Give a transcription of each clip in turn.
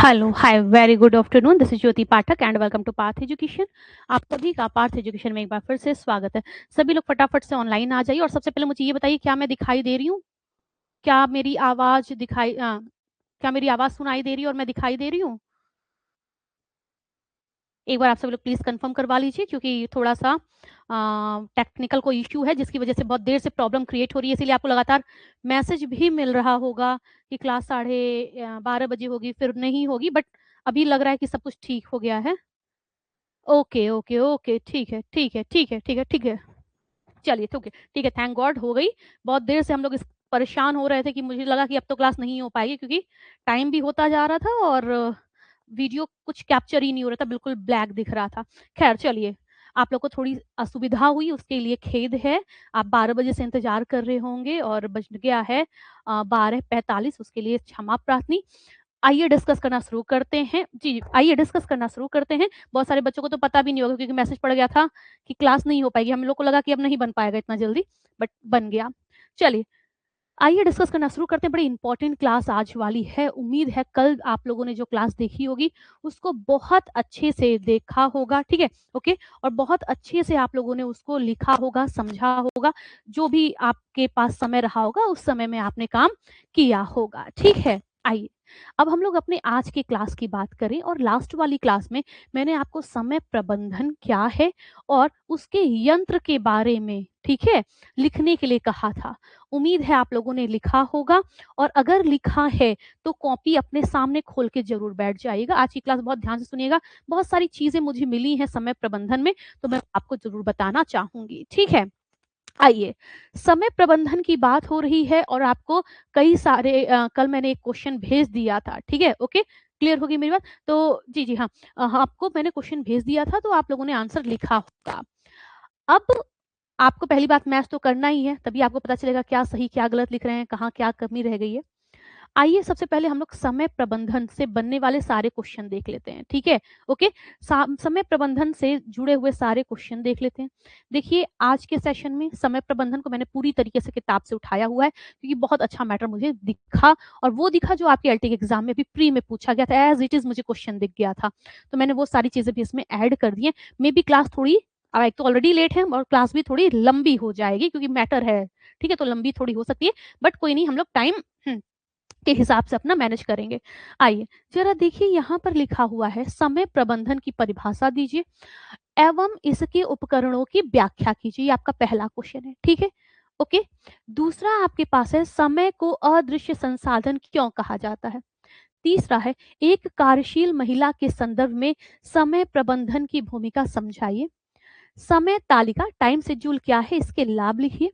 Hello, hi, very good afternoon. This is Jyoti Pathak and welcome to Parth education. आप सभी का Partha education में एक बार फिर से स्वागत है। सभी लोग फटाफट से ऑनलाइन आ जाइए और सबसे पहले मुझे ये बताइए, क्या मैं दिखाई दे रही हूँ? क्या मेरी आवाज क्या मेरी आवाज सुनाई दे रही है और मैं दिखाई दे रही हूँ? एक बार आप सभी लोग प्लीज कंफर्म करवा लीजिए, क्योंकि थोड़ा सा टेक्निकल कोई इश्यू है जिसकी वजह से बहुत देर से प्रॉब्लम क्रिएट हो रही है, इसीलिए आपको लगातार मैसेज भी मिल रहा होगा कि क्लास 12:30 बजे होगी, फिर नहीं होगी, बट अभी लग रहा है कि सब कुछ ठीक हो गया है। ओके, ओके, ओके, ठीक है, ठीक है, ठीक है, ठीक है, ठीक है। चलिए, ओके, ठीक है, थैंक गॉड हो गई। बहुत देर से हम लोग इस परेशान हो रहे थे कि मुझे लगा कि अब तो क्लास नहीं हो पाएगी, क्योंकि टाइम भी होता जा रहा था और वीडियो कुछ कैप्चर ही नहीं हो रहा था, बिल्कुल ब्लैक दिख रहा था। खैर चलिए, आप लोग को थोड़ी असुविधा हुई उसके लिए खेद है। आप 12 बजे से इंतजार कर रहे होंगे और बज गया है 12:45, उसके लिए क्षमा प्रार्थनी। आइए डिस्कस करना शुरू करते हैं। जी, आइए डिस्कस करना शुरू करते हैं। बहुत सारे बच्चों को तो पता भी नहीं होगा, क्योंकि मैसेज पड़ गया था कि क्लास नहीं हो पाएगी। हम लोग को लगा कि अब नहीं बन पाएगा इतना जल्दी, बट बन गया। चलिए, आइए डिस्कस करना शुरू करते हैं। बड़ी इंपॉर्टेंट क्लास आज वाली है। उम्मीद है कल आप लोगों ने जो क्लास देखी होगी उसको बहुत अच्छे से देखा होगा, ठीक है? ओके, और बहुत अच्छे से आप लोगों ने उसको लिखा होगा, समझा होगा। जो भी आपके पास समय रहा होगा उस समय में आपने काम किया होगा, ठीक है? आइए, अब हम लोग अपने आज की क्लास की बात करें। और लास्ट वाली क्लास में मैंने आपको समय प्रबंधन क्या है और उसके यंत्र के बारे में, ठीक है, लिखने के लिए कहा था। उम्मीद है आप लोगों ने लिखा होगा, और अगर लिखा है तो कॉपी अपने सामने खोल के जरूर बैठ जाइएगा। आज की क्लास बहुत ध्यान से सुनिएगा। बहुत सारी चीजें मुझे मिली हैं समय प्रबंधन में, तो मैं आपको जरूर बताना चाहूंगी, ठीक है? आइए, समय प्रबंधन की बात हो रही है और आपको कई सारे कल मैंने एक क्वेश्चन भेज दिया था, ठीक है? ओके, क्लियर होगी मेरी बात? तो जी जी हाँ, आपको मैंने क्वेश्चन भेज दिया था तो आप लोगों ने आंसर लिखा होगा। अब आपको पहली बात मैथ तो करना ही है, तभी आपको पता चलेगा क्या सही क्या गलत लिख रहे हैं, कहाँ क्या कमी रह गई है। आइए सबसे पहले हम लोग समय प्रबंधन से बनने वाले सारे क्वेश्चन देख लेते हैं, ठीक है? ओके, समय प्रबंधन से जुड़े हुए सारे क्वेश्चन देख लेते हैं। देखिए, आज के सेशन में समय प्रबंधन को मैंने पूरी तरीके से किताब से उठाया हुआ है, क्योंकि बहुत अच्छा मैटर मुझे दिखा, और वो दिखा जो आपके एलटी के एग्जाम में भी प्री में पूछा गया था, एज इट इज मुझे क्वेश्चन दिख गया था, तो मैंने वो सारी चीजें भी इसमें ऐड कर दी है। मे बी क्लास थोड़ी, अब एक तो ऑलरेडी लेट है और क्लास भी थोड़ी लंबी हो जाएगी, क्योंकि मैटर है, ठीक है? तो लंबी थोड़ी हो सकती है, बट कोई नहीं, हम लोग टाइम के हिसाब से अपना मैनेज करेंगे। आइए जरा देखिए, यहाँ पर लिखा हुआ है समय प्रबंधन की परिभाषा दीजिए एवं इसके उपकरणों की व्याख्या कीजिए। ये आपका पहला क्वेश्चन है, ठीक है? ओके, दूसरा आपके पास है समय को अदृश्य संसाधन क्यों कहा जाता है। तीसरा है एक कार्यशील महिला के संदर्भ में समय प्रबंधन की भूमिका समझाइए। समय तालिका टाइम शेड्यूल क्या है, इसके लाभ लिखिए।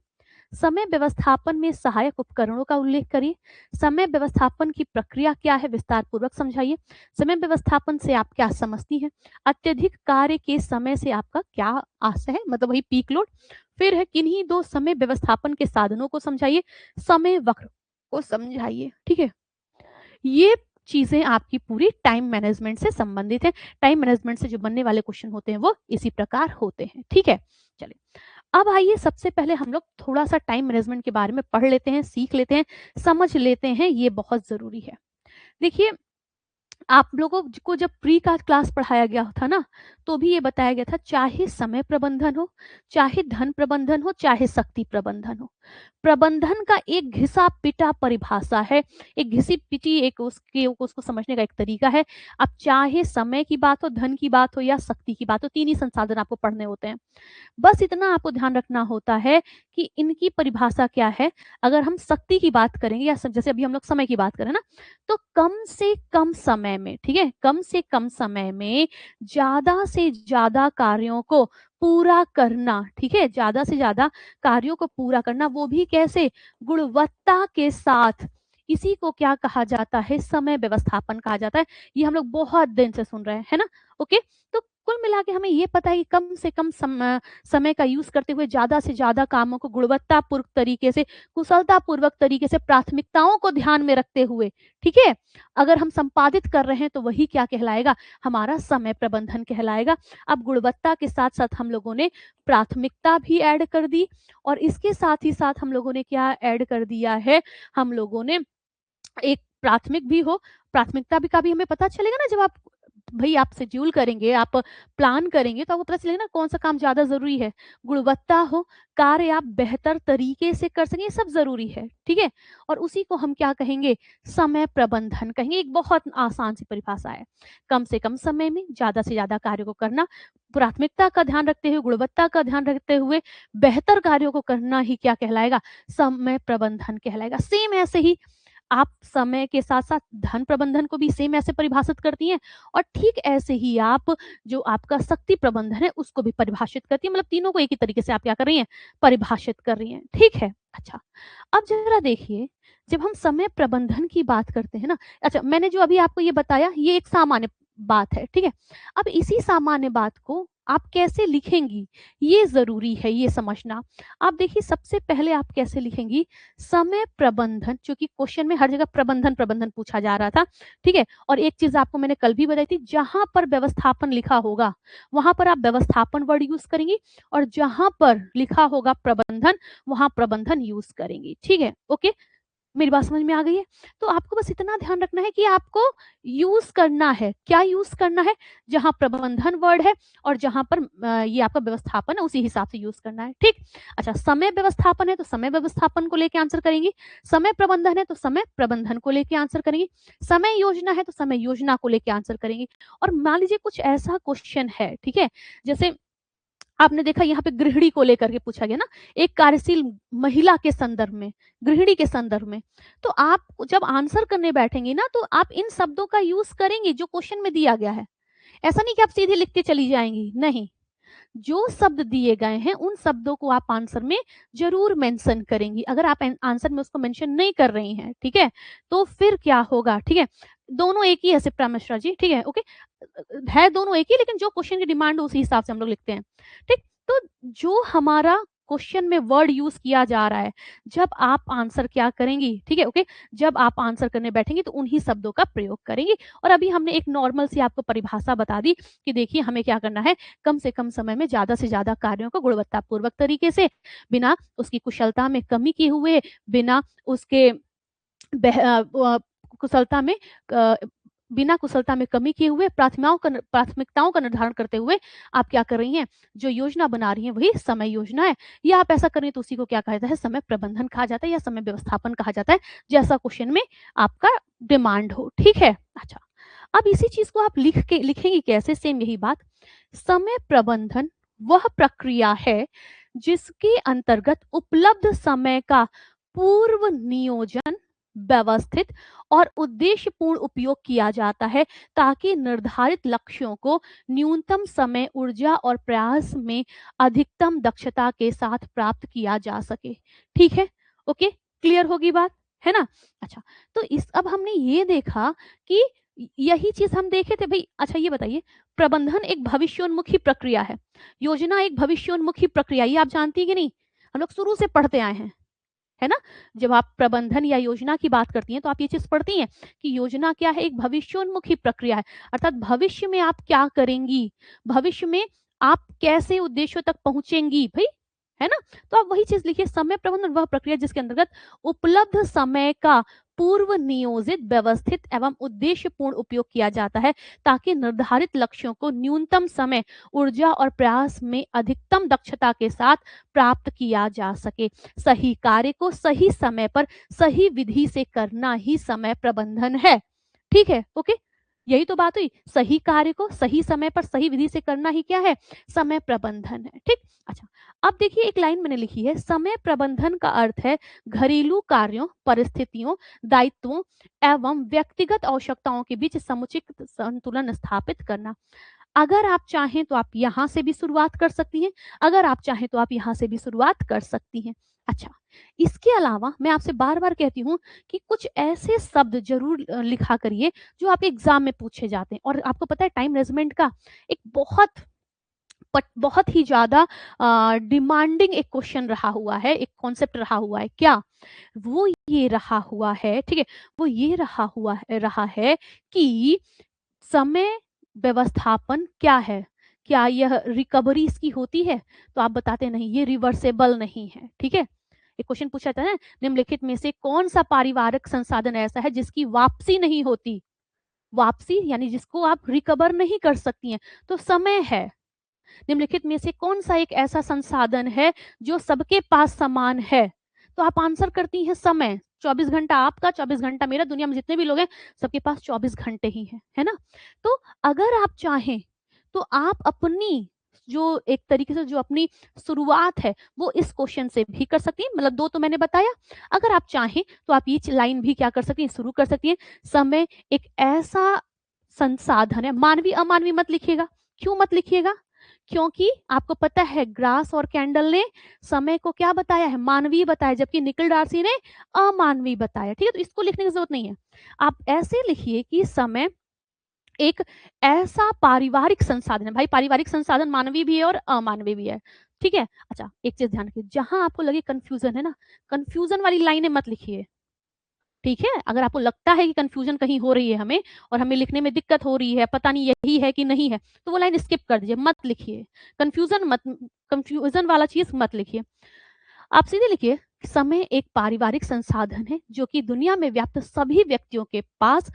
समय व्यवस्थापन में सहायक उपकरणों का उल्लेख करिए। समय व्यवस्थापन की प्रक्रिया क्या है, विस्तार पूर्वक समझाइए। समय व्यवस्थापन से आप क्या समझती हैं। अत्यधिक कार्य के समय से आपका क्या आशय है, मतलब वही पीक लोड। फिर है किन्हीं दो समय व्यवस्थापन के साधनों को समझाइए। समय वक्र को समझाइए, ठीक है? ये चीजें आपकी पूरी टाइम मैनेजमेंट से संबंधित है। टाइम मैनेजमेंट से जो बनने वाले क्वेश्चन होते हैं वो इसी प्रकार होते हैं, ठीक है? चलिए, अब आइए सबसे पहले हम लोग थोड़ा सा टाइम मैनेजमेंट के बारे में पढ़ लेते हैं, सीख लेते हैं, समझ लेते हैं, ये बहुत जरूरी है। देखिए, आप लोगों को जब प्री का क्लास पढ़ाया गया था ना, तो भी ये बताया गया था, चाहे समय प्रबंधन हो, चाहे धन प्रबंधन हो, चाहे शक्ति प्रबंधन हो, प्रबंधन का एक घिसा पिटा परिभाषा है, एक घिसी पिटी एक उसको समझने का एक तरीका है। अब चाहे समय की बात हो, धन की बात हो या शक्ति की बात हो, तीन ही संसाधन आपको पढ़ने होते हैं। बस इतना आपको ध्यान रखना होता है कि इनकी परिभाषा क्या है। अगर हम शक्ति की बात करेंगे या जैसे अभी हम लोग समय की बात करें ना, तो कम से कम समय में, ठीक है, कम से कम समय में ज्यादा से ज्यादा कार्यों को पूरा करना, ठीक है, ज्यादा से ज्यादा कार्यों को पूरा करना, वो भी कैसे, गुणवत्ता के साथ। इसी को क्या कहा जाता है, समय व्यवस्थापन कहा जाता है। ये हम लोग बहुत दिन से सुन रहे हैं, है ना? ओके, तो कुल मिला के हमें ये पता है कि कम से कम समय का यूज करते हुए ज्यादा से ज्यादा कामों को गुणवत्तापूर्ण तरीके से, कुशलतापूर्वक तरीके से, प्राथमिकताओं को ध्यान में रखते हुए, ठीक है, अगर हम संपादित कर रहे हैं तो वही क्या कहलाएगा, हमारा समय प्रबंधन कहलाएगा। अब गुणवत्ता के साथ साथ हम लोगों ने प्राथमिकता भी ऐड कर दी, और इसके साथ ही साथ हम लोगों ने क्या ऐड कर दिया है, हम लोगों ने एक प्राथमिक भी हो, प्राथमिकता भी का भी हमें पता चलेगा ना, जब आप शेड्यूल करेंगे, आप प्लान करेंगे, तो आपको पता चलेगा ना कौन सा काम ज़्यादा ज़रूरी है। गुणवत्ता हो, कार्य आप बेहतर तरीके से कर सकें, ये सब ज़रूरी है, ठीक है? और उसी को हम क्या कहेंगे? समय प्रबंधन कहेंगे। एक बहुत आसान सी परिभाषा है। कम से कम समय में ज़्यादा से ज़्यादा कार्यों को करना, प्राथमिकता का ध्यान रखते हुए, गुणवत्ता का ध्यान रखते हुए, बेहतर कार्यों को करना ही क्या कहलाएगा? समय प्रबंधन कहलाएगा। सेम ऐसे ही आप समय के साथ-साथ धन प्रबंधन को भी सेम ऐसे परिभाषित करती हैं, और ठीक ऐसे ही आप जो आपका शक्ति प्रबंधन है उसको भी परिभाषित करती हैं। मतलब तीनों को एक ही तरीके से आप क्या कर रही हैं? परिभाषित कर रही हैं। ठीक है? अच्छा, अब ज़रा देखिए, जब हम समय प्रबंधन की बात करते हैं ना, अच्छा मैंने जो अभी आपको ये बताया ये एक सामान्य बात है, ठीक है? अब इसी सामान्य बात को आप कैसे लिखेंगी, ये ज़रूरी है ये समझना। आप देखिए, सबसे पहले आप कैसे लिखेंगी? समय प्रबंधन, चूँकि क्वेश्चन में हर जगह प्रबंधन, प्रबंधन पूछा जा रहा था, ठीक है? और एक चीज़ आपको मैंने कल भी बताई थी, जहाँ पर व्यवस्थापन लिखा होगा, वहाँ पर आप व्यवस्थापन वर्ड यूज़ करेंगी, और जहाँ पर लिखा होगा प्रबंधन, वहाँ प्रबंधन यूज़ करेंगी, ठीक है? ओके? मेरी बात समझ में आ गई है? तो आपको बस इतना ध्यान रखना है कि आपको यूज़ करना है, क्या यूज़ करना है? जहाँ प्रबंधन वर्ड है और जहाँ पर ये आपका व्यवस्थापन है, उसी हिसाब से यूज़ करना है, ठीक? अच्छा, समय व्यवस्थापन है तो समय व्यवस्थापन को लेके आंसर करेंगी, समय प्रबंधन है तो समय प्रबंधन को लेके आंसर करेंगी, समय योजना है तो समय योजना को लेके आंसर करेंगी। और मान लीजिए कुछ ऐसा क्वेश्चन है, ठीक है? जैसे आपने देखा यहाँ पे गृहिणी को लेकर के पूछा गया ना, एक कार्यशील महिला के संदर्भ में, गृहिणी के संदर्भ में। तो आप जब आंसर करने बैठेंगी ना, तो आप इन शब्दों का यूज़ करेंगी जो क्वेश्चन में दिया गया है। ऐसा नहीं कि आप सीधे लिख के चली जाएँगी, नहीं। जो शब्द दिए गए हैं, उन शब्दों को आप आंसर में ज़रूर मेंशन करेंगी। अगर आप आंसर में उसको मेंशन नहीं कर रही हैं, ठीक है? तो फिर क्या होगा, ठीक है? दोनों एक ही है, शिप्रा मिश्रा जी, ठीक है? ओके? है दोनों एक ही, लेकिन जो क्वेश्चन की डिमांड है उसी हिसाब से हम लोग लिखते हैं, ठीक? तो जो हमारा क्वेश्चन में वर्ड यूज़ किया जा रहा है, जब आप आंसर क्या करेंगी, ठीक है? ओके? जब आप आंसर करने बैठेंगी तो उन्हीं शब्दों का प्रयोग करेंगी। और अभी हमने एक नॉर्मल सी आपको परिभाषा बता दी कि देखिए हमें क्या करना है, कम से कम समय में ज़्यादा से ज़्यादा कार्यों को गुणवत्तापूर्वक तरीके से, बिना उसकी कुशलता में कमी किए हुए, बिना उसके कुशलता में अ, बिना कुशलता में कमी किए हुए, प्राथमिकताओं का निर्धारण करते हुए आप क्या कर रही हैं, जो योजना बना रही हैं वही समय योजना है। या आप ऐसा करें तो उसी को क्या कहा जाता है, समय प्रबंधन कहा जाता है या समय व्यवस्थापन कहा जाता है, जैसा क्वेश्चन में आपका डिमांड हो, ठीक है? अच्छा, अब इसी चीज़ को आप लिखेंगी कैसे? सेम यही बात। समय प्रबंधन वह प्रक्रिया है जिसके अंतर्गत उपलब्ध समय का पूर्व नियोजन, व्यवस्थित और उद्देश्यपूर्ण उपयोग किया जाता है, ताकि निर्धारित लक्ष्यों को न्यूनतम समय, ऊर्जा और प्रयास में अधिकतम दक्षता के साथ प्राप्त किया जा सके। ठीक है? ओके? क्लियर होगी बात? है ना? अच्छा, तो इस अब हमने ये देखा कि यही चीज़ हम देखे थे भई। अच्छा ये बताइए, प्रबंधन एक भविष्योन्मुखी प्रक्रिया है, योजना एक भविष्योन्मुखी प्रक्रिया, ये आप जानती हैं कि नहीं? हम लोग शुरू से पढ़ते आए हैं, है ना? जब आप प्रबंधन या योजना की बात करती हैं, तो आप ये चीज़ पढ़ती हैं कि योजना क्या है? एक भविष्योन्मुखी प्रक्रिया है। अर्थात भविष्य में आप क्या करेंगी? भविष्य में आप कैसे उद्देश्यों तक पहुँचेंगी भई, है ना? तो आप वही चीज़ लिखिए, समय प्रबंधन वह प्रक्रिया जिसके अंतर्गत उपलब्ध समय का पूर्व नियोजित, व्यवस्थित एवं उद्देश्यपूर्ण उपयोग किया जाता है, ताकि निर्धारित लक्ष्यों को न्यूनतम समय, ऊर्जा और प्रयास में अधिकतम दक्षता के साथ प्राप्त किया जा सके। सही कार्य को सही समय पर सही विधि से करना ही समय प्रबंधन है। ठीक है? ओके? यही तो बात हुई। सही कार्य को सही समय पर सही विधि से करना ही क्या है? समय प्रबंधन है। ठीक? अच्छा, अब देखिए एक लाइन मैंने लिखी है, समय प्रबंधन का अर्थ है घरेलू कार्यों, परिस्थितियों, दायित्वों एवं व्यक्तिगत आवश्यकताओं के बीच समुचित संतुलन स्थापित करना। अगर आप चाहें तो आप यहाँ से भी शुरुआत कर सकती हैं, अगर आप चाहें तो आप यहाँ से भी शुरुआत कर सकती हैं। अच्छा, इसके अलावा मैं आपसे बार-बार कहती हूँ कि कुछ ऐसे शब्द ज़रूर लिखा करिए जो आपके एग्ज़ाम में पूछे जाते हैं। और आपको पता है टाइम मैनेजमेंट का एक बहुत ही ज़्यादा डिमांडिंग एक क्वेश्चन रहा हुआ है, एक कॉन्सेप्ट रहा हुआ है। क्या? वो ये रहा हुआ है, ठीक है? वो ये रहा है कि समय व्यवस्थापन क्या है? क्या यह रिकवरी इसकी होती है? तो आप बताते नहीं, ये रिवर्सेबल नहीं है, ठीक है? एक क्वेश्चन पूछा था ना, निम्नलिखित में से कौन सा पारिवारिक संसाधन ऐसा है जिसकी वापसी नहीं होती? वापसी यानी जिसको आप रिकवर नहीं कर सकती हैं, तो समय है। निम्नलिखित में से कौन सा एक ऐसा संसाधन है जो सबके पास समान है? तो आप आंसर करती हैं समय। 24 घंटा आपका, 24 घंटा मेरा, दुनिया में जितने भी लोग हैं सबके पास 24 घंटे ही हैं, है ना? तो अगर आप चाहें तो आप अपनी जो एक तरीके से जो अपनी शुरुआत है वो इस क्वेश्चन से भी कर सकती हैं, मतलब दो तो मैंने बताया। अगर आप चाहें तो आप ये लाइन भी क्या कर सकती हैं, शुरू कर सकती हैं, समय एक ऐसा संसाधन है। मानवीय अमानवीय मत लिखिएगा। क्यों मत लिखिएगा? क्योंकि आपको पता है ग्रास और कैंडल ने समय को क्या बताया है, मानवीय बताया, जबकि निकल डार्सी ने अमानवीय बताया। ठीक है, तो इसको लिखने की जरूरत नहीं है। आप ऐसे लिखिए कि समय एक ऐसा पारिवारिक संसाधन है। भाई पारिवारिक संसाधन मानवीय भी है और अमानवीय भी है। ठीक है, अच्छा एक चीज ध्यान रखिए, जहां आपको लगे कंफ्यूजन है ना, कंफ्यूजन वाली लाइनें मत लिखिए। ठीक है, अगर आपको लगता है कि कंफ्यूजन कहीं हो रही है हमें और हमें लिखने में दिक्कत हो रही है, पता नहीं यही है कि नहीं है, तो वो लाइन स्किप कर दीजिए, मत लिखिए। कंफ्यूजन वाला चीज मत लिखिए। आप सीधे लिखिए, समय एक पारिवारिक संसाधन है जो कि दुनिया में व्याप्त सभी व्यक्तियों के पास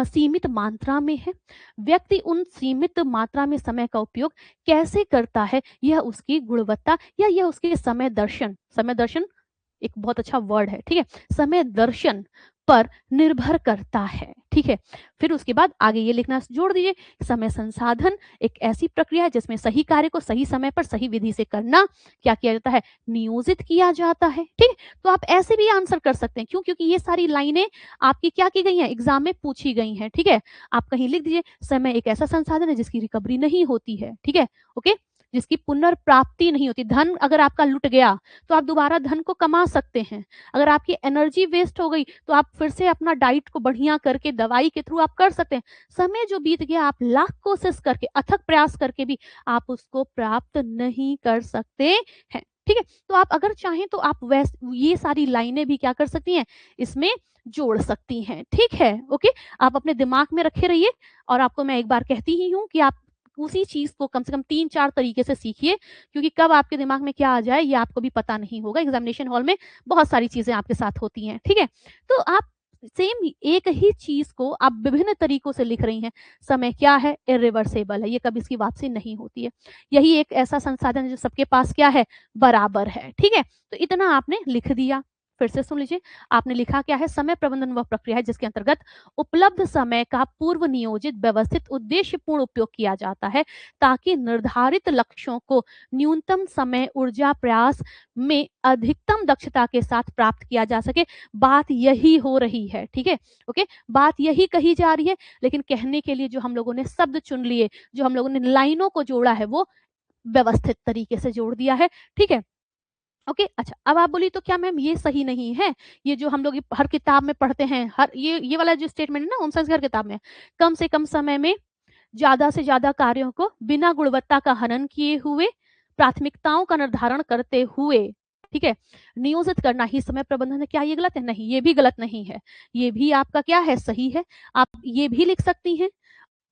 सीमित मात्रा में है। व्यक्ति उन सीमित मात्रा में समय का उपयोग कैसे करता है, यह उसकी गुणवत्ता या यह उसके समय दर्शन एक बहुत अच्छा वर्ड है, ठीक है, समय दर्शन पर निर्भर करता है। ठीक है, फिर उसके बाद आगे ये लिखना जोड़ दीजिए, समय संसाधन एक ऐसी प्रक्रिया है जिसमें सही कार्य को सही समय पर सही विधि से करना क्या किया जाता है, नियोजित किया जाता है। ठीक है, तो आप ऐसे भी आंसर कर सकते हैं। क्यों? क्योंकि ये सारी लाइनें आपकी क्या की गई हैं, एग्जाम में पूछी गई हैं। ठीक है, आप कहीं लिख दीजिए, समय एक ऐसा संसाधन है जिसकी रिकवरी नहीं होती है। ठीक है, ओके, जिसकी पुनर्प्राप्ति नहीं होती। धन अगर आपका लुट गया तो आप दोबारा धन को कमा सकते हैं। अगर आपकी एनर्जी वेस्ट हो गई तो आप फिर से अपना डाइट को बढ़िया करके दवाई के थ्रू आप कर सकते हैं। समय जो बीत गया आप लाख कोशिश करके, अथक प्रयास करके भी आप उसको प्राप्त नहीं कर सकते हैं। ठीक है, तो आप अगर चाहें तो आप ये सारी लाइनें भी क्या कर सकती हैं, इसमें जोड़ सकती हैं। ठीक है, ओके, आप अपने दिमाग में रखे रहिए। और आपको मैं एक बार कहती ही हूँ कि आप उसी चीज को कम से कम 3-4 तरीके से सीखिए, क्योंकि कब आपके दिमाग में क्या आ जाए ये आपको भी पता नहीं होगा। एग्जामिनेशन हॉल में बहुत सारी चीजें आपके साथ होती हैं। ठीक है, तो आप सेम एक ही चीज को आप विभिन्न तरीकों से लिख रही हैं। समय क्या है, इरिवर्सेबल है, ये कभी इसकी वापसी नहीं होती है। यही एक ऐसा संसाधन है जो सबके पास क्या है, बराबर है। ठीक है, तो इतना आपने लिख दिया। फिर से सुन लीजिए, आपने लिखा क्या है, समय प्रबंधन वह प्रक्रिया है जिसके अंतर्गत उपलब्ध समय का पूर्व नियोजित व्यवस्थित उद्देश्यपूर्ण उपयोग किया जाता है ताकि निर्धारित लक्ष्यों को न्यूनतम समय ऊर्जा प्रयास में अधिकतम दक्षता के साथ प्राप्त किया जा सके। बात यही हो रही है। ठीक है, ओके, बात यही कही जा रही है, लेकिन कहने के लिए जो हम लोगों ने शब्द चुन लिए, जो हम लोगों ने लाइनों को जोड़ा है, वो व्यवस्थित तरीके से जोड़ दिया है। ठीक है, ओके, अच्छा अब आप बोली तो क्या मैम ये सही नहीं है, ये जो हम लोग हर किताब में पढ़ते हैं, हर ये वाला जो स्टेटमेंट है ना होम साइंस की हर किताब में, कम से कम समय में ज्यादा से ज्यादा कार्यों को बिना गुणवत्ता का हनन किए हुए, प्राथमिकताओं का निर्धारण करते हुए, ठीक है, नियोजित करना ही समय प्रबंधन है। क्या ये गलत है? नहीं, ये भी गलत नहीं है, ये भी आपका क्या है, सही है। आप ये भी लिख सकती हैं।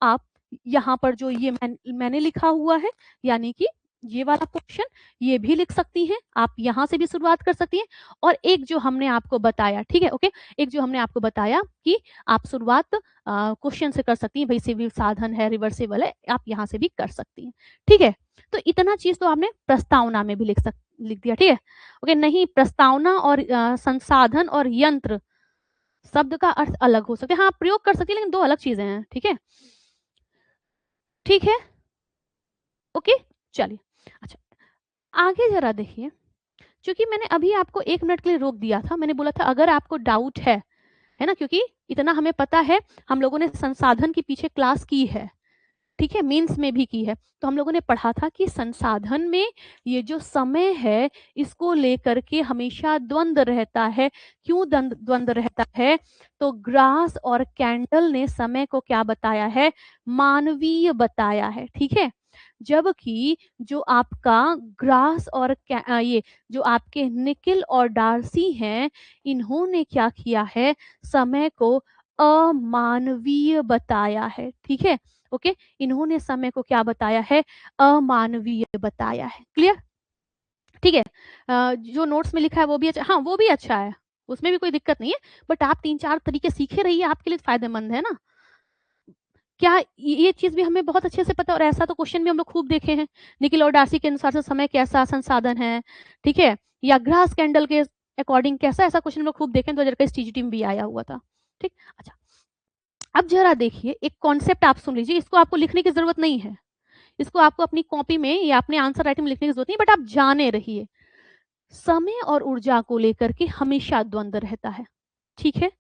आप यहाँ पर जो ये मैंने लिखा हुआ है, यानी कि ये वाला क्वेश्चन, ये भी लिख सकती हैं। आप यहाँ से भी शुरुआत कर सकती हैं। और एक जो हमने आपको बताया, ठीक है, ओके, एक जो हमने आपको बताया कि आप शुरुआत क्वेश्चन से कर सकती हैं, भाई सिविल साधन है, रिवर्सेबल है, आप यहाँ से भी कर सकती हैं। ठीक है, तो इतना चीज तो आपने प्रस्तावना में भी लिख दिया। ठीक है, ओके, नहीं प्रस्तावना और संसाधन और यंत्र शब्द का अर्थ अलग हो सकते हैं। हाँ, प्रयोग कर सकती है, लेकिन दो अलग चीजें हैं। ठीक है, ठीक है, ओके, चलिए, अच्छा आगे जरा देखिए, क्योंकि मैंने अभी आपको 1 मिनट के लिए रोक दिया था, मैंने बोला था अगर आपको डाउट है ना, क्योंकि इतना हमें पता है, हम लोगों ने संसाधन के पीछे क्लास की है, ठीक है, मीन्स में भी की है, तो हम लोगों ने पढ़ा था कि संसाधन में ये जो समय है इसको लेकर के हमेशा द्वंद रहता है। क्यों द्वंद रहता है? तो ग्रास और कैंडल ने समय को क्या बताया है, मानवीय बताया है। ठीक है, जबकि जो आपका ग्रास और ये जो आपके निकिल और डार्सी हैं, इन्होंने क्या किया है, समय को अमानवीय बताया है। ठीक है, ओके, इन्होंने समय को क्या बताया है, अमानवीय बताया है। क्लियर? ठीक है। जो नोट्स में लिखा है वो भी अच्छा, हाँ वो भी अच्छा है, उसमें भी कोई दिक्कत नहीं है, बट आप 3-4 तरीके सीखे रहिए, आपके लिए फ़ायदेमंद है ना। क्या ये चीज़ भी हमें बहुत अच्छे से पता है, और ऐसा तो क्वेश्चन भी हम लोग खूब देखे हैं। निकिल और डार्सी के अनुसार से समय कैसा संसाधन है, ठीक है? या ग्रास कैंडल के अकॉर्डिंग कैसा, ऐसा क्वेश्चन हम लोग खूब देखे हैं, 2021 टीजीटी में भी आया हुआ था। ठीक? अच्छा, अब ज़रा देखिए, एक कॉन्सेप्ट आप सुन लीजिए, इसको आपको लिखने की ज़रूरत नहीं है। इसको आपको अपनी कॉपी में या अपने आंसर राइटिंग में लिखने की ज़रूरत नहीं, बट आप जाने रहिए। समय और ऊर्जा को लेकर के हमेशा द्वंद्व रहता है, ठीक है?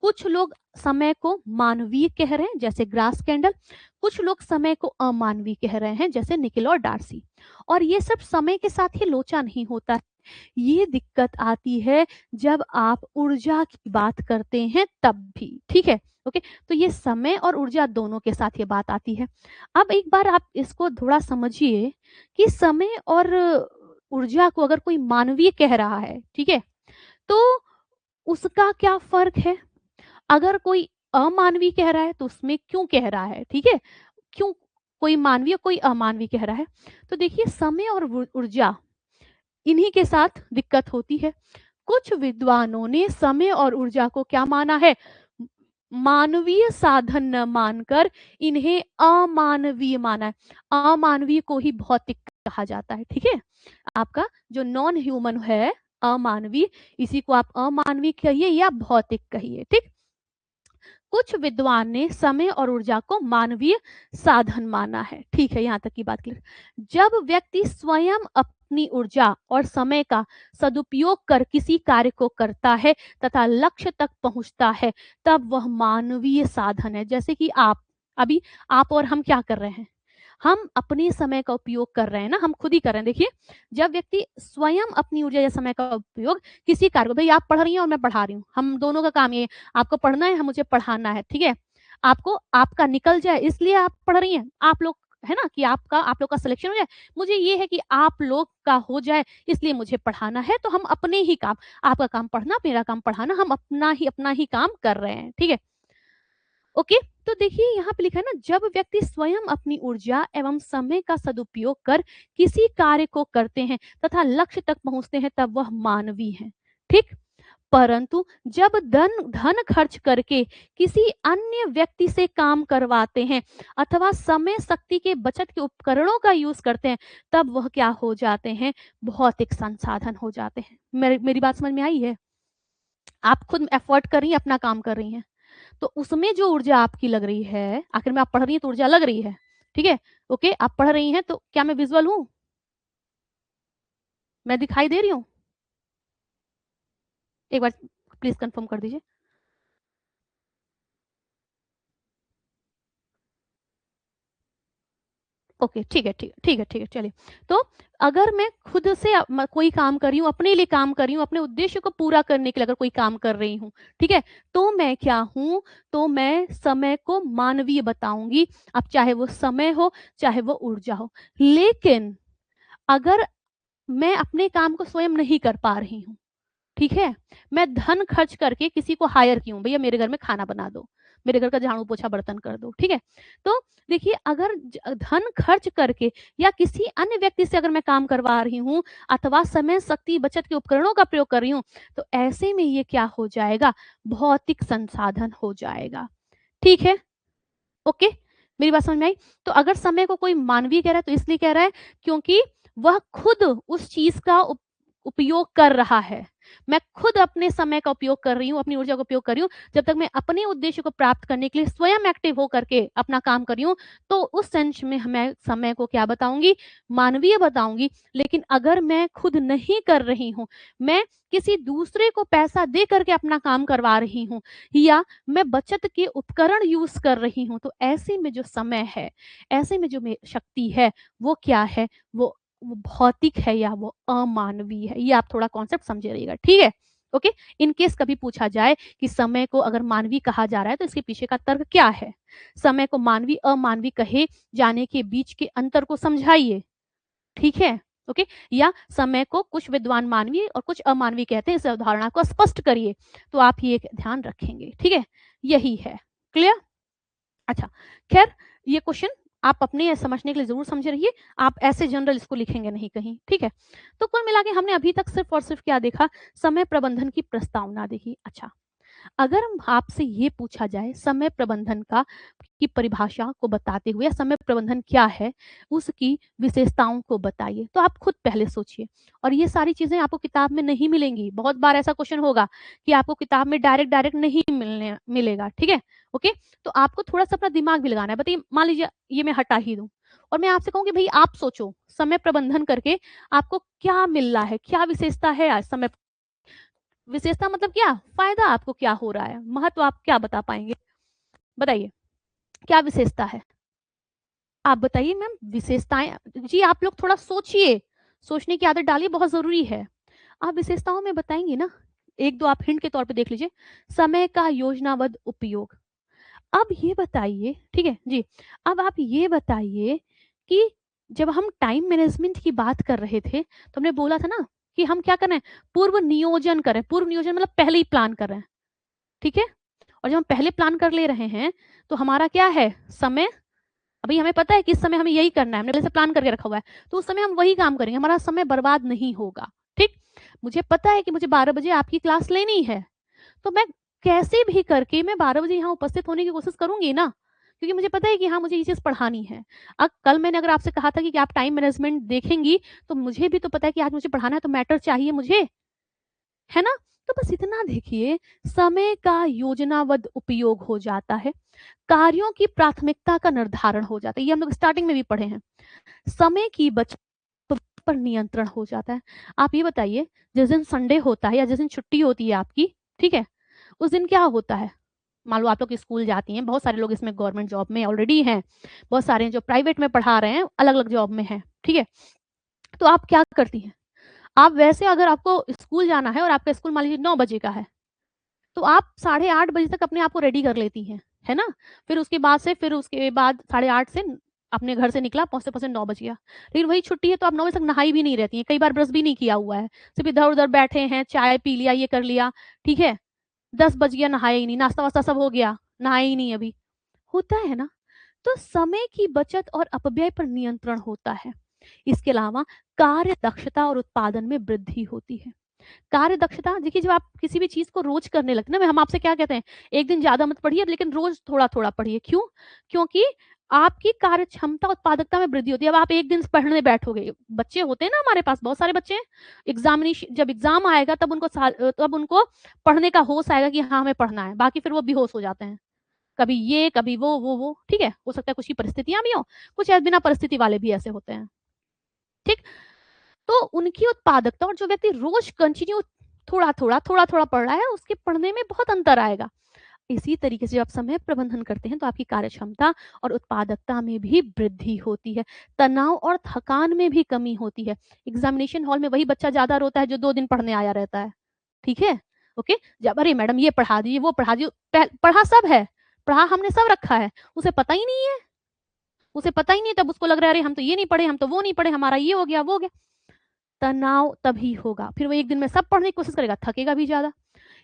कुछ लोग समय को मानवीय कह रहे हैं जैसे ग्रास कैंडल, कुछ लोग समय को अमानवीय कह रहे हैं जैसे निकिल और डार्सी। और ये सब समय के साथ ही लोचा नहीं होता है, ये दिक्कत आती है जब आप ऊर्जा की बात करते हैं तब भी, ठीक है? ओके, तो ये समय और ऊर्जा दोनों के साथ ये बात आती है। अब एक बार आप इसको थोड़ा समझिए कि समय और ऊर्जा को अगर कोई मानवीय कह रहा है, ठीक है, तो उसका क्या फर्क है? अगर कोई अमानवीय कह रहा है तो उसमें क्यों कह रहा है, ठीक है? क्यों कोई मानवीय कोई अमानवीय कह रहा है? तो देखिए, समय और ऊर्जा इन्हीं के साथ दिक्कत होती है। कुछ विद्वानों ने समय और ऊर्जा को क्या माना है? मानवीय साधन न मानकर इन्हें अमानवीय माना है। अमानवीय को ही भौतिक कहा जाता है, ठीक है? आपका जो नॉन ह्यूमन है, अमानवीय, इसी को आप अमानवीय कहिए या भौतिक कहिए, ठीक? कुछ विद्वान ने समय और ऊर्जा को मानवीय साधन माना है, ठीक है, यहाँ तक की बात क्लियर। जब व्यक्ति स्वयं अपनी ऊर्जा और समय का सदुपयोग कर किसी कार्य को करता है तथा लक्ष्य तक पहुंचता है, तब वह मानवीय साधन है। जैसे कि अभी आप और हम क्या कर रहे हैं? हम अपने समय का उपयोग कर रहे हैं ना, हम खुद ही कर रहे हैं। देखिए, जब व्यक्ति स्वयं अपनी ऊर्जा या समय का उपयोग किसी कार्य को, भाई आप पढ़ रही हैं और मैं पढ़ा रही हूँ, हम दोनों का काम ये, आपको पढ़ना है, मुझे पढ़ाना है, ठीक है? आपको आपका निकल जाए इसलिए आप पढ़ रही हैं, आप लोग है ना, कि आप लोग का सिलेक्शन हो जाए, मुझे ये है कि आप लोग का हो जाए इसलिए मुझे पढ़ाना है, तो हम अपने ही काम, आपका काम पढ़ना, मेरा काम पढ़ाना, हम अपना ही काम कर रहे हैं, ठीक है? ओके, तो देखिए यहाँ पे लिखा है ना, जब व्यक्ति स्वयं अपनी ऊर्जा एवं समय का सदुपयोग कर किसी कार्य को करते हैं तथा लक्ष्य तक पहुंचते हैं, तब वह मानवीय है, ठीक? परंतु जब धन धन खर्च करके किसी अन्य व्यक्ति से काम करवाते हैं अथवा समय शक्ति के बचत के उपकरणों का यूज करते हैं, तब वह क्या हो जाते हैं? भौतिक संसाधन हो जाते हैं। मेरी बात समझ में आई है? आप खुद एफर्ट कर रही हैं, अपना काम कर रही हैं, तो उसमें जो ऊर्जा आपकी लग रही है, आखिर में आप पढ़ रही हैं तो ऊर्जा लग रही है, ठीक है? ओके, आप पढ़ रही हैं तो क्या मैं विजुअल हूँ? मैं दिखाई दे रही हूँ? एक बार प्लीज कंफर्म कर दीजिए। ओके, ठीक है, ठीक है, ठीक है, ठीक है, चलिए। तो अगर मैं खुद से कोई काम कर रही हूँ, अपने लिए काम कर रही हूँ, अपने उद्देश्य को पूरा करने के लिए अगर कोई काम कर रही हूँ, ठीक है? तो मैं क्या हूँ? तो मैं समय को मानवीय बताऊंगी, अब चाहे वो समय हो, चाहे वो ऊर्जा हो। लेकिन अगर मैं अपने काम को स्वयं नहीं कर पा रही हूँ, ठीक है? मैं धन खर्च करके किसी को हायर की हूँ, भैया मेरे घर में खाना बना दो, मेरे घर का झाड़ू पोछा बर्तन कर दो, ठीक है? तो देखिए, अगर धन खर्च करके या किसी अन्य व्यक्ति से अगर मैं काम करवा रही हूँ अथवा समय शक्ति बचत के उपकरणों का प्रयोग कर रही हूँ, तो ऐसे में ये क्या हो जाएगा? भौतिक संसाधन हो जाएगा, ठीक है? ओके, मेरी बात समझ में आई? तो अगर समय को कोई मानवीय कह रहा है तो इसलिए कह रहा है क्योंकि वह खुद उस चीज का उपयोग कर रहा है। मैं खुद अपने समय का उपयोग कर रही हूँ, अपनी ऊर्जा का उपयोग कर रही हूँ, जब तक मैं अपने उद्देश्य को प्राप्त करने के लिए स्वयं एक्टिव होकर के अपना काम कर रही हूँ, तो उस सेंस में मैं समय को क्या बताऊंगी? मानवीय बताऊंगी। लेकिन अगर मैं खुद नहीं कर रही हूँ, मैं किसी दूसरे को पैसा दे करके अपना काम करवा रही हूँ, या मैं बचत के उपकरण यूज कर रही हूँ, तो ऐसे में जो समय है, ऐसे में जो शक्ति है, वो क्या है? वो भौतिक है या वो अमानवीय है? ये आप थोड़ा कॉन्सेप्ट समझे रहिएगा, ठीक है? ओके, इन केस कभी पूछा जाए कि समय को अगर मानवीय कहा जा रहा है तो इसके पीछे का तर्क क्या है, समय को मानवीय अमानवीय कहे जाने के बीच के अंतर को समझाइए, ठीक है? ओके, या समय को कुछ विद्वान मानवीय और कुछ अमानवीय कहते हैं, इस अवधारणा को स्पष्ट करिए, तो आप ये ध्यान रखेंगे, ठीक है? यही है, क्लियर? अच्छा, खैर, ये क्वेश्चन आप अपने समझने के लिए ज़रूर समझे रहिए, आप ऐसे जनरल इसको लिखेंगे नहीं कहीं, ठीक है? तो कुल मिला के हमने अभी तक सिर्फ़ और सिर्फ़ क्या देखा, समय प्रबंधन की प्रस्तावना देखी। अच्छा, अगर हम आपसे ये पूछा जाए समय प्रबंधन का की परिभाषा को बताते हुए समय प्रबंधन क्या है, उसकी विशेषताओं को बताइए, तो आप खुद पहले सोचिए। और ये सारी चीज़ें आपको किताब में नहीं मिलेंगी। बहुत बार ऐसा क्वेश्चन होगा कि आपको किताब में डायरेक्ट डायरेक्ट नहीं मिलेगा, ठीक है? ओके? तो आपको थोड़ा-सा अपना दिमाग भी लगाना है। बताइए मान लीजिए ये मैं हटा ही दूँ और मैं आपसे कहूँ कि भई आप सोचो, समय प्रबंधन करके आपको क्या मिल रहा है? क्या विशेषता है आज समय विशेषता मतलब क्या? फ़ायदा आपको क्या हो रहा है? महत्व आप क्या बता पाएँगे? बताइए, क्या विशेषता है? आप बताइए मैम विशेषताएँ जी, आप लोग थोड़ा सोचिए, सोचने की आदत डालिए बहुत ज़रूरी है। आप विशेषताओं में बताएँगे ना, 1-2 आप हिंट के तौर पे देख लीजिए, समय का योजनाबद्ध उपयोग। अब ये बताइए ठीक है? जी, अब आप ये बताइए कि जब हम टाइम मैनेजमेंट की बात कर रहे थे, तो हमने बोला था ना कि हम क्या कर रहे हैं, पूर्व नियोजन कर रहे हैं, पूर्व नियोजन मतलब पहले ही प्लान कर रहे हैं, ठीक है? और जब हम पहले प्लान कर ले रहे हैं, तो हमारा क्या है, समय अभी हमें पता है कि इस समय हमें यही करना है, हमने पहले से प्लान करके रखा हुआ है, तो उस समय हम वही काम करेंगे, हमारा समय बर्बाद नहीं होगा, ठीक? मुझे पता है कि मुझे 12 बजे आपकी क्लास लेनी है, तो मैं कैसे भी करके मैं 12 बजे यहाँ उपस्थित होने की कोशिश करूँगी ना, क्योंकि मुझे पता है कि हाँ, मुझे ये चीज़ पढ़ानी है। कल मैंने अगर आपसे कहा था कि आप टाइम मैनेजमेंट देखेंगी, तो मुझे भी तो पता है कि आज मुझे पढ़ाना है, तो मैटर चाहिए मुझे, है ना? तो बस इतना देखिए, समय का योजनाबद्ध उपयोग हो जाता है, कार्यों की प्राथमिकता का निर्धारण हो जाता है, ये हम लोग स्टार्टिंग में भी पढ़े हैं। समय की बचत पर नियंत्रण हो जाता है। आप ये बताइए, जिस दिन संडे होता है या जिस दिन छुट्टी होती है आपकी, ठीक है? उस दिन क्या होता है? मान लो आप लोग स्कूल जाती हैं, बहुत सारे लोग इसमें गवर्नमेंट जॉब में ऑलरेडी हैं, बहुत सारे हैं जो प्राइवेट में पढ़ा रहे हैं, अलग-अलग जॉब में हैं, ठीक है? तो आप क्या करती हैं? आप वैसे अगर आपको स्कूल जाना है और आपका स्कूल मान लीजिए 9 बजे का है, तो आप साढ़े 8 बजे तक अपने आप को रेडी कर लेती हैं, है ना? फिर उसके बाद साढ़े 8 से अपने घर से निकला, पहुँचते-पहुँचते 9 बज गया। लेकिन वही छुट्टी है तो आप 9 बजे तक नहाई भी नहीं रहती हैं, कई बार ब्रश भी नहीं किया हुआ है, सिर्फ़ इधर-उधर बैठे हैं, चाय पी लिया, ये कर लिया, ठीक है? 10 बज गया नहाए ही नहीं, नाश्ता-वास्ता सब हो गया, नहाए ही नहीं अभी, होता है ना? तो समय की बचत और अपव्यय पर नियंत्रण होता है। इसके अलावा कार्य दक्षता और उत्पादन में वृद्धि होती है। कार्य दक्षता देखिए जब आप किसी भी चीज़ को रोज़ करने लगते हैं ना, हम आपसे क्या कहते हैं, एक दिन ज़्यादा मत पढ़िए लेकिन रोज़ थोड़ा-थोड़ा पढ़िए। क्यों? क्योंकि आपकी कार्य क्षमता उत्पादकता में वृद्धि होती है। अब आप एक दिन पढ़ने बैठोगे, बच्चे होते हैं ना हमारे पास बहुत सारे बच्चे हैं, जब एग्ज़ाम आएगा तब उनको पढ़ने का होश आएगा कि हाँ, हमें पढ़ना है, बाकी फिर वो बेहोश हो जाते हैं। कभी ये, कभी वो, ठीक है? हो सकता है कुछ की परिस्थितियाँ भी हों, कुछ बिना परिस्थिति वाले भी ऐसे होते हैं, ठीक? तो उनकी उत्पादकता और जो व्यक्ति रोज़ कंटिन्यू थोड़ा-थोड़ा, थोड़ा-थोड़ा पढ़ रहा है, उसके पढ़ने में बहुत अंतर आएगा। इसी तरीके से जब आप समय प्रबंधन करते हैं, तो आपकी कार्यक्षमता और उत्पादकता में भी वृद्धि होती है। तनाव और थकान में भी कमी होती है। एग्ज़ामिनेशन हॉल में वही बच्चा ज़्यादा रोता है, जो 2 दिन पढ़ने आया रहता है। ठीक है? ओके? जब अरे मैडम ये पढ़ा दीजिए, वो पढ़ा दीजिए, पढ़ा सब है, पढ़ा हमने सब रखा है, उसे पता ही नहीं है। उसे पता ही नहीं है, तब उसको लग रहा है अरे हम तो ये नहीं पढ़े, हम तो वो नहीं पढ़े, हमारा ये हो गया, वो हो गया। तनाव तभी होगा, फिर वो एक दिन में सब पढ़ने की कोशिश करेगा, थकेगा भी ज़्यादा।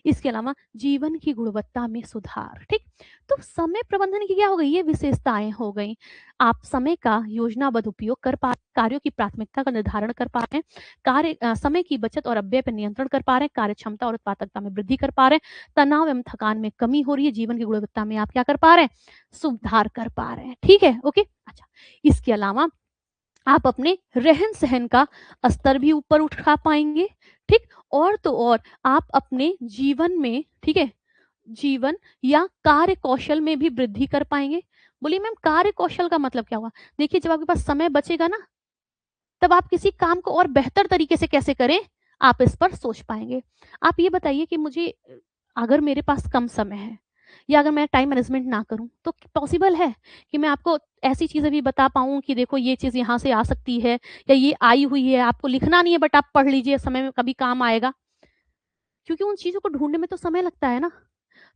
इसके अलावा जीवन की गुणवत्ता में सुधार, ठीक? तो समय प्रबंधन की क्या हो गई, ये विशेषताएँ हो गई। आप समय का योजनाबद्ध उपयोग कर पा कार्यों की प्राथमिकता का निर्धारण कर पा रहे हैं, समय की बचत और अपव्यय पर नियंत्रण कर पा रहे हैं, कार्य क्षमता और उत्पादकता में वृद्धि कर पा रहे हैं, तनाव एवं थकान में कमी हो रही है, जीवन की गुणवत्ता में आप क्या कर पा रहे हैं, सुधार कर पा रहे हैं, ठीक है? ओके? अच्छा, इसके अलावा आप अपने रहन-सहन का स्तर भी ऊपर उठा पाएँगे, ठीक? और तो और आप अपने जीवन में, ठीक है? जीवन या कार्य कौशल में भी वृद्धि कर पाएँगे। बोलिए मैम कार्य कौशल का मतलब क्या हुआ? देखिए जब आपके पास समय बचेगा ना, तब आप किसी काम को और बेहतर तरीके से कैसे करें, आप इस पर सोच पाएँगे। आप ये बताइए कि मुझे अगर मेरे पास कम समय है या अगर मैं टाइम मैनेजमेंट ना करूँ, तो पॉसिबल है कि मैं आपको ऐसी चीज़ें भी बता पाऊँ कि देखो ये चीज़ यहाँ से आ सकती है या ये आई हुई है, आपको लिखना नहीं है बट आप पढ़ लीजिए, समय में कभी काम आएगा। क्योंकि उन चीज़ों को ढूँढने में तो समय लगता है ना।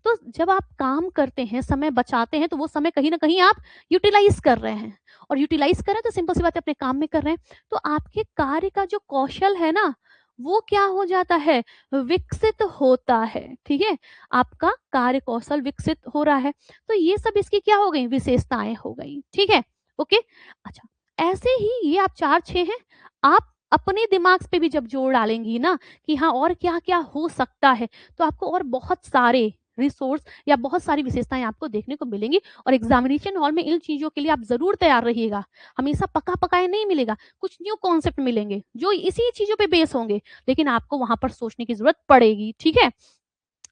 तो जब आप काम करते हैं, समय बचाते हैं, तो वो समय कहीं न कहीं आप यूटिलाइज़ कर रहे हैं और यूटिलाइज़ कर रहे हैं तो सिंपल सी बात है अपने काम में कर रहे हैं। तो आपके कार्य का जो कौशल है ना, वो क्या हो जाता है, विकसित होता है, ठीक है? आपका कार्य कौशल विकसित हो रहा है। तो ये सब इसकी क्या हो गई, विशेषताएँ हो गई, ठीक है? ओके। अच्छा, ऐसे ही ये आप 4-6 हैं, आप अपने दिमाग पे भी जब जोर डालेंगी ना कि हाँ और क्या-क्या हो सकता है, तो आपको और बहुत सारे रिसोर्स या बहुत सारी विशेषताएँ आपको देखने को मिलेंगी और एग्ज़ामिनेशन हॉल में इन चीज़ों के लिए आप ज़रूर तैयार रहिएगा। हमेशा पका-पकाया नहीं मिलेगा, कुछ न्यू कॉन्सेप्ट मिलेंगे, जो इसी चीज़ों पे बेस होंगे, लेकिन आपको वहाँ पर सोचने की ज़रूरत पड़ेगी, ठीक है?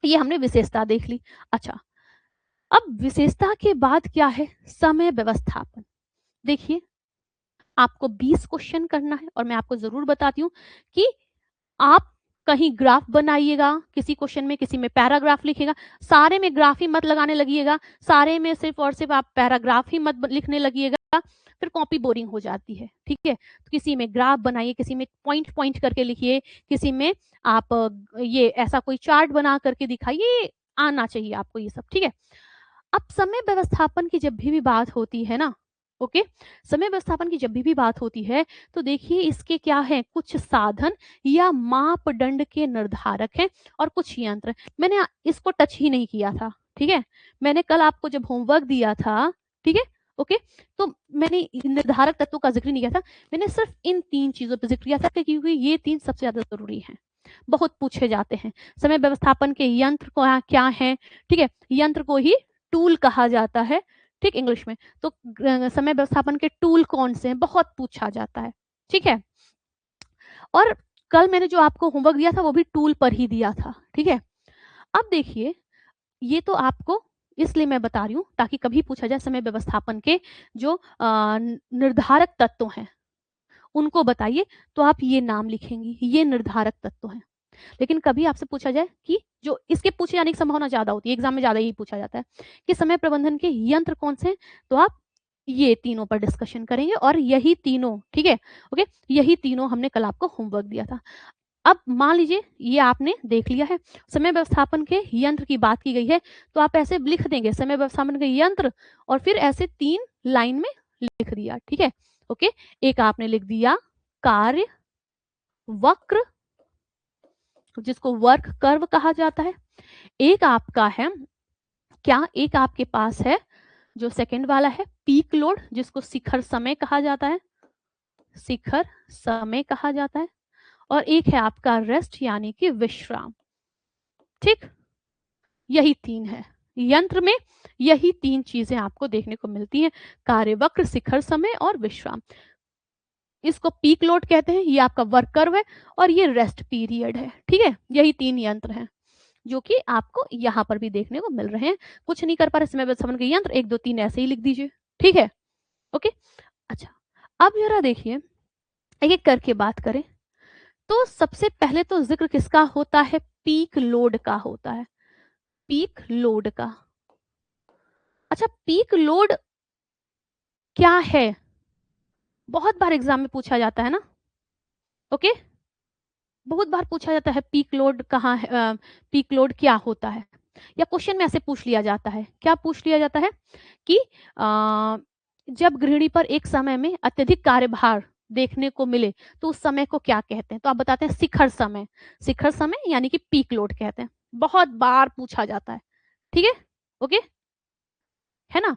ये हमने विशेषता देख ली। अच्छा, अब विशेषता के बाद क्या है? समय व्यवस्थापन। देखिए, आपको 20 क्वेश्चन करना है और मैं आपको ज़रूर बताती हूँ कि आप कहीं ग्राफ बनाइएगा, किसी क्वेश्चन में, किसी में पैराग्राफ लिखिएगा, सारे में ग्राफ ही मत लगाने लगिएगा, सारे में सिर्फ़ और सिर्फ़ आप पैराग्राफ ही मत लिखने लगिएगा, फिर कॉपी बोरिंग हो जाती है, ठीक है? तो किसी में ग्राफ बनाइए, किसी में पॉइंट-पॉइंट करके लिखिए, किसी में आप ये ऐसा कोई चार्ट बना करके दिखाइए, आना चाहिए आपको ये सब, ठीक है? अब समय व्यवस्थापन की जब भी बात होती है ना, ओके, समय व्यवस्थापन की जब भी बात होती है तो देखिए इसके क्या है, कुछ साधन या मापदंड के निर्धारक हैं और कुछ यंत्र। मैंने इसको टच ही नहीं किया था, ठीक है? मैंने कल आपको जब होमवर्क दिया था, ठीक है, ओके, तो मैंने निर्धारक तत्वों का जिक्र नहीं किया था। मैंने सिर्फ इन 3 चीजों पर जिक्र किया था क्योंकि ये 3 सबसे ज्यादा जरूरी हैं, बहुत पूछे जाते हैं। समय व्यवस्थापन के यंत्र को क्या है, ठीक है, यंत्र को ही टूल कहा जाता है, ठीक, इंग्लिश में। तो समय व्यवस्थापन के टूल कौन से हैं, बहुत पूछा जाता है, ठीक है। और कल मैंने जो आपको होमवर्क दिया था वो भी टूल पर ही दिया था, ठीक है। अब देखिए, ये तो आपको इसलिए मैं बता रही हूँ ताकि कभी पूछा जाए समय व्यवस्थापन के जो निर्धारक तत्व हैं उनको बताइए, तो आप ये नाम लिखेंगी, ये निर्धारक तत्व हैं। लेकिन कभी आपसे पूछा जाए कि जो इसके पूछे जाने की संभावना ज्यादा होती है, एग्जाम में ज्यादा यही पूछा जाता है कि समय प्रबंधन के यंत्र कौन से हैं, तो आप ये तीनों पर डिस्कशन करेंगे और यही तीनों, ठीक है, ओके, यही तीनों हमने कल आपको होमवर्क दिया था। अब मान लीजिए ये आपने देख लिया है, समय व्यवस्थापन के यंत्र की बात की गई है, तो आप ऐसे लिख देंगे समय व्यवस्थापन के यंत्र और फिर ऐसे 3 लाइन में लिख दिया, ठीक है, ओके। एक आपने लिख दिया कार्य वक्र, जिसको वर्क कर्व कहा जाता है। एक आपका है क्या, एक आपके पास है जो सेकंड वाला है पीक लोड, जिसको शिखर समय कहा जाता है, शिखर समय कहा जाता है। और एक है आपका रेस्ट यानी कि विश्राम, ठीक। यही 3 है यंत्र में, यही 3 चीजें आपको देखने को मिलती हैं, कार्यवक्र, शिखर समय और विश्राम। इसको पीक लोड कहते हैं, ये आपका वर्क कर्व है और ये रेस्ट पीरियड है, ठीक है। यही 3 यंत्र हैं जो कि आपको यहाँ पर भी देखने को मिल रहे हैं। कुछ नहीं कर पा रहे समय व्यवस्थापन के यंत्र, 1 2 3 ऐसे ही लिख दीजिए, ठीक है, ओके। अच्छा, अब जरा देखिए, एक एक करके बात करें तो सबसे पहले तो जिक्र किसका होता है, पीक लोड का होता है, पीक लोड का। अच्छा, पीक लोड क्या है, बहुत बार एग्जाम में पूछा जाता है ना, ओके, बहुत बार पूछा जाता है पीक लोड कहाँ है, पीक लोड क्या होता है, या क्वेश्चन में ऐसे पूछ लिया जाता है, क्या पूछ लिया जाता है कि जब गृहिणी पर एक समय में अत्यधिक कार्यभार देखने को मिले तो उस समय को क्या कहते हैं, तो आप बताते हैं शिखर समय, शिखर समय यानी कि पीक लोड कहते हैं, बहुत बार पूछा जाता है, ठीक है, ओके, है ना।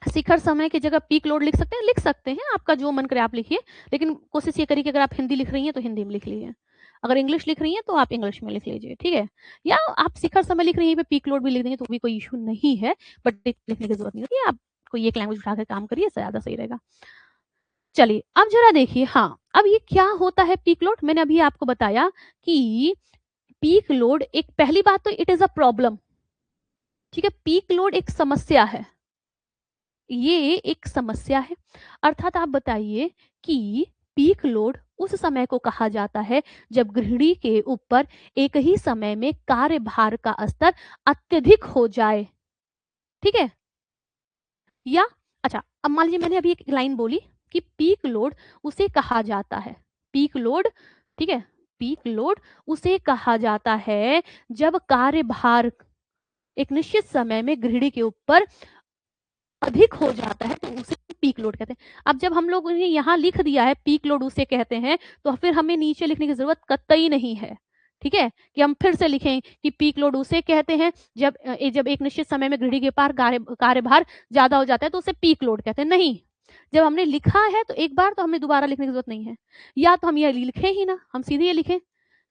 शिखर समय की जगह पीक लोड लिख सकते हैं, लिख सकते हैं, आपका जो मन करे आप लिखिए, लेकिन कोशिश ये करिए कि अगर आप हिंदी लिख रही हैं तो हिंदी में लिख लीजिए, अगर इंग्लिश लिख रही हैं तो आप इंग्लिश में लिख लीजिए, ठीक है। या आप शिखर समय लिख रही हैं, पीक लोड भी लिख देंगे तो भी कोई इशू नहीं है, बट लिखने की जरूरत नहीं होती है, आप कोई एक लैंग्वेज उठाकर काम करिए, ज्यादा सही रहेगा। चलिए अब जरा देखिए, हाँ, अब ये क्या होता है पीक लोड, मैंने अभी आपको बताया कि पीक लोड एक, पहली बात तो इट इज अ प्रॉब्लम, ठीक है, पीक लोड एक समस्या है, ये एक समस्या है। अर्थात आप बताइए कि पीक लोड उस समय को कहा जाता है जब गृहिणी के ऊपर एक ही समय में कार्यभार का स्तर अत्यधिक हो जाए, ठीक है। या अच्छा, अब मान लीजिए मैंने अभी एक लाइन बोली कि पीक लोड उसे कहा जाता है, पीक लोड, ठीक है, पीक लोड उसे कहा जाता है जब कार्यभार एक निश्चित समय में गृहिणी के ऊपर अधिक हो जाता है तो उसे पीक लोड कहते हैं। अब जब हम लोग ने यहाँ लिख दिया है पीक लोड उसे कहते हैं, तो फिर हमें नीचे लिखने की जरूरत कतई नहीं है, ठीक है, कि हम फिर से लिखें कि पीक लोड उसे कहते हैं जब एक निश्चित समय में गृहिणी के पार कार्यभार ज़्यादा हो जाता है तो उसे पीक लोड कहते हैं। नहीं, जब हमने लिखा है तो एक बार तो हमें दोबारा लिखने की ज़रूरत नहीं है। या तो हम ये लिखें ही ना, हम सीधे ये लिखें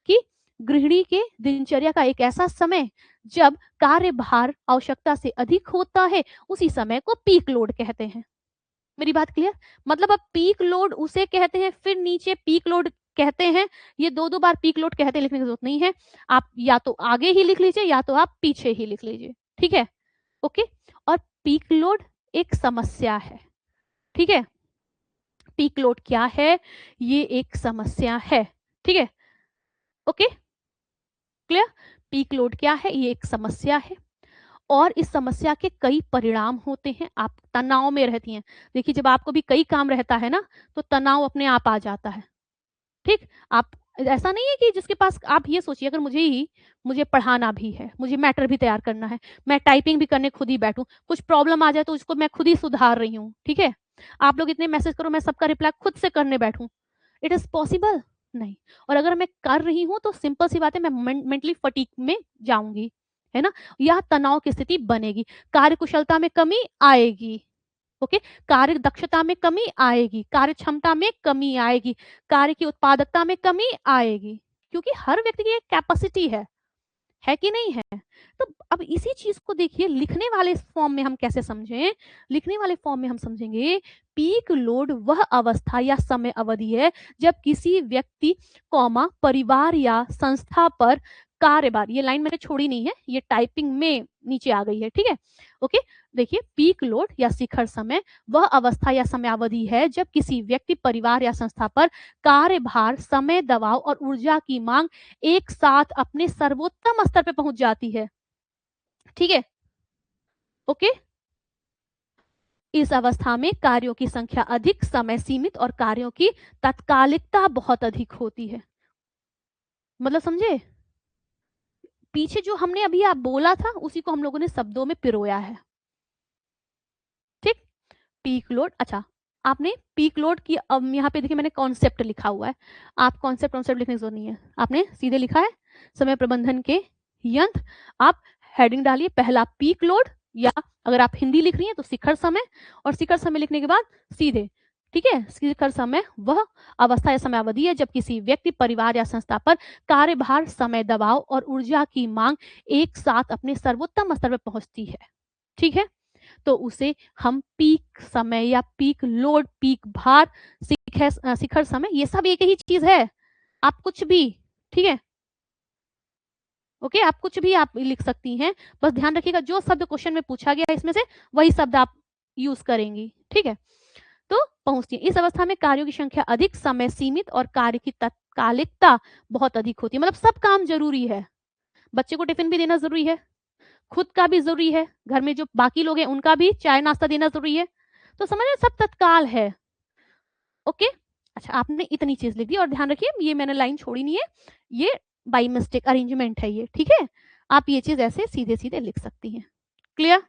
कि गृहिणी के दिनचर्या का एक ऐसा समय जब कार्यभार आवश्यकता से अधिक होता है, उसी समय को पीक लोड कहते हैं। मेरी बात क्लियर? मतलब अब पीक लोड उसे कहते हैं, फिर नीचे पीक लोड कहते हैं। ये 2-2 बार पीक लोड कहते हैं लिखने की जरूरत नहीं है। आप या तो आगे ही लिख लीजिए या तो आप पीछे ही लिख लीजिए। ठीक है? ओके? और पीक लोड एक समस्या है। ठीक है? पीक लोड क्या है? ये एक समस्या है। ठीक है? ओके? क्लियर? पीक लोड क्या है? ये एक समस्या है और इस समस्या के कई परिणाम होते हैं। आप तनाव में रहती हैं। देखिए, जब आपको भी कई काम रहता है ना, तो तनाव अपने आप आ जाता है। ठीक? आप ऐसा नहीं है कि जिसके पास आप ये सोचिए अगर मुझे पढ़ाना भी है, मुझे मैटर भी तैयार करना है, मैं टाइपिंग भी करने खुद ही बैठूँ, कुछ प्रॉब्लम आ जाए तो उसको मैं खुद ही सुधार रही हूँ, ठीक है? आप लोग इतने मैसेज करो, मैं सबका रिप्लाई खुद से करने बैठूँ, इट इज़ पॉसिबल? नहीं। और अगर मैं कर रही हूँ तो सिंपल सी बात है मैं मेंटली फटीग में जाऊँगी, है ना? या तनाव की स्थिति बनेगी, कार्यकुशलता में कमी आएगी। ओके, कार्य दक्षता में कमी आएगी, कार्य क्षमता में कमी आएगी, कार्य की उत्पादकता में कमी आएगी, क्योंकि हर व्यक्ति की एक कैपेसिटी है कि नहीं है? तो अब इसी चीज को देखिए लिखने वाले फॉर्म में हम कैसे समझें? लिखने वाले फॉर्म में हम समझेंगे पीक लोड वह अवस्था या समय अवधि है जब किसी व्यक्ति कॉमा परिवार या संस्था पर कार्यभार, ये लाइन मैंने छोड़ी नहीं है, ये टाइपिंग में नीचे आ गई है, ठीक है? ओके, देखिए पीक लोड या शिखर समय वह अवस्था या समयावधि है जब किसी व्यक्ति परिवार या संस्था पर कार्यभार, समय, दबाव और ऊर्जा की मांग एक साथ अपने सर्वोत्तम स्तर पे पहुंच जाती है। ठीक है? ओके, इस अवस्था में कार्यों की संख्या अधिक, समय सीमित और कार्यों की तात्कालिकता बहुत अधिक होती है। मतलब समझे? पीछे जो हमने अभी आप बोला था उसी को हम लोगों ने शब्दों में पिरोया है। ठीक? पीक लोड, अच्छा आपने पीक लोड की, अब यहाँ पे देखिए मैंने कॉन्सेप्ट लिखा हुआ है, आप कॉन्सेप्ट कॉन्सेप्ट लिखने की जरूरत नहीं है, आपने सीधे लिखा है समय प्रबंधन के यंत्र। आप हेडिंग डालिए पहला पीक लोड, या अगर आप हिंदी लिख रही हैं तो शिखर समय, और शिखर समय लिखने के बाद सीधे, ठीक है, शिखर समय वह अवस्था या समयावधि है जब किसी व्यक्ति परिवार या संस्था पर कार्यभार, समय, दबाव और ऊर्जा की मांग एक साथ अपने सर्वोत्तम स्तर पर पहुंचती है। ठीक है, तो उसे हम पीक समय या पीक लोड, पीक भार, शिखर समय, ये सब एक ही चीज है। आप कुछ भी, ठीक है, ओके, आप कुछ भी आप लिख सकती हैं, बस ध्यान रखिएगा जो शब्द क्वेश्चन में पूछा गया है इसमें से वही शब्द आप यूज करेंगी। ठीक है, तो पहुंचती है इस अवस्था में कार्यों की संख्या अधिक, समय सीमित और कार्य की तात्कालिकता बहुत अधिक होती है। मतलब सब काम जरूरी है, बच्चे को टिफिन भी देना जरूरी है, खुद का भी जरूरी है, घर में जो बाकी लोग हैं उनका भी चाय नाश्ता देना जरूरी है, तो समझ रहे सब तत्काल है। ओके, अच्छा आपने इतनी चीज लिख दी, और ध्यान रखिए ये मैंने लाइन छोड़ी नहीं है, ये बाई मिस्टेक अरेंजमेंट है ये, ठीक है? आप ये चीज ऐसे सीधे सीधे लिख सकती हैं। क्लियर?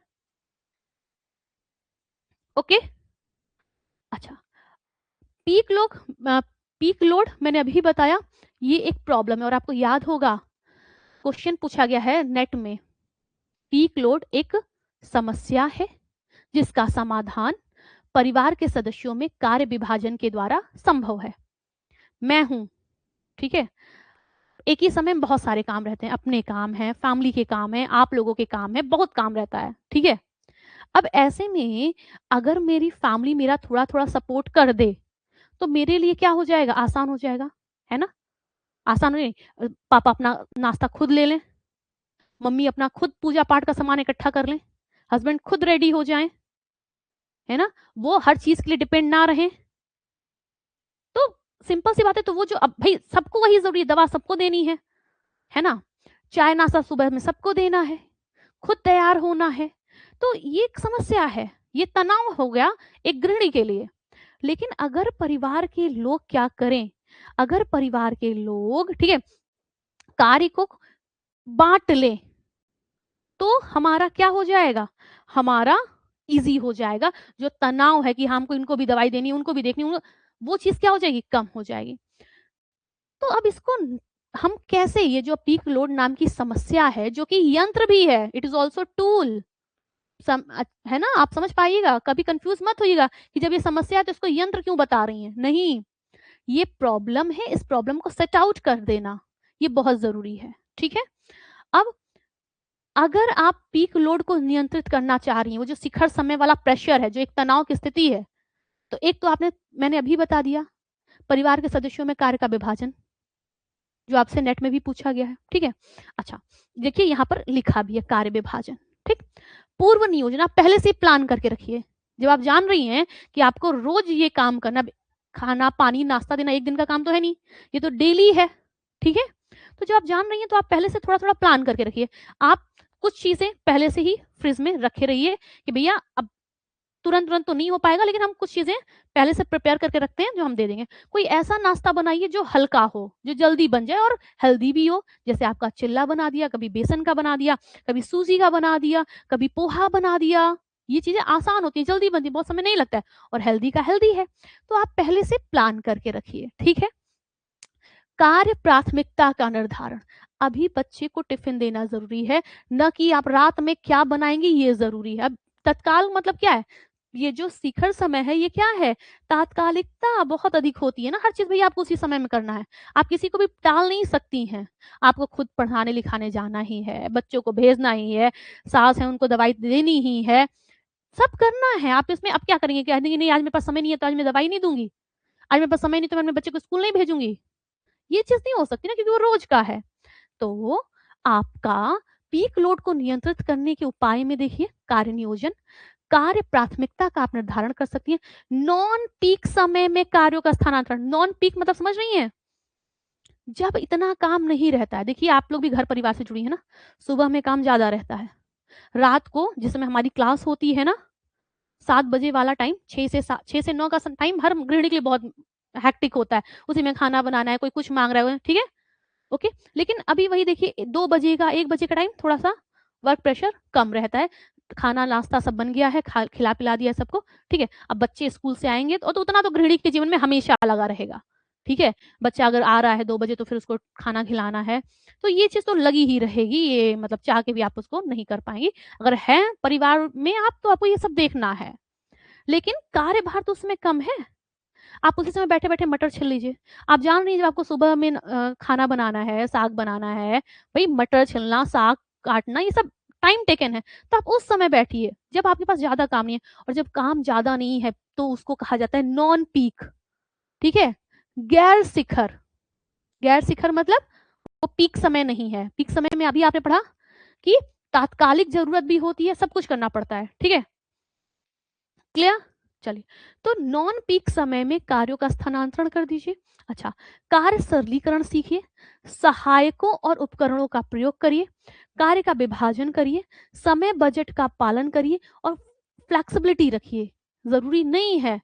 ओके, अच्छा पीक लोड, पीक लोड मैंने अभी बताया ये एक प्रॉब्लम है, और आपको याद होगा क्वेश्चन पूछा गया है नेट में, पीक लोड एक समस्या है जिसका समाधान परिवार के सदस्यों में कार्य विभाजन के द्वारा संभव है। मैं हूं, ठीक है, एक ही समय में बहुत सारे काम रहते हैं, अपने काम है, फैमिली के काम है, आप लोगों के काम है, बहुत काम रहता है, ठीक है? अब ऐसे में अगर मेरी फैमिली मेरा थोड़ा थोड़ा सपोर्ट कर दे तो मेरे लिए क्या हो जाएगा, आसान हो जाएगा, है ना? आसान हो नहीं, पापा अपना नाश्ता खुद ले लें, मम्मी अपना खुद पूजा पाठ का सामान इकट्ठा कर लें, हस्बैंड खुद रेडी हो जाएं, है ना, वो हर चीज के लिए डिपेंड ना रहे, तो सिंपल सी बात है, तो वो जो अब भाई सबको वही जरूरी है, दवा सबको देनी है ना, चाय नाश्ता सुबह में सबको देना है, खुद तैयार होना है, तो ये एक समस्या है, ये तनाव हो गया एक गृहिणी के लिए। लेकिन अगर परिवार के लोग क्या करें, अगर परिवार के लोग, ठीक है, कार्य को बांट लें तो हमारा क्या हो जाएगा, हमारा इजी हो जाएगा, जो तनाव है कि हमको इनको भी दवाई देनी, उनको भी देखनी, वो चीज क्या हो जाएगी, कम हो जाएगी। तो अब इसको हम कैसे ये जो पीक लोड नाम की समस्या है, जो कि यंत्र भी है, इट इज ऑल्सो टूल, है ना, आप समझ पाइएगा, कभी कंफ्यूज मत होइएगा कि जब ये समस्या है तो इसको यंत्र क्यों बता रही हैं, नहीं, ये प्रॉब्लम है, इस प्रॉब्लम को सेट आउट कर देना ये बहुत जरूरी है। ठीक है, अब अगर आप पीक लोड को नियंत्रित करना चाह रही हैं, वो जो शिखर समय वाला प्रेशर है, जो एक तनाव की स्थिति है, तो एक तो मैंने अभी बता दिया, परिवार के सदस्यों में कार्य का विभाजन, जो आपसे नेट में भी पूछा गया है। ठीक है, अच्छा देखिए यहाँ पर लिखा भी है कार्य विभाजन। ठीक, पूर्व नियोजन आप पहले से प्लान करके रखिए। जब आप जान रही हैं कि आपको रोज ये काम करना, खाना पानी नाश्ता देना एक दिन का काम तो है नहीं, ये तो डेली है। ठीक है, तो जब आप जान रही हैं तो आप पहले से थोड़ा थोड़ा प्लान करके रखिए। आप कुछ चीजें पहले से ही फ्रिज में रखे रहिए कि भैया अब तुरंत तुरंत तो नहीं हो पाएगा, लेकिन हम कुछ चीजें पहले से प्रिपेयर करके रखते हैं जो हम दे देंगे। कोई ऐसा नाश्ता बनाइए जो हल्का हो, जो जल्दी बन जाए और हेल्दी भी हो, जैसे आपका चिल्ला बना दिया, कभी बेसन का बना दिया, कभी सूजी का बना दिया, कभी पोहा बना दिया। ये चीजें आसान होती है, जल्दी बनती है, बहुत समय नहीं लगता है, और हेल्दी का हेल्दी है, तो आप पहले से प्लान करके रखिए। ठीक है, कार्य प्राथमिकता का निर्धारण, अभी बच्चे को टिफिन देना जरूरी है, न कि आप रात में क्या बनाएंगे ये जरूरी है। अब तत्काल मतलब क्या है, ये जो शिखर समय है ये क्या है, तात्कालिकता बहुत अधिक होती है ना, हर चीज भैया आपको उसी समय में करना है, आप किसी को भी टाल नहीं सकती हैं, आपको खुद पढ़ाने लिखाने जाना ही है, बच्चों को भेजना ही है, सास है उनको दवाई देनी ही है, सब करना है। आप इसमें अब क्या करेंगे, कह देंगे नहीं आज मेरे पास समय नहीं है तो आज मैं दवाई नहीं दूंगी, आज मेरे पास समय नहीं तो मैं अपने बच्चे को स्कूल नहीं भेजूंगी, ये चीज नहीं हो सकती ना, क्योंकि वो रोज का है। तो आपका पीक लोड को नियंत्रित करने के उपाय में देखिए कार्य नियोजन, कार्य प्राथमिकता का आप निर्धारण कर सकती हैं, नॉन पीक समय में कार्यों का स्थानांतरण। नॉन पीक मतलब समझ रही हैं, जब इतना काम नहीं रहता है, देखिए आप लोग भी घर परिवार से जुड़ी है ना, सुबह में काम ज्यादा रहता है, रात को जिस समय हमारी क्लास होती है ना, 7 बजे वाला टाइम, 6 से 9 का टाइम हर गृहिणी के लिए बहुत हैक्टिक होता है, उसी में खाना बनाना है, कोई कुछ मांग रहा है, ठीक है, ओके। लेकिन अभी वही देखिए 2 बजे का 1 बजे का टाइम थोड़ा सा वर्क प्रेशर कम रहता है, खाना नाश्ता सब बन गया है, खिला पिला दिया सबको, ठीक है। अब बच्चे स्कूल से आएंगे तो उतना तो गृहिणी के जीवन में हमेशा लगा रहेगा, ठीक है। बच्चा अगर आ रहा है 2 बजे तो फिर उसको खाना खिलाना है, तो ये चीज तो लगी ही रहेगी, ये मतलब चाह के भी आप उसको नहीं कर पाएंगी। अगर है परिवार में आप तो आपको ये सब देखना है, लेकिन कार्यभार तो उसमें कम है, आप उसी समय बैठे बैठे मटर छिल लीजिए। आप जान रही हैं जब आपको सुबह में खाना बनाना है, साग बनाना है, भाई मटर छिलना, साग काटना, ये सब टाइम टेकन है, तो आप उस समय बैठिए जब आपके पास ज्यादा काम नहीं है। और जब काम ज्यादा नहीं है तो उसको कहा जाता है नॉन पीक, ठीक है, गैर शिखर। गैर शिखर मतलब वो पीक समय नहीं है। पीक समय में अभी आपने पढ़ा कि तात्कालिक जरूरत भी होती है, सब कुछ करना पड़ता है, ठीक है, क्लियर। चलिए, तो नॉन पीक समय में कार्यों का स्थानांतरण कर दीजिए। अच्छा, कार्य सरलीकरण सीखिए, सहायकों और उपकरणों का प्रयोग करिए, कार्य का विभाजन करिए, समय बजट का पालन करिए और फ्लेक्सिबिलिटी रखिए। जरूरी नहीं है,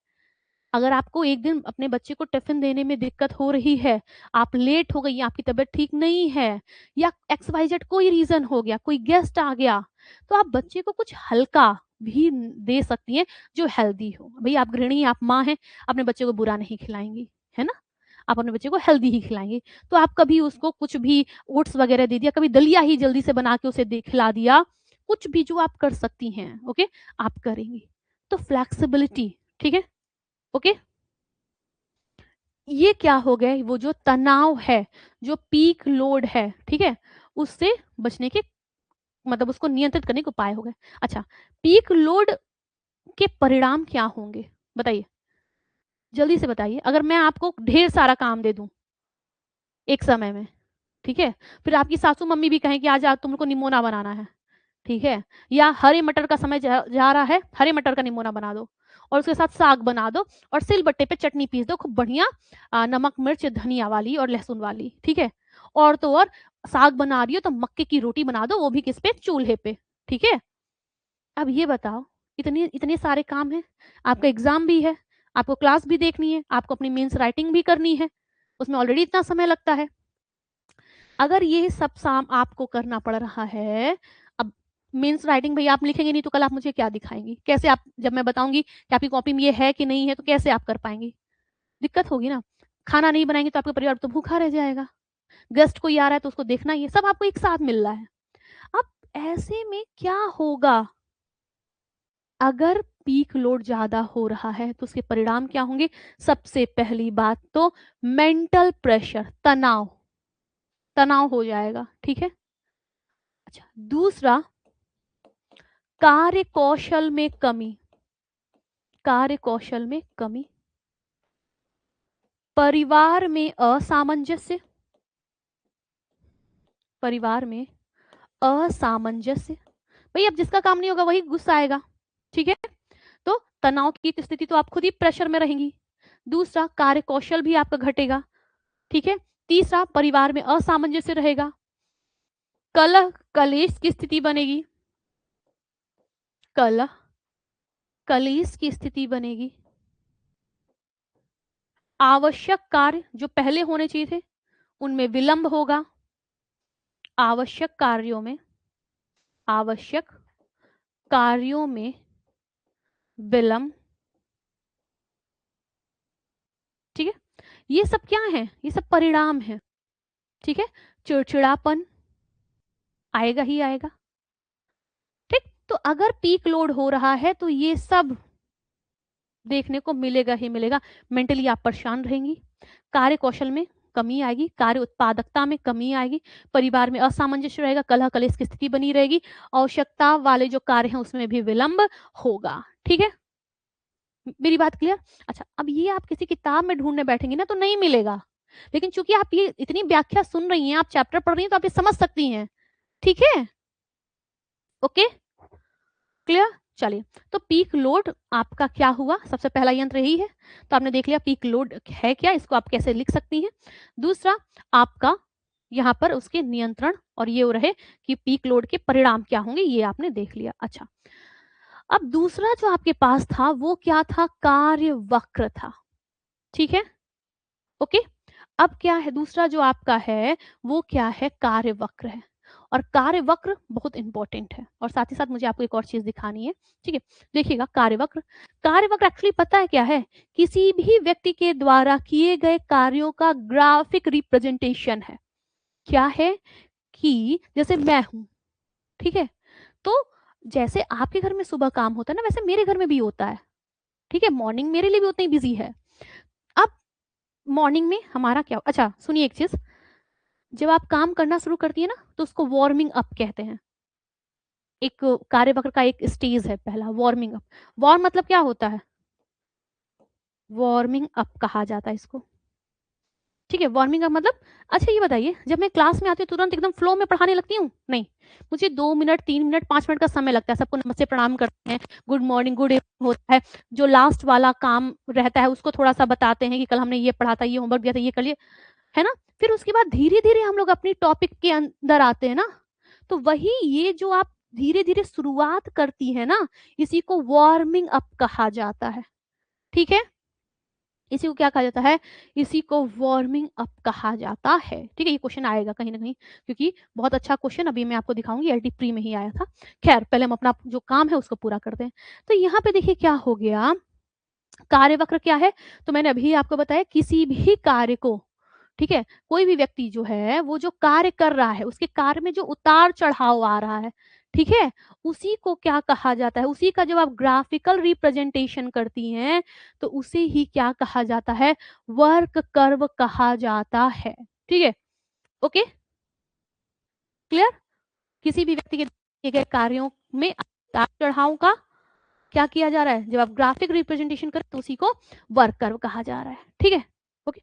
अगर आपको एक दिन अपने बच्चे को टिफिन देने में दिक्कत हो रही है, आप लेट हो गई, आपकी तबीयत ठीक नहीं है, या XYZ कोई रीजन हो गया, कोई गेस्ट आ गया, तो आप बच्चे को कुछ हल्का भी दे सकती हैं जो हेल्दी हो। भाई आप गृहिणी, आप माँ हैं, अपने बच्चे को बुरा नहीं खिलाएंगी, है ना, आप अपने बच्चे को हेल्दी ही खिलाएंगे। तो आप कभी उसको कुछ भी ओट्स वगैरह दे दिया, कभी दलिया ही जल्दी से बना के उसे खिला दिया, कुछ भी जो आप कर सकती हैं, ओके, आप करेंगी। तो फ्लेक्सिबिलिटी, ठीक है, ओके। ये क्या हो गए, वो जो तनाव है, जो पीक लोड है, ठीक है, उससे बचने के मतलब उसको नियंत्रित करने के उपाय हो गए। अच्छा, पीक लोड के परिणाम क्या होंगे बताइए, जल्दी से बताइए। अगर मैं आपको ढेर सारा काम दे दूं एक समय में, ठीक है, फिर आपकी सासू मम्मी भी कहें कि आज तुमको निमोना बनाना है, ठीक है, या हरे मटर का समय जा रहा है, हरे मटर का निमोना बना दो और उसके साथ साग बना दो और सिलबट्टे पे चटनी पीस दो खूब बढ़िया, नमक मिर्च धनिया वाली और लहसुन वाली, ठीक है। और तो और साग बना रही हो तो मक्के की रोटी बना दो, वो भी किस पे, चूल्हे पे, ठीक है। अब ये बताओ, इतने इतने सारे काम हैं, आपका एग्जाम भी है, आपको क्लास भी देखनी है, आपको अपनी मेंस राइटिंग भी करनी है, उसमें ऑलरेडी इतना समय लगता है। अगर ये सब काम आपको करना पड़ रहा है, अब मीन्स राइटिंग भैया आप लिखेंगे नहीं तो कल आप मुझे क्या दिखाएंगी, कैसे आप, जब मैं बताऊंगी कि आपकी कॉपी में ये है कि नहीं है तो कैसे आप कर पाएंगी, दिक्कत होगी ना। खाना नहीं बनाएंगे तो आपका परिवार तो भूखा रह जाएगा। गेस्ट कोई आ रहा है तो उसको देखना, ये सब आपको एक साथ मिल रहा है। अब ऐसे में क्या होगा, अगर पीक लोड ज्यादा हो रहा है तो उसके परिणाम क्या होंगे? सबसे पहली बात तो मेंटल प्रेशर, तनाव, तनाव हो जाएगा, ठीक है। अच्छा, दूसरा कार्य कौशल में कमी, कार्य कौशल में कमी, परिवार में असामंजस्य, परिवार में असामंजस्य, भाई अब जिसका काम नहीं होगा वही गुस्सा आएगा, ठीक है। तो तनाव की स्थिति तो आप खुद ही प्रेशर में रहेंगी। दूसरा कार्य कौशल भी आपका घटेगा, ठीक है। तीसरा परिवार में असामंजस्य रहेगा, कलह कलेश की स्थिति बनेगी, कलह कलेश की स्थिति बनेगी, आवश्यक कार्य जो पहले होने चाहिए थे उनमें विलंब होगा, आवश्यक कार्यों में, आवश्यक कार्यों में विलंब, ठीक है। ये सब क्या है? ये सब परिणाम है, ठीक है। चिड़चिड़ापन आएगा ही आएगा, ठीक। तो अगर पीक लोड हो रहा है तो ये सब देखने को मिलेगा ही मिलेगा। मेंटली आप परेशान रहेंगी, कार्य कौशल में कमी आएगी, कार्य उत्पादकता में कमी आएगी, परिवार में असामंजस्य रहेगा, कलह कलेश की स्थिति बनी रहेगी, आवश्यकता वाले जो कार्य हैं उसमें भी विलंब होगा, ठीक है। मेरी बात क्लियर? अच्छा, अब ये आप किसी किताब में ढूंढने बैठेंगे ना तो नहीं मिलेगा, लेकिन चूंकि आप ये इतनी व्याख्या सुन रही हैं, आप चैप्टर पढ़ रही हैं, तो आप ये समझ सकती हैं, ठीक है। Okay, clear? चलिए, तो पीक लोड आपका क्या हुआ? सबसे पहला यंत्र यही है, तो आपने देख लिया पीक लोड है क्या, इसको आप कैसे लिख सकती हैं। दूसरा आपका यहाँ पर उसके नियंत्रण, और ये रहे कि पीक लोड के परिणाम क्या होंगे, ये आपने देख लिया। अच्छा, अब दूसरा जो आपके पास था वो क्या था? कार्य वक्र था, ठीक है। ओके, अब क्या है दूसरा जो आपका है वो क्या है? कार्य वक्र है, और कार्य वक्र बहुत इंपॉर्टेंट है, और साथ ही साथ मुझे आपको एक और चीज दिखानी है, ठीक है। देखिएगा कार्य वक्र, कार्य वक्र एक्चुअली पता है क्या है? किसी भी व्यक्ति के द्वारा किए गए कार्यों का ग्राफिक रिप्रेजेंटेशन है। क्या है? कि जैसे मैं हूं, ठीक है, तो जैसे आपके घर में सुबह काम होता है ना, वैसे मेरे घर में भी होता है, ठीक है। मॉर्निंग मेरे लिए भी उतनी बिजी है। अब मॉर्निंग में हमारा क्या, अच्छा सुनिए एक चीज, जब आप काम करना शुरू करती है ना तो उसको वार्मिंग अप कहते हैं। एक कार्यवक्र का एक स्टेज है पहला, वार्मिंग अप। वार्म मतलब क्या होता है? वार्मिंग अप कहा जाता है इसको, ठीक है। वार्मिंग अप मतलब, अच्छा ये बताइए, जब मैं क्लास में आती हूँ तुरंत एकदम फ्लो में पढ़ाने लगती हूँ? नहीं, मुझे 2 मिनट 3 मिनट 5 मिनट का समय लगता है। सबको नमस्ते प्रणाम करते हैं, गुड मॉर्निंग गुड इवनिंग होता है, जो लास्ट वाला काम रहता है उसको थोड़ा सा बताते हैं कि कल हमने ये पढ़ा था, ये होमवर्क दिया था, ये कर लिए, है ना। फिर उसके बाद धीरे धीरे हम लोग अपनी टॉपिक के अंदर आते हैं ना। तो वही ये जो आप धीरे धीरे शुरुआत करती है ना, इसी को वार्मिंग अप कहा जाता है, ठीक है। इसी को क्या कहा जाता है? इसी को वार्मिंग अप कहा जाता है, ठीक है। ये क्वेश्चन आएगा कहीं ना कहीं, क्योंकि बहुत अच्छा क्वेश्चन अभी मैं आपको दिखाऊंगी, एलटी प्री में ही आया था। खैर पहले हम अपना जो काम है उसको पूरा करते हैं। तो यहाँ पे देखिए क्या हो गया, कार्यवक्र क्या है? तो मैंने अभी आपको बताया, किसी भी कार्य को, ठीक है, कोई भी व्यक्ति जो है वो जो कार्य कर रहा है उसके कार्य में जो उतार चढ़ाव आ रहा है, ठीक है, उसी को क्या कहा जाता है? उसी का जब आप ग्राफिकल रिप्रेजेंटेशन करती हैं तो उसे ही क्या कहा जाता है? वर्क कर्व कहा जाता है, ठीक है। Okay, clear? किसी भी व्यक्ति के किए गए कार्यों में उतार चढ़ाव का क्या किया जा रहा है? जब आप ग्राफिक रिप्रेजेंटेशन करें तो उसी को वर्क कर्व कहा जा रहा है, ठीक है। ओके,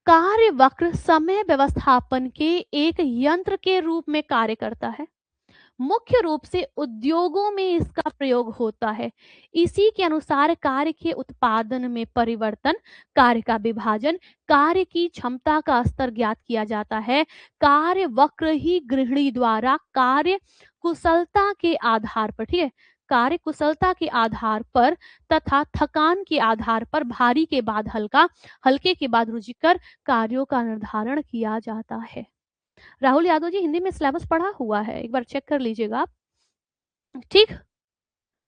कार्य वक्र समय व्यवस्थापन के एक यंत्र के रूप में कार्य करता है। मुख्य रूप से उद्योगों में इसका प्रयोग होता है। इसी के अनुसार कार्य के उत्पादन में परिवर्तन, कार्य का विभाजन, कार्य की क्षमता का स्तर ज्ञात किया जाता है। कार्य वक्र ही गृहिणी द्वारा कार्य कुशलता के आधार पर, ठीक है, कार्य कुशलता के आधार पर तथा थकान के आधार पर भारी के बाद हल्का, हल्के के बाद रुचिकर कार्यों का निर्धारण किया जाता है। राहुल यादव जी, हिंदी में सिलेबस पढ़ा हुआ है, एक बार चेक कर लीजिएगा आप, ठीक।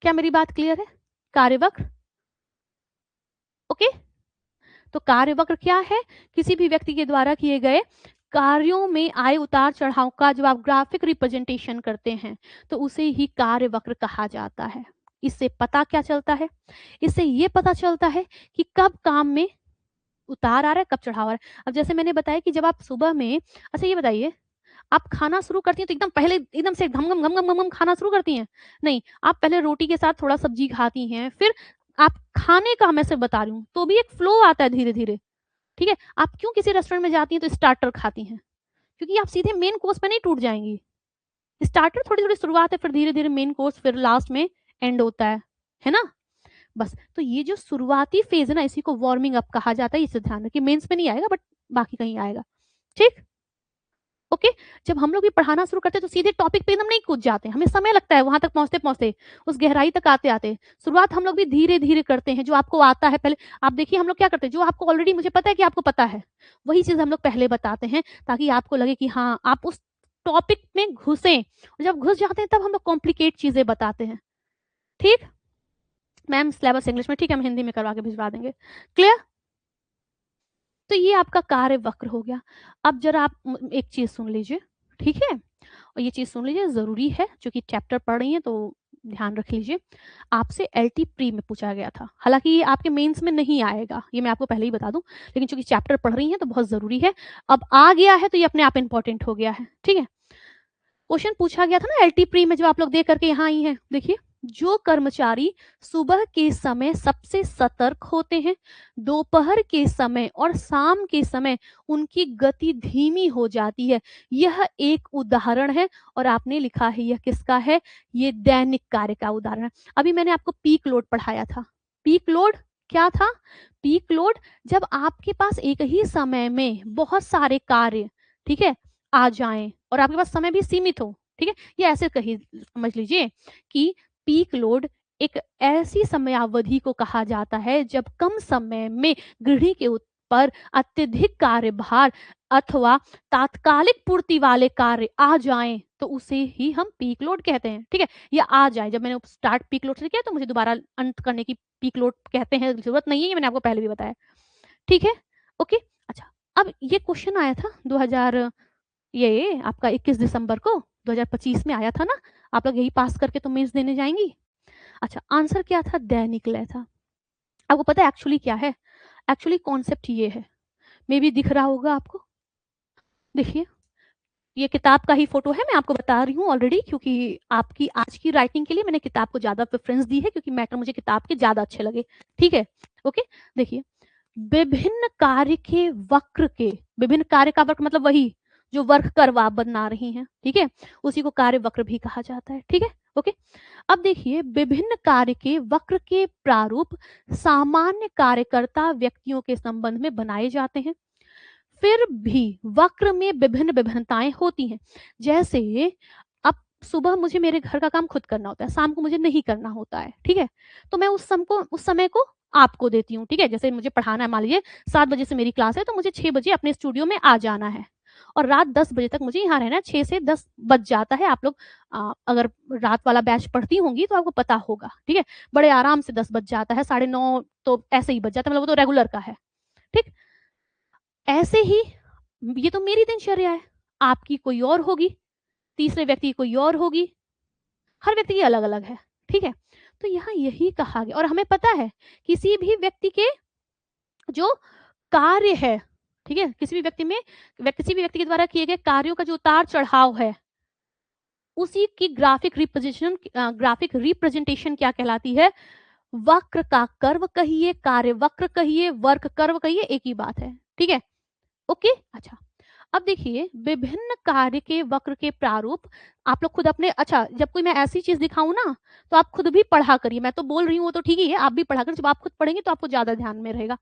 क्या मेरी बात क्लियर है? कार्यवक्र, ओके। तो कार्यवक्र क्या है? किसी भी व्यक्ति के द्वारा किए गए कार्यों में आए उतार चढ़ाव का जब आप ग्राफिक रिप्रेजेंटेशन करते हैं तो उसे ही कार्यवक्र कहा जाता है। इससे पता क्या चलता है? इससे ये पता चलता है कि कब काम में उतार आ रहा है, कब चढ़ाव आ रहा है। अब जैसे मैंने बताया कि जब आप सुबह में, अच्छा ये बताइए, आप खाना शुरू करती हैं तो एकदम पहले एकदम से घम घम घम घम घम घम खाना शुरू करती हैं? नहीं, आप पहले रोटी के साथ थोड़ा सब्जी खाती हैं, फिर आप खाने का मैं सिर्फ बता रही हूँ, तो भी एक फ्लो आता है धीरे-धीरे, ठीक है? आप क्यों किसी रेस्टोरेंट में जाती हैं तो स्टार्टर खाती हैं? क्योंकि आप सीधे मेन कोर्स पे नहीं टूट जाएँगी। स्टार्टर थोड़ी-थोड़ी शुरुआत है, फिर धीरे-धीरे मेन कोर्स, फिर लास्ट में एंड होता है ना? बस, तो ये जो शुरुआती फेज़ है ना, इसी को वार्मिंग अप कहा जाता है, इसे ध्यान रखिए। मेंस में नहीं आएगा बट बाकी कहीं आएगा, ठीक? ओके। जब हम लोग भी पढ़ाना शुरू करते हैं तो सीधे टॉपिक पे एकदम नहीं कूद जाते, हमें समय लगता है वहां तक पहुंचते पहुंचते, उस गहराई तक आते आते। शुरुआत हम लोग भी धीरे धीरे करते हैं, जो आपको आता है पहले। आप देखिए हम लोग क्या करते हैं, जो आपको ऑलरेडी, मुझे पता है कि आपको पता है, वही चीज हम लोग पहले बताते हैं, ताकि आपको लगे कि हाँ आप उस टॉपिक में घुसे। और जब घुस जाते हैं तब हम लोग कॉम्प्लिकेट चीजें बताते हैं, ठीक? मैम सिलेबस इंग्लिश में, ठीक है, हम हिंदी में करवा के भिजवा देंगे। क्लियर? तो ये आपका कार्य वक्र हो गया। अब जरा आप एक चीज सुन लीजिए, ठीक है? और ये चीज सुन लीजिए, जरूरी है, क्योंकि चैप्टर पढ़ रही है तो ध्यान रख लीजिए। आपसे एलटी प्री में पूछा गया था, हालांकि ये आपके मेंस में नहीं आएगा, ये मैं आपको पहले ही बता दूं, लेकिन चूंकि चैप्टर पढ़ रही है तो बहुत जरूरी है। अब आ गया है तो ये अपने आप इंपॉर्टेंट हो गया है, ठीक है? क्वेश्चन पूछा गया था ना एलटी प्री में, जो आप लोग देख करके यहाँ आई हैं, देखिए, जो कर्मचारी सुबह के समय सबसे सतर्क होते हैं, दोपहर के समय और शाम के समय उनकी गति धीमी हो जाती है, यह एक उदाहरण है। और आपने लिखा है यह किसका है? ये दैनिक कार्य का उदाहरण है। अभी मैंने आपको पीक लोड पढ़ाया था। पीक लोड क्या था? पीक लोड जब आपके पास एक ही समय में बहुत सारे कार्य, ठीक है, आ जाएं और आपके पास समय भी सीमित हो, ठीक है? ये ऐसे कही, समझ लीजिए कि पीक लोड एक ऐसी समयावधि को कहा जाता है जब कम समय में गृहिणी के ऊपर अत्यधिक कार्यभार अथवा तात्कालिक पूर्ति वाले कार्य आ जाएं तो उसे ही हम पीक लोड कहते हैं, ठीक है? या आ जाए, जब मैंने स्टार्ट पीक लोड से किया तो मुझे दोबारा अंत करने की पीक लोड कहते हैं, जरूरत नहीं है, ये मैंने आपको पहले भी बताया, ठीक है? ओके। अच्छा, अब ये क्वेश्चन आया था 2000, ये आपका 21 दिसंबर को 2025 में आया था ना, आप लोग यही पास करके तो मेंस देने जाएंगी। अच्छा, आंसर क्या था? दैनिक लय था। आपको पता है एक्चुअली क्या है? एक्चुअली कॉन्सेप्ट ये है, मे बी दिख रहा होगा आपको, देखिए, ये किताब का ही फोटो है, मैं आपको बता रही हूँ ऑलरेडी, क्योंकि आपकी आज की राइटिंग के लिए मैंने किताब को ज्यादा प्रेफरेंस दी है, क्योंकि मैटर मुझे किताब के ज्यादा अच्छे लगे, ठीक है? ओके, देखिए, विभिन्न कार्य के वक्र के, विभिन्न कार्य का वक्र मतलब वही जो वर्क कर्व आप बना रही हैं, ठीक है, उसी को कार्य वक्र भी कहा जाता है, ठीक है? ओके। अब देखिए, विभिन्न कार्य के वक्र के प्रारूप सामान्य कार्यकर्ता व्यक्तियों के संबंध में बनाए जाते हैं, फिर भी वक्र में विभिन्न विभिन्नताएं होती हैं। जैसे अब सुबह मुझे मेरे घर का काम खुद करना होता है, शाम को मुझे नहीं करना होता है, ठीक है? तो मैं उस समय को आपको देती हूँ, ठीक है? जैसे मुझे पढ़ाना है, मान लीजिए 7 बजे से मेरी क्लास है, तो मुझे 6 बजे अपने स्टूडियो में आ जाना है और रात 10 बजे तक मुझे यहाँ रहना है, 6 से 10 बज जाता है। आप लोग अगर रात वाला बैच पढ़ती होंगी तो आपको पता होगा, ठीक है? बड़े आराम से 10 बज जाता है, 9:30 तो ऐसे ही बज जाता है, मतलब वो तो रेगुलर का है, ठीक? ऐसे ही ये तो मेरी दिनचर्या है, आपकी कोई और होगी, तीसरे व्यक्ति की कोई और होगी, हर व्यक्ति की अलग अलग है, ठीक है? तो यहाँ यही कहा गया, और हमें पता है किसी भी व्यक्ति के जो कार्य है, ठीक है, किसी भी व्यक्ति में, किसी भी व्यक्ति के द्वारा किए गए कार्यों का जो उतार चढ़ाव है, उसी की ग्राफिक रिप्रेजेंटेशन क्या कहलाती है? वक्र का कर्व कहिए, कार्य वक्र कहिए, वर्क कर्व कहिए, एक ही बात है, ठीक है? ओके। अच्छा, अब देखिए, विभिन्न कार्य के वक्र के प्रारूप आप लोग खुद अपने, अच्छा, जब कोई मैं ऐसी चीज दिखाऊं ना तो आप खुद भी पढ़ा करिए, मैं तो बोल रही हूँ वो तो ठीक ही है, आप भी पढ़ा कर, जब आप खुद पढ़ेंगे तो आपको ज्यादा ध्यान में रहेगा।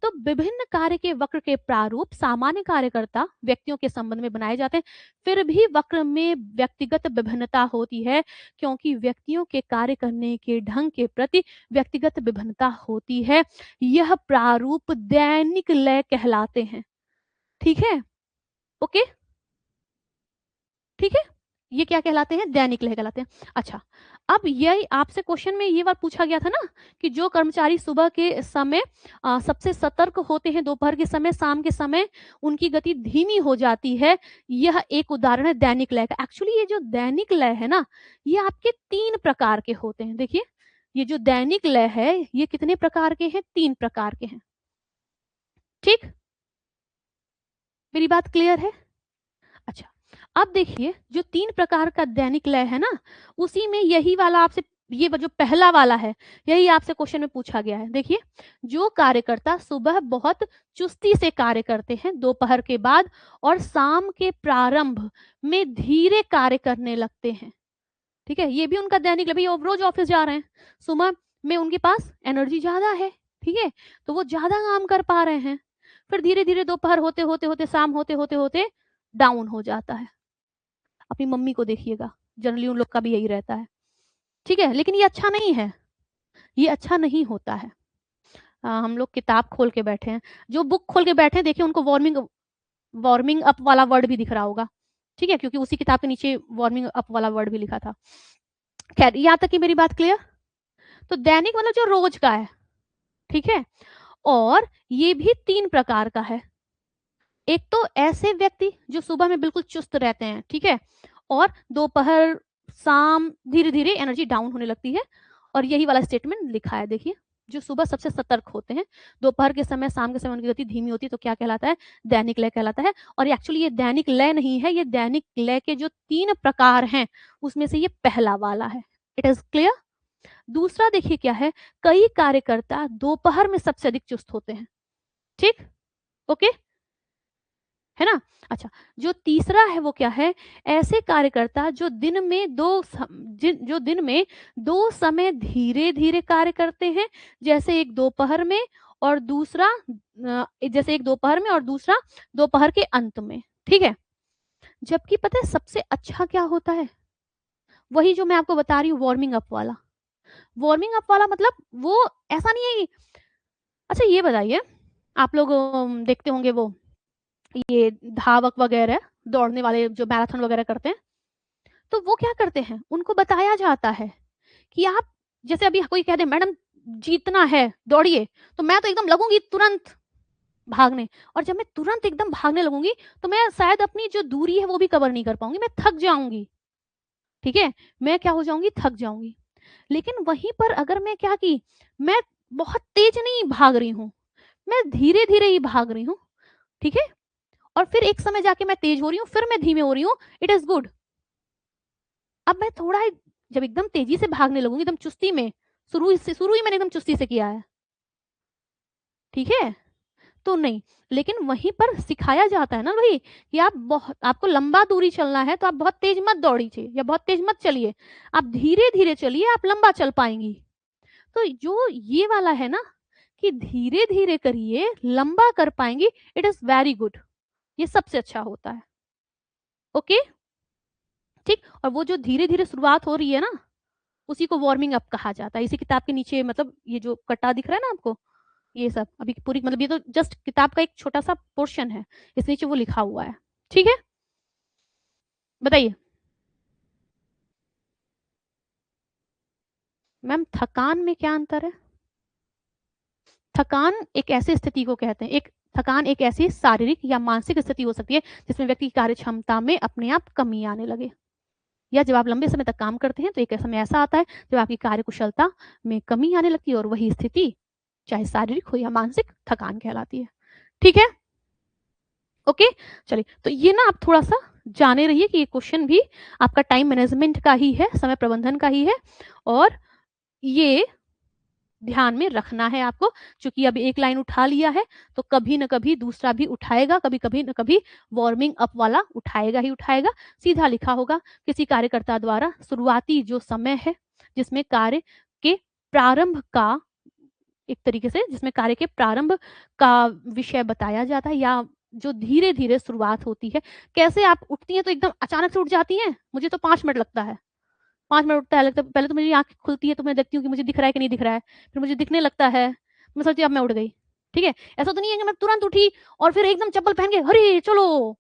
तो विभिन्न कार्य के वक्र के प्रारूप सामान्य कार्यकर्ता व्यक्तियों के संबंध में बनाए जाते हैं, फिर भी वक्र में व्यक्तिगत विभिन्नता होती है, क्योंकि व्यक्तियों के कार्य करने के ढंग के प्रति व्यक्तिगत विभिन्नता होती है। यह प्रारूप दैनिक लय कहलाते हैं, ठीक है? ओके, ठीक है? ये क्या कहलाते हैं? दैनिक लय कहलाते हैं। अच्छा, अब यही आपसे क्वेश्चन में ये बात पूछा गया था ना कि जो कर्मचारी सुबह के समय सबसे सतर्क होते हैं, दोपहर के समय, शाम के समय उनकी गति धीमी हो जाती है। यह एक उदाहरण है दैनिक लय का। एक्चुअली ये जो दैनिक लय है ना, ये आपके 3 प्रकार के होते हैं। देखिए, ये जो दैनिक लय है, ये कितने प्रकार के हैं? 3 प्रकार के हैं। ठीक? मेरी बात क्लियर है? अच्छा, अब देखिए जो 3 प्रकार का दैनिक लय है ना, उसी में यही वाला आपसे, ये जो पहला वाला है, यही आपसे क्वेश्चन में पूछा गया है। देखिए, जो कार्यकर्ता सुबह बहुत चुस्ती से कार्य करते हैं, दोपहर के बाद और शाम के प्रारंभ में धीरे कार्य करने लगते हैं। ठीक है, ये भी उनका दैनिक लय। वो रोज ऑफिस जा रहे हैं, सुबह में उनके पास एनर्जी ज्यादा है, ठीक है, तो वो ज्यादा काम कर पा रहे हैं। फिर धीरे धीरे दोपहर होते होते होते, शाम होते होते होते डाउन हो जाता है। अपनी मम्मी को देखिएगा, जनरली उन लोग का भी यही रहता है। ठीक है, लेकिन ये अच्छा नहीं है, ये अच्छा नहीं होता है। हम लोग किताब खोल के बैठे हैं, जो बुक खोल के बैठे हैं, देखिए उनको वार्मिंग वार्मिंग अप वाला वर्ड भी दिख रहा होगा। ठीक है, क्योंकि उसी किताब के नीचे वार्मिंग अप वाला वर्ड भी लिखा था। खैर, यहाँ तक की मेरी बात क्लियर? तो दैनिक मतलब जो रोज का है, ठीक है, और ये भी 3 प्रकार का है। एक तो ऐसे व्यक्ति जो सुबह में बिल्कुल चुस्त रहते हैं, ठीक है, और दोपहर शाम धीरे धीरे एनर्जी डाउन होने लगती है, और यही वाला स्टेटमेंट लिखा है। देखिए, जो सुबह सबसे सतर्क होते हैं, दोपहर के समय, शाम के समय उनकी गति धीमी होती है, तो क्या कहलाता है? दैनिक लय कहलाता है। और एक्चुअली ये दैनिक लय नहीं है, ये दैनिक लय के जो 3 प्रकार हैं उसमें से ये पहला वाला है। It is clear? दूसरा देखिए क्या है, कई कार्यकर्ता दोपहर में सबसे अधिक चुस्त होते हैं। ठीक, ओके, है ना? अच्छा, जो तीसरा है वो क्या है, ऐसे कार्यकर्ता जो दिन में जो दिन में 2 समय धीरे धीरे कार्य करते हैं, जैसे एक दोपहर में और दूसरा दोपहर के अंत में। ठीक है, जबकि पता है सबसे अच्छा क्या होता है? वही जो मैं आपको बता रही हूँ, वार्मिंग अप वाला। वार्मिंग अप वाला मतलब वो ऐसा नहीं है। अच्छा, ये बताइए, आप लोग देखते होंगे वो, ये धावक वगैरह, दौड़ने वाले जो मैराथन वगैरह करते हैं, तो वो क्या करते हैं, उनको बताया जाता है कि आप, जैसे अभी कोई कह दे मैडम जीतना है दौड़िए, तो मैं तो एकदम लगूंगी तुरंत भागने, और जब मैं तुरंत एकदम भागने लगूंगी तो मैं शायद अपनी जो दूरी है वो भी कवर नहीं कर पाऊंगी, मैं थक जाऊंगी। ठीक है, मैं क्या हो जाऊंगी? थक जाऊंगी। लेकिन वहीं पर अगर मैं क्या की, मैं बहुत तेज नहीं भाग रही हूँ, मैं धीरे धीरे ही भाग रही हूँ, ठीक है, और फिर एक समय जाके मैं तेज हो रही हूँ, फिर मैं धीमे हो रही हूँ, इट इज गुड। अब मैं थोड़ा जब एकदम तेजी से भागने लगूंगी, एकदम चुस्ती में, शुरू ही मैंने एकदम चुस्ती से किया है, ठीक है, तो नहीं। लेकिन वहीं पर सिखाया जाता है ना भाई कि आपको लंबा दूरी चलना है तो आप बहुत तेज मत दौड़िए या बहुत तेज मत चलिए, आप धीरे धीरे चलिए, आप लंबा चल पाएंगी। तो जो ये वाला है ना कि धीरे धीरे करिए, लंबा कर पाएंगी, इट इज वेरी गुड, ये सबसे अच्छा होता है। ओके, ठीक, और वो जो धीरे धीरे शुरुआत हो रही है ना, उसी को वार्मिंग अप कहा जाता है। इसी किताब के नीचे, मतलब ये जो कट्टा दिख रहा है ना आपको, ये सब अभी पूरी, मतलब ये तो जस्ट किताब का एक छोटा सा पोर्शन है, इस नीचे वो लिखा हुआ है। ठीक है, बताइए मैम, थकान में क्या अंतर है? थकान एक ऐसी स्थिति को कहते हैं, थकान एक ऐसी शारीरिक या मानसिक स्थिति हो सकती है जिसमें व्यक्ति की कार्य क्षमता में अपने आप कमी आने लगे, या जब आप लंबे समय तक काम करते हैं तो एक समय ऐसा आता है जब आपकी कार्य कुशलता में कमी आने लगती है, और वही स्थिति चाहे शारीरिक हो या मानसिक, थकान कहलाती है। ठीक है, ओके, चलिए, तो ये ना आप थोड़ा सा जाने रहिए कि ये क्वेश्चन भी आपका टाइम मैनेजमेंट का ही है, समय प्रबंधन का ही है, और ये ध्यान में रखना है आपको, क्योंकि अब एक लाइन उठा लिया है तो कभी न कभी दूसरा भी उठाएगा, कभी न कभी वार्मिंग अप वाला उठाएगा ही उठाएगा। सीधा लिखा होगा किसी कार्यकर्ता द्वारा शुरुआती जो समय है जिसमें कार्य के प्रारंभ का, एक तरीके से जिसमें कार्य के प्रारंभ का विषय बताया जाता है, या जो धीरे धीरे शुरुआत होती है। कैसे आप उठती हैं तो एकदम अचानक से उठ जाती हैं, मुझे तो 5 मिनट लगता है, 5 मिनट उठता है, लगता है पहले तो मेरी आंख खुलती है तो मैं देखती हूँ कि मुझे दिख रहा है कि नहीं दिख रहा है, फिर मुझे दिखने लगता है, मैं सोचती हूँ अब मैं उठ गई। ठीक है, ऐसा तो नहीं है कि मैं तुरंत उठी और फिर एकदम चप्पल पहन के हरे चलो,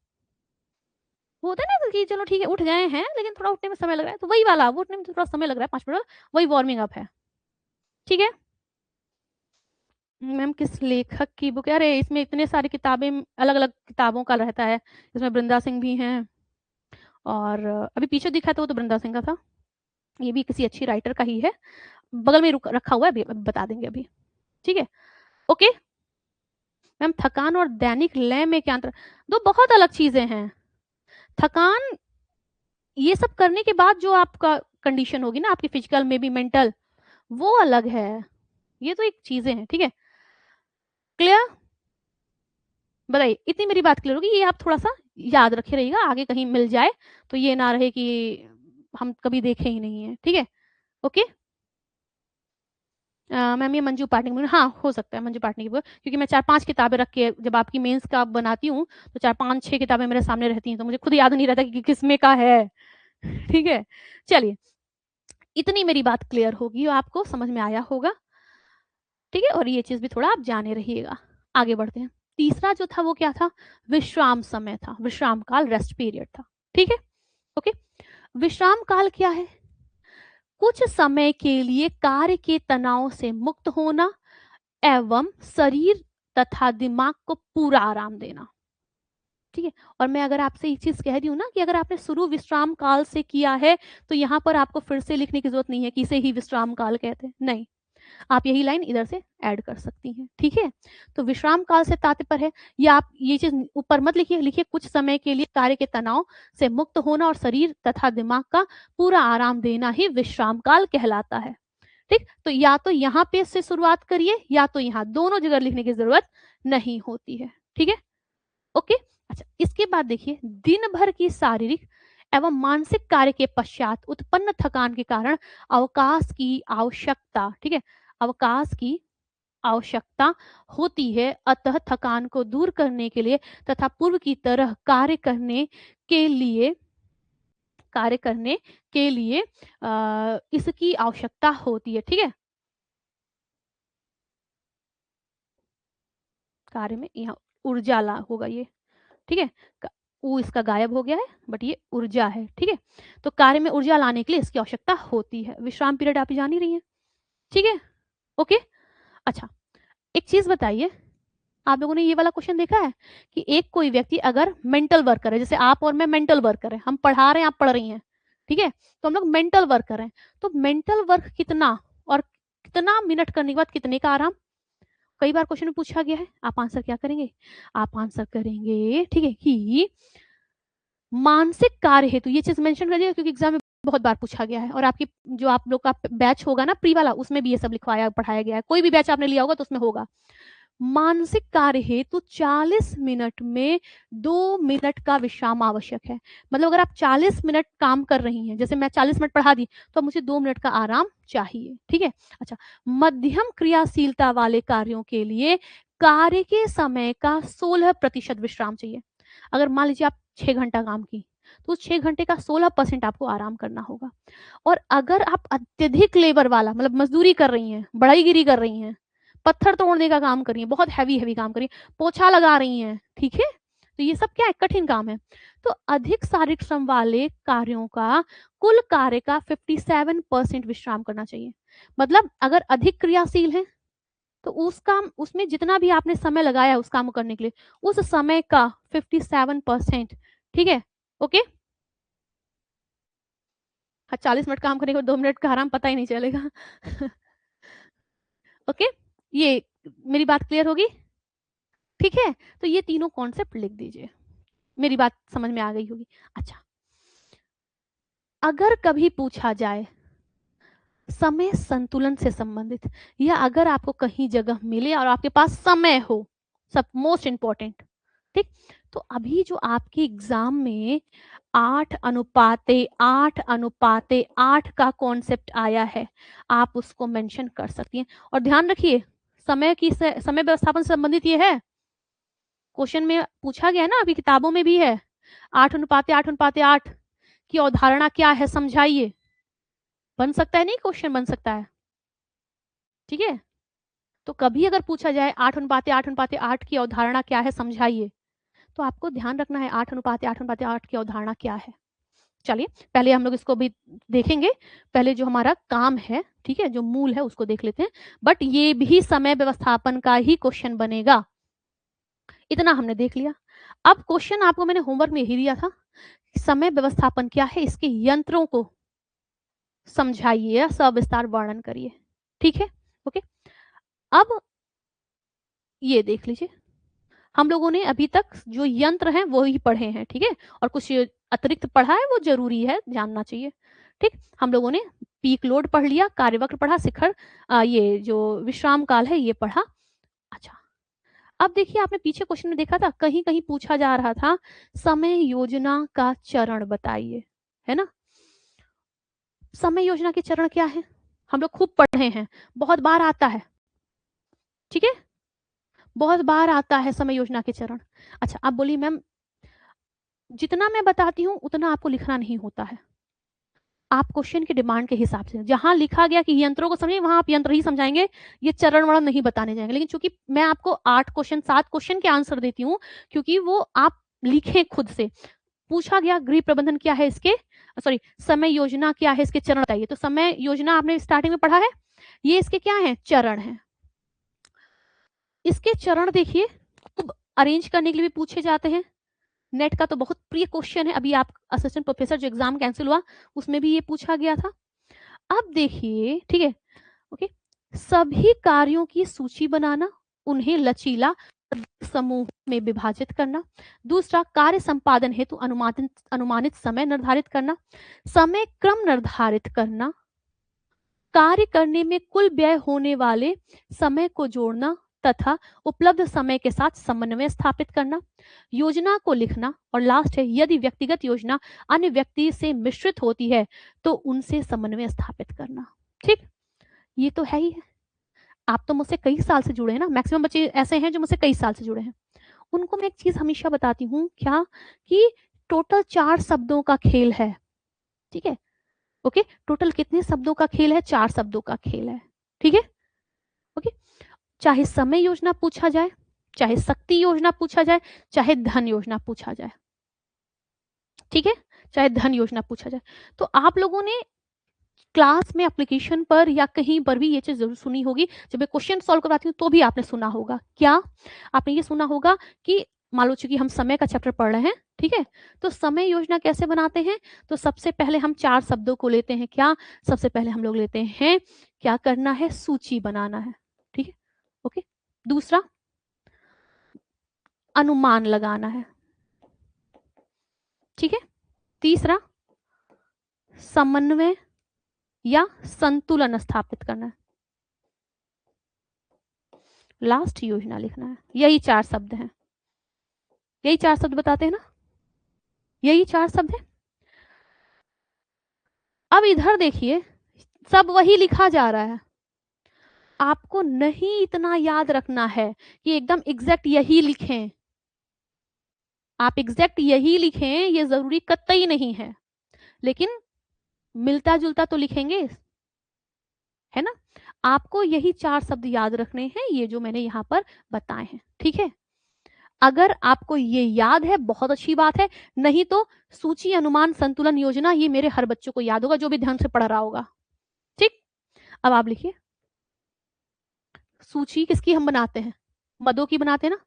होता है ना कि चलो ठीक है उठ गए हैं लेकिन थोड़ा उठने में समय लग रहा है, तो वही वाला वो उठने में थोड़ा समय लग रहा है 5 मिनट, वही वार्मिंग अप है। ठीक है मैम, किस लेखक की बुक? अरे इसमें इतने सारी किताबें, अलग अलग किताबों का रहता है, इसमें बृंदा सिंह भी हैं, और अभी पीछे दिखा था वो तो बृंदा सिंह का था, ये भी किसी अच्छी राइटर का ही है, बगल में रखा हुआ है, अभी बता देंगे अभी। ठीक है ओके मैम, थकान और दैनिक लय में क्या अंतर? दो बहुत अलग चीजें हैं। थकान ये सब करने के बाद जो आपका कंडीशन होगी ना, आपकी फिजिकल में भी मेंटल, वो अलग है। ये तो एक चीजें हैं। ठीक है क्लियर? बताइए, इतनी मेरी बात क्लियर होगी? ये आप थोड़ा सा याद रखे रहिएगा, आगे कहीं मिल जाए तो ये ना रहे कि हम कभी देखे ही नहीं है। ठीक है ओके मैम, ये मंजू पाटनी की बुक, हाँ हो सकता है मंजू पाटनी की बुक, क्योंकि मैं 4-5 किताबें रख के जब आपकी मेंस का बनाती हूँ तो 4-5-6 किताबें मेरे सामने रहती हैं, तो मुझे खुद याद नहीं रहता कि किसमें का है। ठीक है चलिए, इतनी मेरी बात क्लियर होगी, आपको समझ में आया होगा। ठीक है और ये चीज भी थोड़ा आप जाने रहिएगा। आगे बढ़ते हैं। तीसरा जो था वो क्या था? विश्राम समय था, विश्राम काल, रेस्ट पीरियड था। ठीक है ओके विश्राम काल क्या है? कुछ समय के लिए कार्य के तनाव से मुक्त होना एवं शरीर तथा दिमाग को पूरा आराम देना। ठीक है और मैं अगर आपसे एक चीज कह रही हूँ ना कि अगर आपने शुरू विश्राम काल से किया है तो यहाँ पर आपको फिर से लिखने की जरूरत नहीं है कि इसे ही विश्राम काल कहते हैं, नहीं, आप यही लाइन इधर से ऐड कर सकती हैं। ठीक है तो विश्राम काल से तात्पर्य है, या आप ये चीज ऊपर मत लिखिए, लिखिए कुछ समय के लिए कार्य के तनाव से मुक्त होना और शरीर तथा दिमाग का पूरा आराम देना ही विश्राम काल कहलाता है। ठीक तो या तो यहाँ पे से शुरुआत करिए या तो यहाँ, दोनों जगह लिखने की जरूरत नहीं होती है। ठीक है ओके अच्छा इसके बाद देखिए, दिन भर की शारीरिक एवं मानसिक कार्य के पश्चात उत्पन्न थकान के कारण अवकाश की आवश्यकता, ठीक है, अवकाश की आवश्यकता होती है। अतः थकान को दूर करने के लिए तथा पूर्व की तरह के लिए कार्य करने के लिए इसकी आवश्यकता होती है। ठीक है कार्य में यहाँ ऊर्जा ला होगा ये। ठीक है वो इसका गायब हो गया है बट ये ऊर्जा है। ठीक है तो कार्य में ऊर्जा लाने के लिए इसकी आवश्यकता होती है। विश्राम पीरियड आप जान ही रही हैं। ठीक है ओके अच्छा एक चीज बताइए, आप लोगों ने ये वाला क्वेश्चन देखा है कि एक कोई व्यक्ति अगर मेंटल वर्कर है, जैसे आप और मैं मेंटल वर्कर है, हम पढ़ा रहे हैं आप पढ़ रही हैं, ठीक है तो हम लोग मेंटल वर्कर हैं, तो मेंटल वर्क कितना और कितना मिनट करने के बाद कितने का आराम, कई बार क्वेश्चन में पूछा गया है। आप आंसर क्या करेंगे? आप आंसर करेंगे ठीक है कि मानसिक कार्य हेतु, ये चीज मेंशन कर दिया क्योंकि एग्जाम में बहुत बार पूछा गया है, और आपकी जो आप लोग का बैच होगा ना प्री वाला, उसमें भी ये सब लिखवाया पढ़ाया गया है, कोई भी बैच आपने लिया होगा तो उसमें होगा। मानसिक कार्य हेतु 40 मिनट में 2 मिनट का विश्राम आवश्यक है। मतलब अगर आप 40 मिनट काम कर रही हैं, जैसे मैं 40 मिनट पढ़ा दी तो मुझे 2 मिनट का आराम चाहिए। ठीक है अच्छा मध्यम क्रियाशीलता वाले कार्यों के लिए कार्य के समय का 16% विश्राम चाहिए। अगर मान लीजिए आप 6 घंटा काम की तो उस 6 घंटे का 16% आपको आराम करना होगा। और अगर आप अत्यधिक लेबर वाला, मतलब मजदूरी कर रही हैं, बढ़ईगिरी कर रही हैं, पत्थर तोड़ने का काम कर रही हैं, बहुत हैवी हैवी काम कर रही हैं, पोछा लगा रही हैं, ठीक है तो ये सब क्या है, कठिन काम है, तो अधिक शारीरिक श्रम वाले कार्यों का कुल कार्य का 57% विश्राम करना चाहिए। मतलब अगर अधिक क्रियाशील है तो उस काम, उसमें जितना भी आपने समय लगाया उस काम को करने के लिए, उस समय का 57%। ठीक है ओके हाँ 40 मिनट काम करने के बाद 2 मिनट का आराम, पता ही नहीं चलेगा। ओके ये मेरी बात क्लियर होगी? ठीक है तो ये तीनों कॉन्सेप्ट लिख दीजिए, मेरी बात समझ में आ गई होगी। अच्छा अगर कभी पूछा जाए समय संतुलन से संबंधित, या अगर आपको कहीं जगह मिले और आपके पास समय हो, सब मोस्ट इंपॉर्टेंट, ठीक, तो अभी जो आपके एग्जाम में 8:8:8 का कॉन्सेप्ट आया है, आप उसको मेंशन कर सकती हैं। और ध्यान रखिए समय व्यवस्थापन से संबंधित ये है, क्वेश्चन में पूछा गया है ना, अभी किताबों में भी है, 8:8:8 की अवधारणा क्या है समझाइए, बन सकता है, नहीं क्वेश्चन बन सकता है। ठीक है तो कभी अगर पूछा जाए 8:8:8 की अवधारणा क्या है समझाइए, तो आपको ध्यान रखना है 8:8:8 की अवधारणा क्या है। चलिए पहले हम लोग इसको भी देखेंगे। पहले जो हमारा काम है, ठीक है, जो मूल है उसको देख लेते हैं। बट ये भी समय व्यवस्थापन का ही क्वेश्चन बनेगा, इतना हमने देख लिया। अब क्वेश्चन आपको मैंने होमवर्क में ही दिया था, समय व्यवस्थापन क्या है, इसके यंत्रों को समझाइए या सविस्तार वर्णन करिए। ठीक है, ओके। अब ये देख लीजिए, हम लोगों ने अभी तक जो यंत्र हैं वो ही पढ़े हैं, ठीक है, और कुछ अतिरिक्त पढ़ा है वो जरूरी है, जानना चाहिए। ठीक, हम लोगों ने पीक लोड पढ़ लिया, कार्यवक्र पढ़ा, शिखर ये जो विश्राम काल है ये पढ़ा। अच्छा, अब देखिए आपने पीछे क्वेश्चन में देखा था, कहीं कहीं पूछा जा रहा था समय योजना का चरण बताइए, है ना। समय योजना के चरण क्या है, हम लोग खूब पढ़े हैं, बहुत बार आता है, ठीक है, बहुत बार आता है समय योजना के चरण। अच्छा, अब बोली मैम जितना मैं बताती हूँ उतना आपको लिखना नहीं होता है, आप क्वेश्चन की डिमांड के हिसाब से, जहां लिखा गया कि यंत्रों को समझिए वहां आप यंत्र ही समझाएंगे, ये चरण वर्ण नहीं बताने जाएंगे। लेकिन चूंकि मैं आपको 7 क्वेश्चन के आंसर देती हूँ, क्योंकि वो आप लिखें खुद से। पूछा गया गृह प्रबंधन क्या है, इसके सॉरी समय योजना क्या है, इसके चरण बताइए। तो समय योजना आपने स्टार्टिंग में पढ़ा है, ये इसके क्या है, चरण है। इसके चरण देखिए खूब अरेंज करने के लिए भी पूछे जाते हैं। नेट का तो बहुत प्रिय क्वेश्चन है, अभी आप असिस्टेंट प्रोफेसर जो एग्जाम कैंसिल हुआ उसमें भी ये पूछा गया था। अब देखिए, ठीक है, ओके, सभी कार्यों की सूची बनाना, उन्हें लचीला समूह में विभाजित करना। दूसरा, कार्य संपादन हेतु अनुमानित समय निर्धारित करना, समय क्रम निर्धारित करना, कार्य करने में कुल व्यय होने वाले समय को जोड़ना तथा उपलब्ध समय के साथ समन्वय स्थापित करना, योजना को लिखना, और लास्ट है, यदि व्यक्तिगत योजना अन्य व्यक्ति से मिश्रित होती है तो उनसे समन्वय स्थापित करना। ठीक, ये तो है ही है। आप तो मुझसे कई साल से जुड़े हैं ना, मैक्सिमम बच्चे ऐसे हैं जो मुझसे कई साल से जुड़े हैं। उनको मैं एक चीज हमेशा बताती हूँ, क्या, कि टोटल 4 शब्दों का खेल है, ठीक है, ओके, टोटल कितने शब्दों का खेल है, 4 शब्दों का खेल है, ठीक है, ओके। चाहे समय योजना पूछा जाए, चाहे शक्ति योजना पूछा जाए, चाहे धन योजना पूछा जाए, ठीक है, चाहे धन योजना पूछा जाए, तो आप लोगों ने क्लास में एप्लीकेशन पर या कहीं पर भी ये चीज जरूर सुनी होगी। जब मैं क्वेश्चन सॉल्व करवाती हूँ तो भी आपने सुना होगा, क्या आपने ये सुना होगा कि मान लो चूंकि हम समय का चैप्टर पढ़ रहे हैं, ठीक है, तो समय योजना कैसे बनाते हैं। तो सबसे पहले हम 4 शब्दों को लेते हैं, क्या, सबसे पहले हम लोग लेते हैं, क्या करना है, सूची बनाना है, ठीक है, ओके। दूसरा, अनुमान लगाना है, ठीक है। तीसरा, समन्वय या संतुलन स्थापित करना है। लास्ट, योजना लिखना है। यही 4 शब्द हैं, यही 4 शब्द बताते हैं ना, यही 4 शब्द हैं। अब इधर देखिए, सब वही लिखा जा रहा है, आपको नहीं इतना याद रखना है कि एकदम एग्जैक्ट यही लिखें, आप एग्जैक्ट यही लिखें ये जरूरी कतई नहीं है, लेकिन मिलता जुलता तो लिखेंगे, है ना। आपको यही 4 शब्द याद रखने हैं, ये जो मैंने यहाँ पर बताए हैं, ठीक है। अगर आपको ये याद है बहुत अच्छी बात है, नहीं तो सूची, अनुमान, संतुलन, योजना, ये मेरे हर बच्चों को याद होगा जो भी ध्यान से पढ़ रहा होगा। ठीक, अब आप लिखिए, सूची किसकी हम बनाते हैं, मदों की बनाते हैं ना।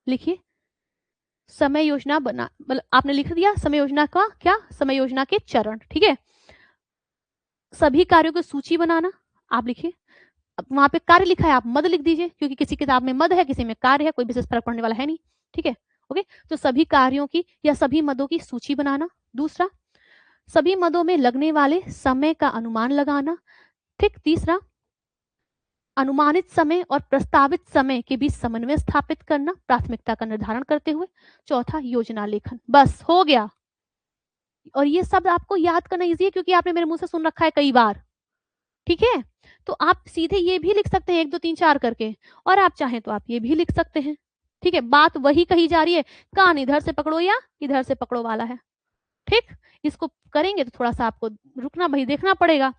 लिखिए, समय योजना बना, मतलब आपने लिख दिया समय योजना का क्या, समय योजना के चरण, ठीक है। सभी कार्यों की सूची बनाना, आप लिखिए, अब वहां पे कार्य लिखा है आप मद लिख दीजिए, क्योंकि किसी किताब में मद है किसी में कार्य है, कोई विशेष फर्क पड़ने वाला है नहीं, ठीक है, ओके। तो सभी कार्यों की या सभी मदों की सूची बनाना। दूसरा, सभी मदों में लगने वाले समय का अनुमान लगाना, ठीक। तीसरा, अनुमानित समय और प्रस्तावित समय के बीच समन्वय स्थापित करना प्राथमिकता का निर्धारण करते हुए। चौथा, योजना लेखन। बस हो गया, और ये सब आपको याद करना इजी है क्योंकि आपने मेरे मुंह से सुन रखा है कई बार, ठीक है। तो आप सीधे ये भी लिख सकते हैं 1 2 3 4 करके, और आप चाहें तो आप ये भी लिख सकते हैं, ठीक है। बात वही कही जा रही है, कान इधर से पकड़ो या इधर से पकड़ो वाला है, ठीक। इसको करेंगे तो थोड़ा सा आपको रुकना भाई देखना पड़ेगा,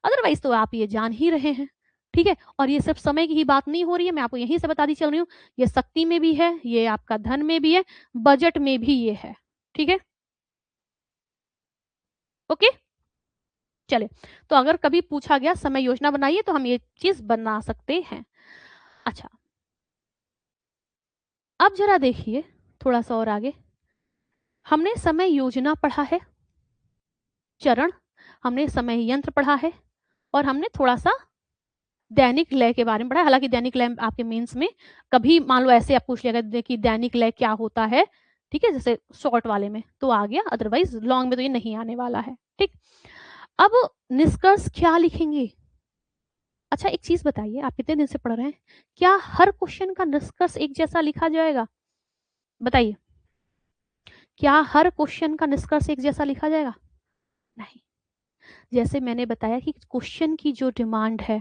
अदरवाइज तो आप ये जान ही रहे हैं, ठीक है। और ये सिर्फ समय की ही बात नहीं हो रही है, मैं आपको यहीं से बता दी चल रही हूँ, ये शक्ति में भी है, ये आपका धन में भी है, बजट में भी ये है। ठीक है, ओके। चले, तो अगर कभी पूछा गया समय योजना बनाइए तो हम ये चीज बना सकते हैं। अच्छा, अब जरा देखिए थोड़ा सा और आगे, हमने समय योजना पढ़ा है, चरण, हमने समय यंत्र पढ़ा है, और हमने थोड़ा सा दैनिक लय के बारे में पढ़ा है। हालांकि दैनिक लय आपके मेंस में कभी मान लो ऐसे आप पूछ लिया कि दैनिक लय क्या होता है, ठीक है, जैसे शॉर्ट वाले में तो आ गया, अदरवाइज लॉन्ग में तो ये नहीं आने वाला है। ठीक, अब निष्कर्ष क्या लिखेंगे? अच्छा एक चीज बताइए, आप कितने दिन से पढ़ रहे हैं, क्या हर क्वेश्चन का निष्कर्ष एक जैसा लिखा जाएगा? बताइए, क्या हर क्वेश्चन का निष्कर्ष एक जैसा लिखा जाएगा? नहीं। जैसे मैंने बताया कि क्वेश्चन की जो डिमांड है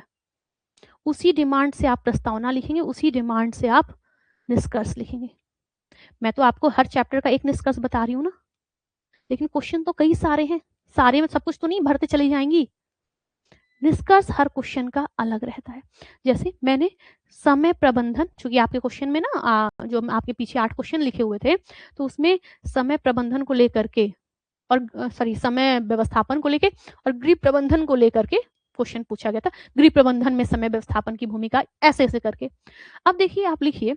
उसी डिमांड से आप प्रस्तावना लिखेंगे, उसी डिमांड से आप निष्कर्ष लिखेंगे। मैं तो आपको हर चैप्टर का एक निष्कर्ष बता रही हूँ ना, लेकिन क्वेश्चन तो कई सारे हैं, सारे में सब कुछ तो नहीं भरते चली जाएंगी, निष्कर्ष हर क्वेश्चन का अलग रहता है। जैसे मैंने समय प्रबंधन, चूंकि आपके क्वेश्चन में ना जो आपके पीछे 8 क्वेश्चन लिखे हुए थे, तो उसमें समय प्रबंधन को लेकर के और सॉरी समय व्यवस्थापन को लेकर और गृह प्रबंधन को लेकर के क्वेश्चन पूछा गया था। गृह प्रबंधन में समय व्यवस्थापन की भूमिका, ऐसे ऐसे करके। अब देखिए आप लिखिए,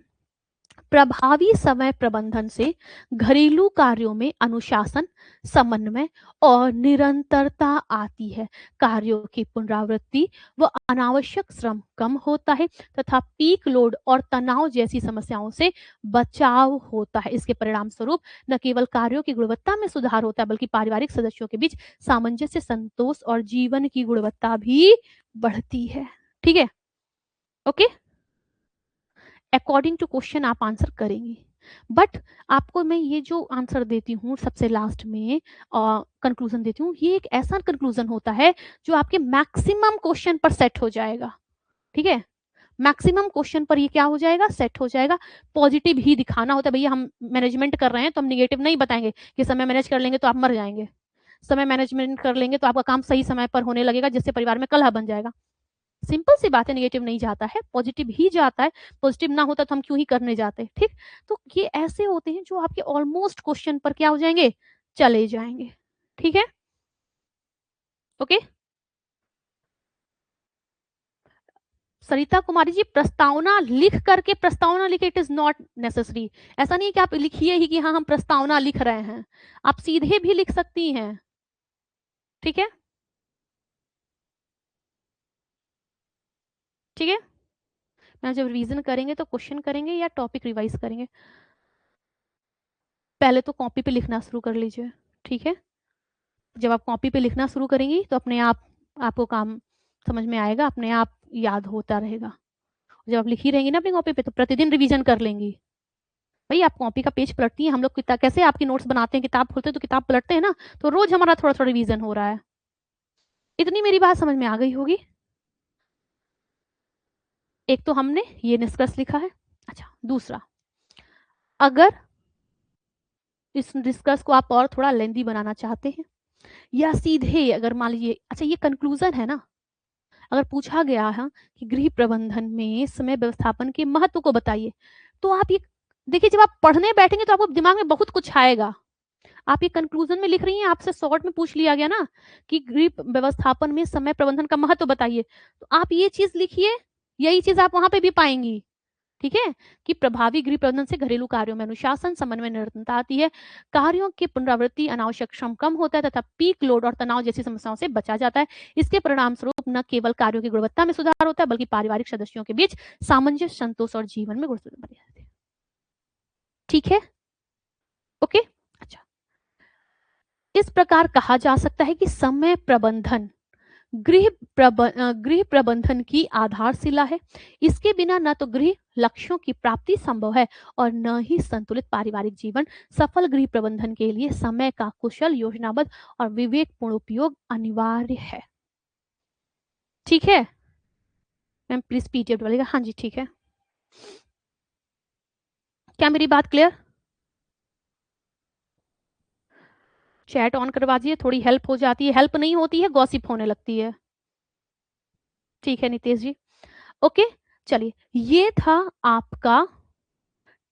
प्रभावी समय प्रबंधन से घरेलू कार्यों में अनुशासन, समन्वय और निरंतरता आती है। कार्यों की पुनरावृत्ति व अनावश्यक श्रम कम होता है तथा पीक लोड और तनाव जैसी समस्याओं से बचाव होता है। इसके परिणाम स्वरूप न केवल कार्यों की गुणवत्ता में सुधार होता है बल्कि पारिवारिक सदस्यों के बीच सामंजस्य, संतोष और जीवन की गुणवत्ता भी बढ़ती है। ठीक है, ओके। अकॉर्डिंग टू क्वेश्चन आप आंसर करेंगे, बट आपको मैं ये जो आंसर देती हूँ सबसे लास्ट में कंक्लूजन देती हूँ, ये एक ऐसा कंक्लूजन होता है जो आपके मैक्सिमम क्वेश्चन पर सेट हो जाएगा। ठीक है, मैक्सिमम क्वेश्चन पर ये क्या हो जाएगा, सेट हो जाएगा। पॉजिटिव ही दिखाना होता है भैया, हम मैनेजमेंट कर रहे हैं तो हम निगेटिव नहीं बताएंगे कि समय मैनेज कर लेंगे तो आप मर जाएंगे, समय मैनेजमेंट कर लेंगे तो आपका काम सही समय पर होने लगेगा जिससे परिवार में कलह बन जाएगा। सिंपल सी बात है, नेगेटिव नहीं जाता है, पॉजिटिव ही जाता है। पॉजिटिव ना होता तो हम क्यों ही करने जाते। ठीक, तो ये ऐसे होते हैं जो आपके ऑलमोस्ट क्वेश्चन पर क्या हो जाएंगे, चले जाएंगे। ठीक है, ओके। सरिता कुमारी जी, प्रस्तावना लिख करके प्रस्तावना लिखे, इट इज नॉट नेसेसरी। ऐसा नहीं कि आप लिखिए ही कि हाँ हम प्रस्तावना लिख रहे हैं, आप सीधे भी लिख सकती हैं। ठीक है, ठीक है। मैं जब रिवीजन करेंगे तो क्वेश्चन करेंगे या टॉपिक रिवाइज करेंगे? पहले तो कॉपी पे लिखना शुरू कर लीजिए। ठीक है, जब आप कॉपी पे लिखना शुरू करेंगी तो अपने आप आपको काम समझ में आएगा, अपने आप याद होता रहेगा। जब आप लिखी रहेंगी ना अपनी कॉपी पे तो प्रतिदिन रिवीजन कर लेंगी। भाई आप कॉपी का पेज पलटती हैं, हम लोग किताब कैसे आपकी नोट्स बनाते हैं, किताब खोलते हैं तो किताब पलटते हैं ना, तो रोज हमारा थोड़ा थोड़ा रिवीजन हो रहा है। इतनी मेरी बात समझ में आ गई होगी। एक तो हमने ये निष्कर्ष लिखा है। अच्छा, दूसरा, अगर इस डिस्कस को आप और थोड़ा लेंदी बनाना चाहते हैं या सीधे अगर मान लीजिए, अच्छा ये कंक्लूजन है ना, अगर पूछा गया है कि गृह प्रबंधन में समय व्यवस्थापन के महत्व को बताइए, तो आप ये देखिए, जब आप पढ़ने बैठेंगे तो आपको दिमाग में बहुत कुछ आएगा। आप ये कंक्लूजन में लिख रही हैं, आपसे शॉर्ट में पूछ लिया गया ना कि गृह व्यवस्थापन में समय प्रबंधन का महत्व बताइए, तो आप ये चीज लिखिए, यही चीज आप वहां पे भी पाएंगी। ठीक है, कि प्रभावी गृह प्रबंधन से घरेलू कार्यों में अनुशासन, समन्वय, निरंतरता आती है। कार्यों की पुनरावृत्ति, अनावश्यक श्रम कम होता है तथा पीक लोड और तनाव जैसी समस्याओं से बचा जाता है। इसके परिणाम स्वरूप न केवल कार्यों की गुणवत्ता में सुधार होता है बल्कि पारिवारिक सदस्यों के बीच सामंजस्य, संतोष और जीवन में गुणवत्ता बढ़ जाती है। ठीक है, ओके। अच्छा, इस प्रकार कहा जा सकता है कि समय प्रबंधन गृह प्रबंधन की आधारशिला है। इसके बिना न तो गृह लक्ष्यों की प्राप्ति संभव है और न ही संतुलित पारिवारिक जीवन। सफल गृह प्रबंधन के लिए समय का कुशल, योजनाबद्ध और विवेकपूर्ण उपयोग अनिवार्य है। ठीक है मैम, प्लीज पीडीएफ डालिएगा। हाँ जी, ठीक है। क्या मेरी बात क्लियर? चैट ऑन करवा दीजिए, थोड़ी हेल्प हो जाती है, हेल्प नहीं होती है गॉसिप होने लगती है। ठीक है नितेश जी, ओके, चलिए ये था आपका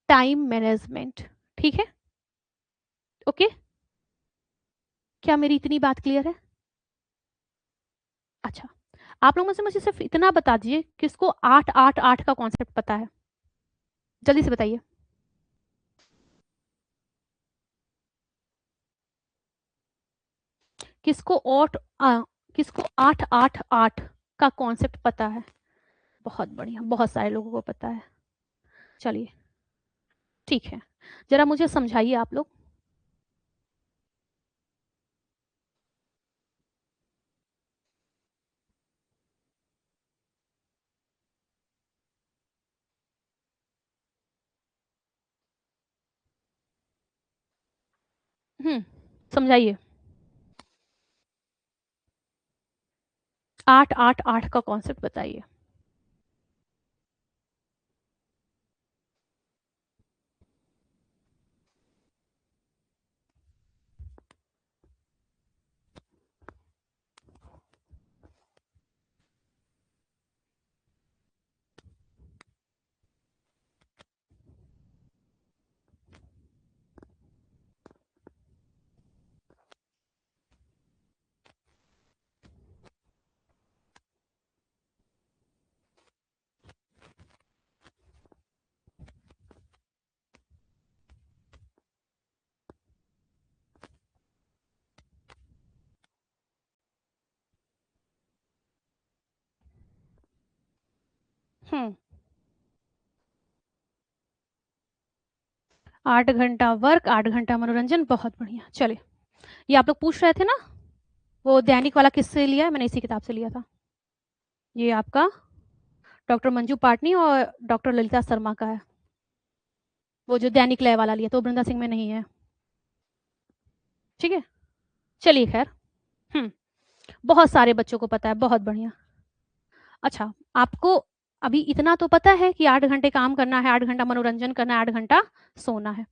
टाइम मैनेजमेंट, ठीक है। ओके, क्या मेरी इतनी बात क्लियर है? अच्छा, आप लोग में से मुझे सिर्फ इतना बता दीजिए किसको 8-8-8 का कॉन्सेप्ट पता है, जल्दी से बताइए। किसको और किसको 8-8-8 का कॉन्सेप्ट पता है? बहुत बढ़िया, बहुत सारे लोगों को पता है। चलिए ठीक है, जरा मुझे समझाइए आप लोग। समझाइए। 8-8-8 का कॉन्सेप्ट बताइए। हम्म 8 घंटा वर्क, 8 घंटा मनोरंजन, बहुत बढ़िया। चलिए, ये आप लोग पूछ रहे थे ना, वो दैनिक वाला किससे लिया है? मैंने इसी किताब से लिया था। ये आपका डॉक्टर मंजू पाटनी और डॉक्टर ललिता शर्मा का है। वो जो दैनिक लय वाला लिया तो वृंदा सिंह में नहीं है, ठीक है। चलिए खैर, हम्म बहुत सारे बच्चों को पता है, बहुत बढ़िया। अच्छा, आपको अभी इतना तो पता है कि 8 घंटे काम करना है, 8 घंटा मनोरंजन करना है, 8 घंटा सोना है।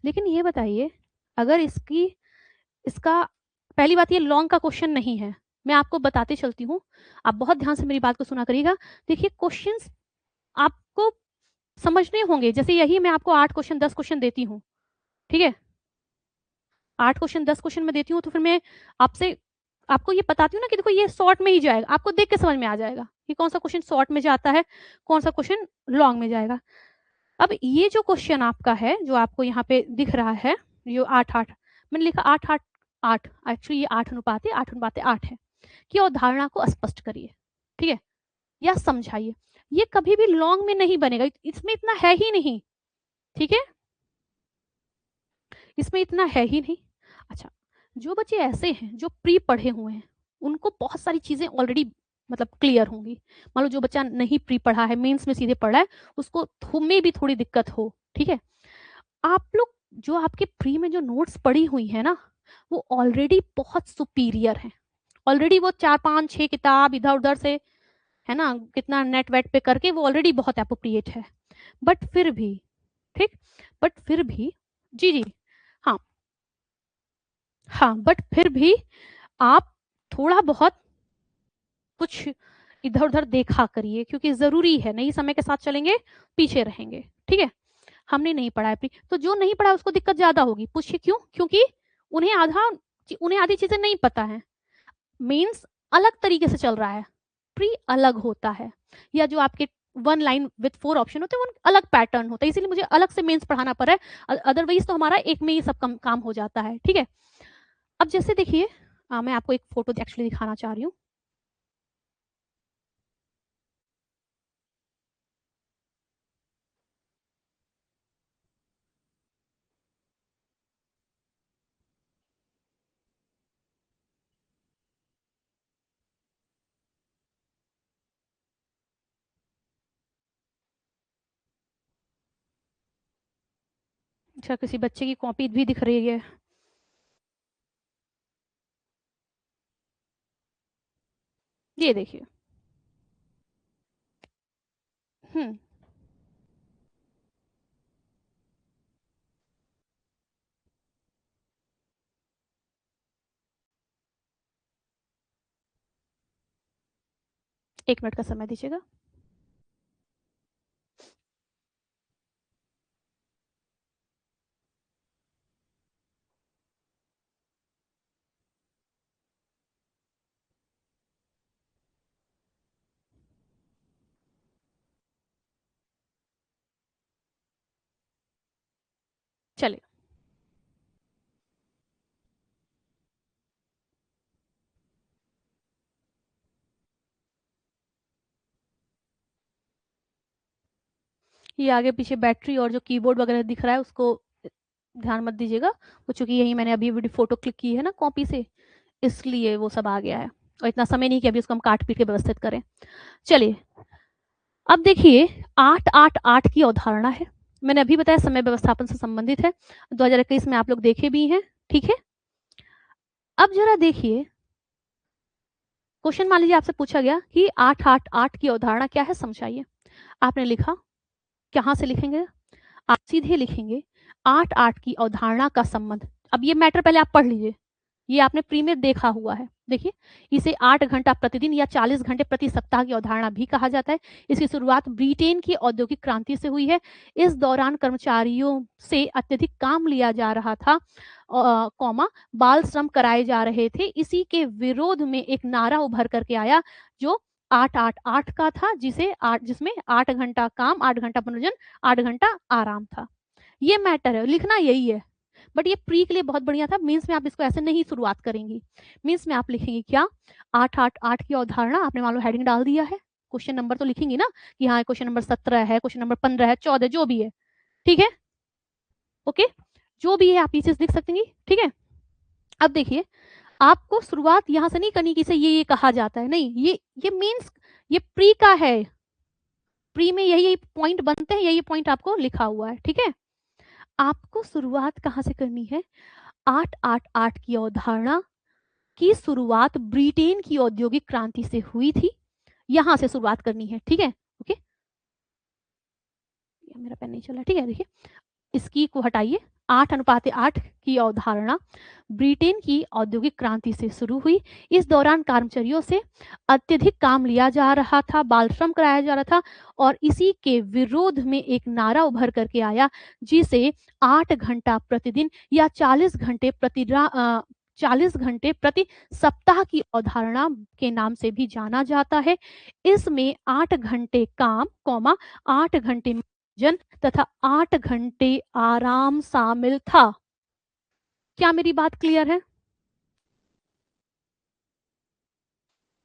लेकिन ये बताइए, अगर इसका पहली बात, ये लॉन्ग का क्वेश्चन नहीं है, मैं आपको बताते चलती हूँ। आप बहुत ध्यान से मेरी बात को सुना करिएगा। देखिए क्वेश्चंस आपको समझने होंगे, जैसे यही मैं आपको 8 क्वेश्चन 10 क्वेश्चन देती हूँ, ठीक है। 8 क्वेश्चन 10 क्वेश्चन में देती हूँ तो फिर मैं आपसे आपको ये बताती हूँ ना कि देखो ये शॉर्ट में ही जाएगा, आपको देख के समझ में आ जाएगा कि कौन सा क्वेश्चन शॉर्ट में जाता है, कौन सा क्वेश्चन लॉन्ग में जाएगा। अब ये जो क्वेश्चन आपका है, जो आपको यहाँ पे दिख रहा है, ये 8-8, मैंने लिखा 8-8-8, एक्चुअली ये 8 अनुपात है, 8 अनुपात 8 है, कि अवधारणा को स्पष्ट करिए, ठीक है, या समझाइए। ये कभी भी लॉन्ग में नहीं बनेगा, इसमें इतना है ही नहीं, ठीक है, इसमें इतना है ही नहीं। अच्छा, जो बच्चे ऐसे हैं जो प्री पढ़े हुए हैं, उनको बहुत सारी चीज़ें ऑलरेडी मतलब क्लियर होंगी। मान लो जो बच्चा नहीं प्री पढ़ा है, मेंस में सीधे पढ़ा है, उसको में भी थोड़ी दिक्कत हो, ठीक है। आप लोग जो आपके प्री में जो नोट्स पड़ी हुई है ना, वो ऑलरेडी बहुत सुपीरियर है। ऑलरेडी वो 4-5-6 किताब इधर उधर से, है ना, कितना नेट वेट पे करके वो ऑलरेडी बहुत अप्रोप्रिएट है। बट फिर भी, ठीक, बट फिर भी, जी जी, हाँ हाँ, बट फिर भी आप थोड़ा बहुत कुछ इधर उधर देखा करिए, क्योंकि जरूरी है, नई समय के साथ चलेंगे, पीछे रहेंगे, ठीक है। हमने नहीं पढ़ा है प्री, तो जो नहीं पढ़ा है उसको दिक्कत ज्यादा होगी। पूछिए क्यों? क्योंकि उन्हें आधा उन्हें आधी चीजें नहीं पता है। मीन्स अलग तरीके से चल रहा है, प्री अलग होता है, या जो आपके 1 लाइन विथ 4 ऑप्शन होते हैं वो अलग पैटर्न होता है, इसीलिए मुझे अलग से मेंस पढ़ाना पड़ा है, अदरवाइज तो हमारा एक में ही सब काम हो जाता है, ठीक है। अब जैसे देखिए, मैं आपको एक फोटो एक्चुअली दिखाना चाह रही हूँ। अच्छा, किसी बच्चे की कॉपी भी दिख रही है। ये देखिए। हम्म 1 मिनट का समय दीजिएगा। चलिए, ये आगे पीछे बैटरी और जो कीबोर्ड वगैरह दिख रहा है उसको ध्यान मत दीजिएगा, वो चूंकि यही मैंने अभी वीडियो फोटो क्लिक की है ना कॉपी से, इसलिए वो सब आ गया है, और इतना समय नहीं कि अभी उसको हम काट पीट के व्यवस्थित करें। चलिए, अब देखिए 888 की अवधारणा है, मैंने अभी बताया समय व्यवस्थापन से संबंधित है, 2021 में आप लोग देखे भी हैं, ठीक है। अब जरा देखिए, क्वेश्चन मान लीजिए आपसे पूछा गया कि 888 की अवधारणा क्या है, समझाइए। आपने लिखा, कहाँ से लिखेंगे, आप सीधे लिखेंगे 8-8 की अवधारणा का संबंध। अब ये मैटर पहले आप पढ़ लीजिए, ये आपने प्री में देखा हुआ है। देखिए, इसे 8 घंटा प्रतिदिन या 40 घंटे प्रति सप्ताह की अवधारणा भी कहा जाता है। इसकी शुरुआत ब्रिटेन की औद्योगिक क्रांति से हुई है। इस दौरान कर्मचारियों से अत्यधिक काम लिया जा रहा था, कौमा बाल श्रम कराए जा रहे थे। इसी के विरोध में एक नारा उभर करके आया जो 8-8-8 का था, जिसमें 8 घंटा काम, 8 घंटा मनोरंजन, 8 घंटा आराम था। ये मैटर है, लिखना यही है, बट ये प्री के लिए बहुत बढ़िया था। मीन्स में आप इसको ऐसे नहीं शुरुआत करेंगी, मीन्स में आप लिखेंगे क्या, 8-8-8 की अवधारणा, आपने मान लो हेडिंग डाल दिया है, क्वेश्चन नंबर तो लिखेंगी ना कि हाँ क्वेश्चन नंबर 17 है, क्वेश्चन नंबर 15 है, 14 जो भी है, ठीक है, ओके, जो भी है आप ये चीज लिख सकती, ठीक है। अब देखिए, आपको शुरुआत यहां से नहीं करनी कि इसे ये कहा जाता है, नहीं, ये मीन्स ये प्री का है, प्री में यही पॉइंट बनते हैं, यही पॉइंट आपको लिखा हुआ है, ठीक है। आपको शुरुआत कहां से करनी है, 8-8-8 की अवधारणा की शुरुआत ब्रिटेन की औद्योगिक क्रांति से हुई थी, यहां से शुरुआत करनी है, ठीक है, ओके। मेरा पेन नहीं चला, ठीक है। देखिए, इसकी को हटाइए, 8:8 की अवधारणा ब्रिटेन की औद्योगिक क्रांति से शुरू हुई। इस दौरान कर्मचारियों से अत्यधिक काम लिया जा रहा था, बाल श्रम कराया जा रहा था, और इसी के विरोध में एक नारा उभर करके आया जिसे 8 घंटा प्रतिदिन या 40 घंटे प्रति सप्ताह की अवधारणा के नाम से भी जाना जाता है। इसमें 8 घंटे काम, 8 घंटे जन तथा 8 घंटे आराम शामिल था। क्या मेरी बात क्लियर है,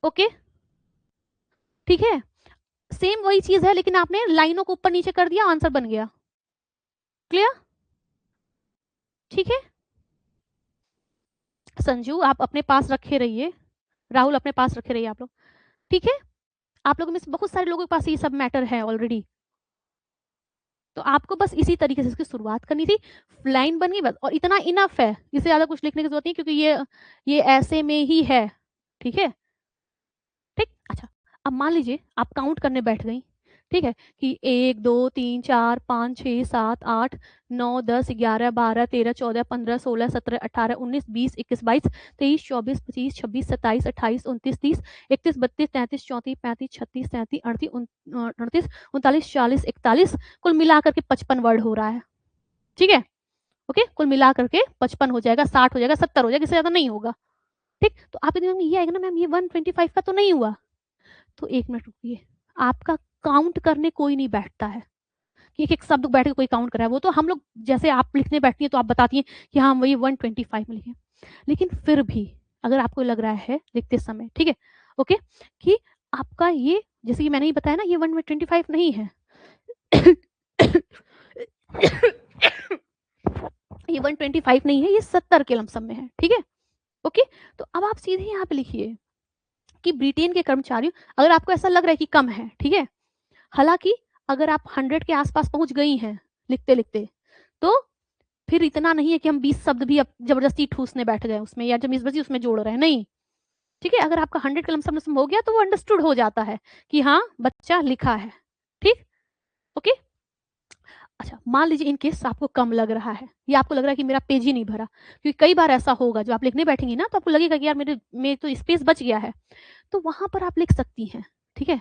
ओके, ठीक है। सेम वही चीज है, लेकिन आपने लाइनों को ऊपर नीचे कर दिया, आंसर बन गया, क्लियर, ठीक है। संजू आप अपने पास रखे रहिए, राहुल अपने पास रखे रहिए आप लोग, ठीक है। आप लोगों में से बहुत सारे लोगों के पास ये सब मैटर है ऑलरेडी, तो आपको बस इसी तरीके से इसकी शुरुआत करनी थी, लाइन बन गई बस, और इतना इनफ है, इससे ज्यादा कुछ लिखने की जरूरत नहीं, क्योंकि ये ऐसे में ही है, ठीक है, ठीक। अच्छा, अब मान लीजिए आप काउंट करने बैठ गई, ठीक है, कि 1 2 3 4 5 6 7 8 9 10 11 12 13 14 15 16 17 18 19 20 21 22 23 24 25 26 27 28 29 30 31 32 33 34 35 36 37 38 38 39 40 41, कुल मिलाकर के 55 वर्ड हो रहा है, ठीक है, ओके, कुल मिलाकर के 55 हो जाएगा, 60 हो जाएगा, 70 हो जाएगा, इससे ज्यादा नहीं होगा, ठीक। तो आप ये आएगा ना मैम, ये 125 का तो नहीं हुआ, तो 1 मिनट रुकिए, आपका काउंट करने कोई नहीं बैठता है कि एक एक शब्द बैठ के कोई काउंट कर रहा है, वो तो हम लोग जैसे आप लिखने बैठती हैं तो आप बताती हैं कि हाँ वही 125 में लिखे, लेकिन फिर भी अगर आपको लग रहा है लिखते समय, ठीक है, ओके, कि आपका ये, जैसे कि मैंने ही बताया ना, ये 125 नहीं है ये 125 नहीं है, ये 70 के लमसम में है, ठीक है, ओके। तो अब आप सीधे यहाँ पे लिखिए कि ब्रिटेन के कर्मचारियों, अगर आपको ऐसा लग रहा है कि कम है, ठीक है, हालांकि अगर आप 100 के आसपास पहुंच गई हैं लिखते लिखते, तो फिर इतना नहीं है कि हम 20 शब्द भी अब जबरदस्ती ठूसने बैठ गए उसमें, या जब 20 बजी उसमें जोड़ रहे हैं, नहीं, ठीक है। अगर आपका 100 का लमसम हो गया तो वो अंडरस्टूड हो जाता है कि हाँ बच्चा लिखा है, ठीक, ओके। अच्छा, मान लीजिए इन केस आपको कम लग रहा है, या आपको लग रहा है कि मेरा पेज ही नहीं भरा, क्योंकि कई बार ऐसा होगा जब आप लिखने बैठेंगी ना तो आपको लगेगा कि यार मेरे में तो स्पेस बच गया है, तो वहां पर आप लिख सकती हैं, ठीक है,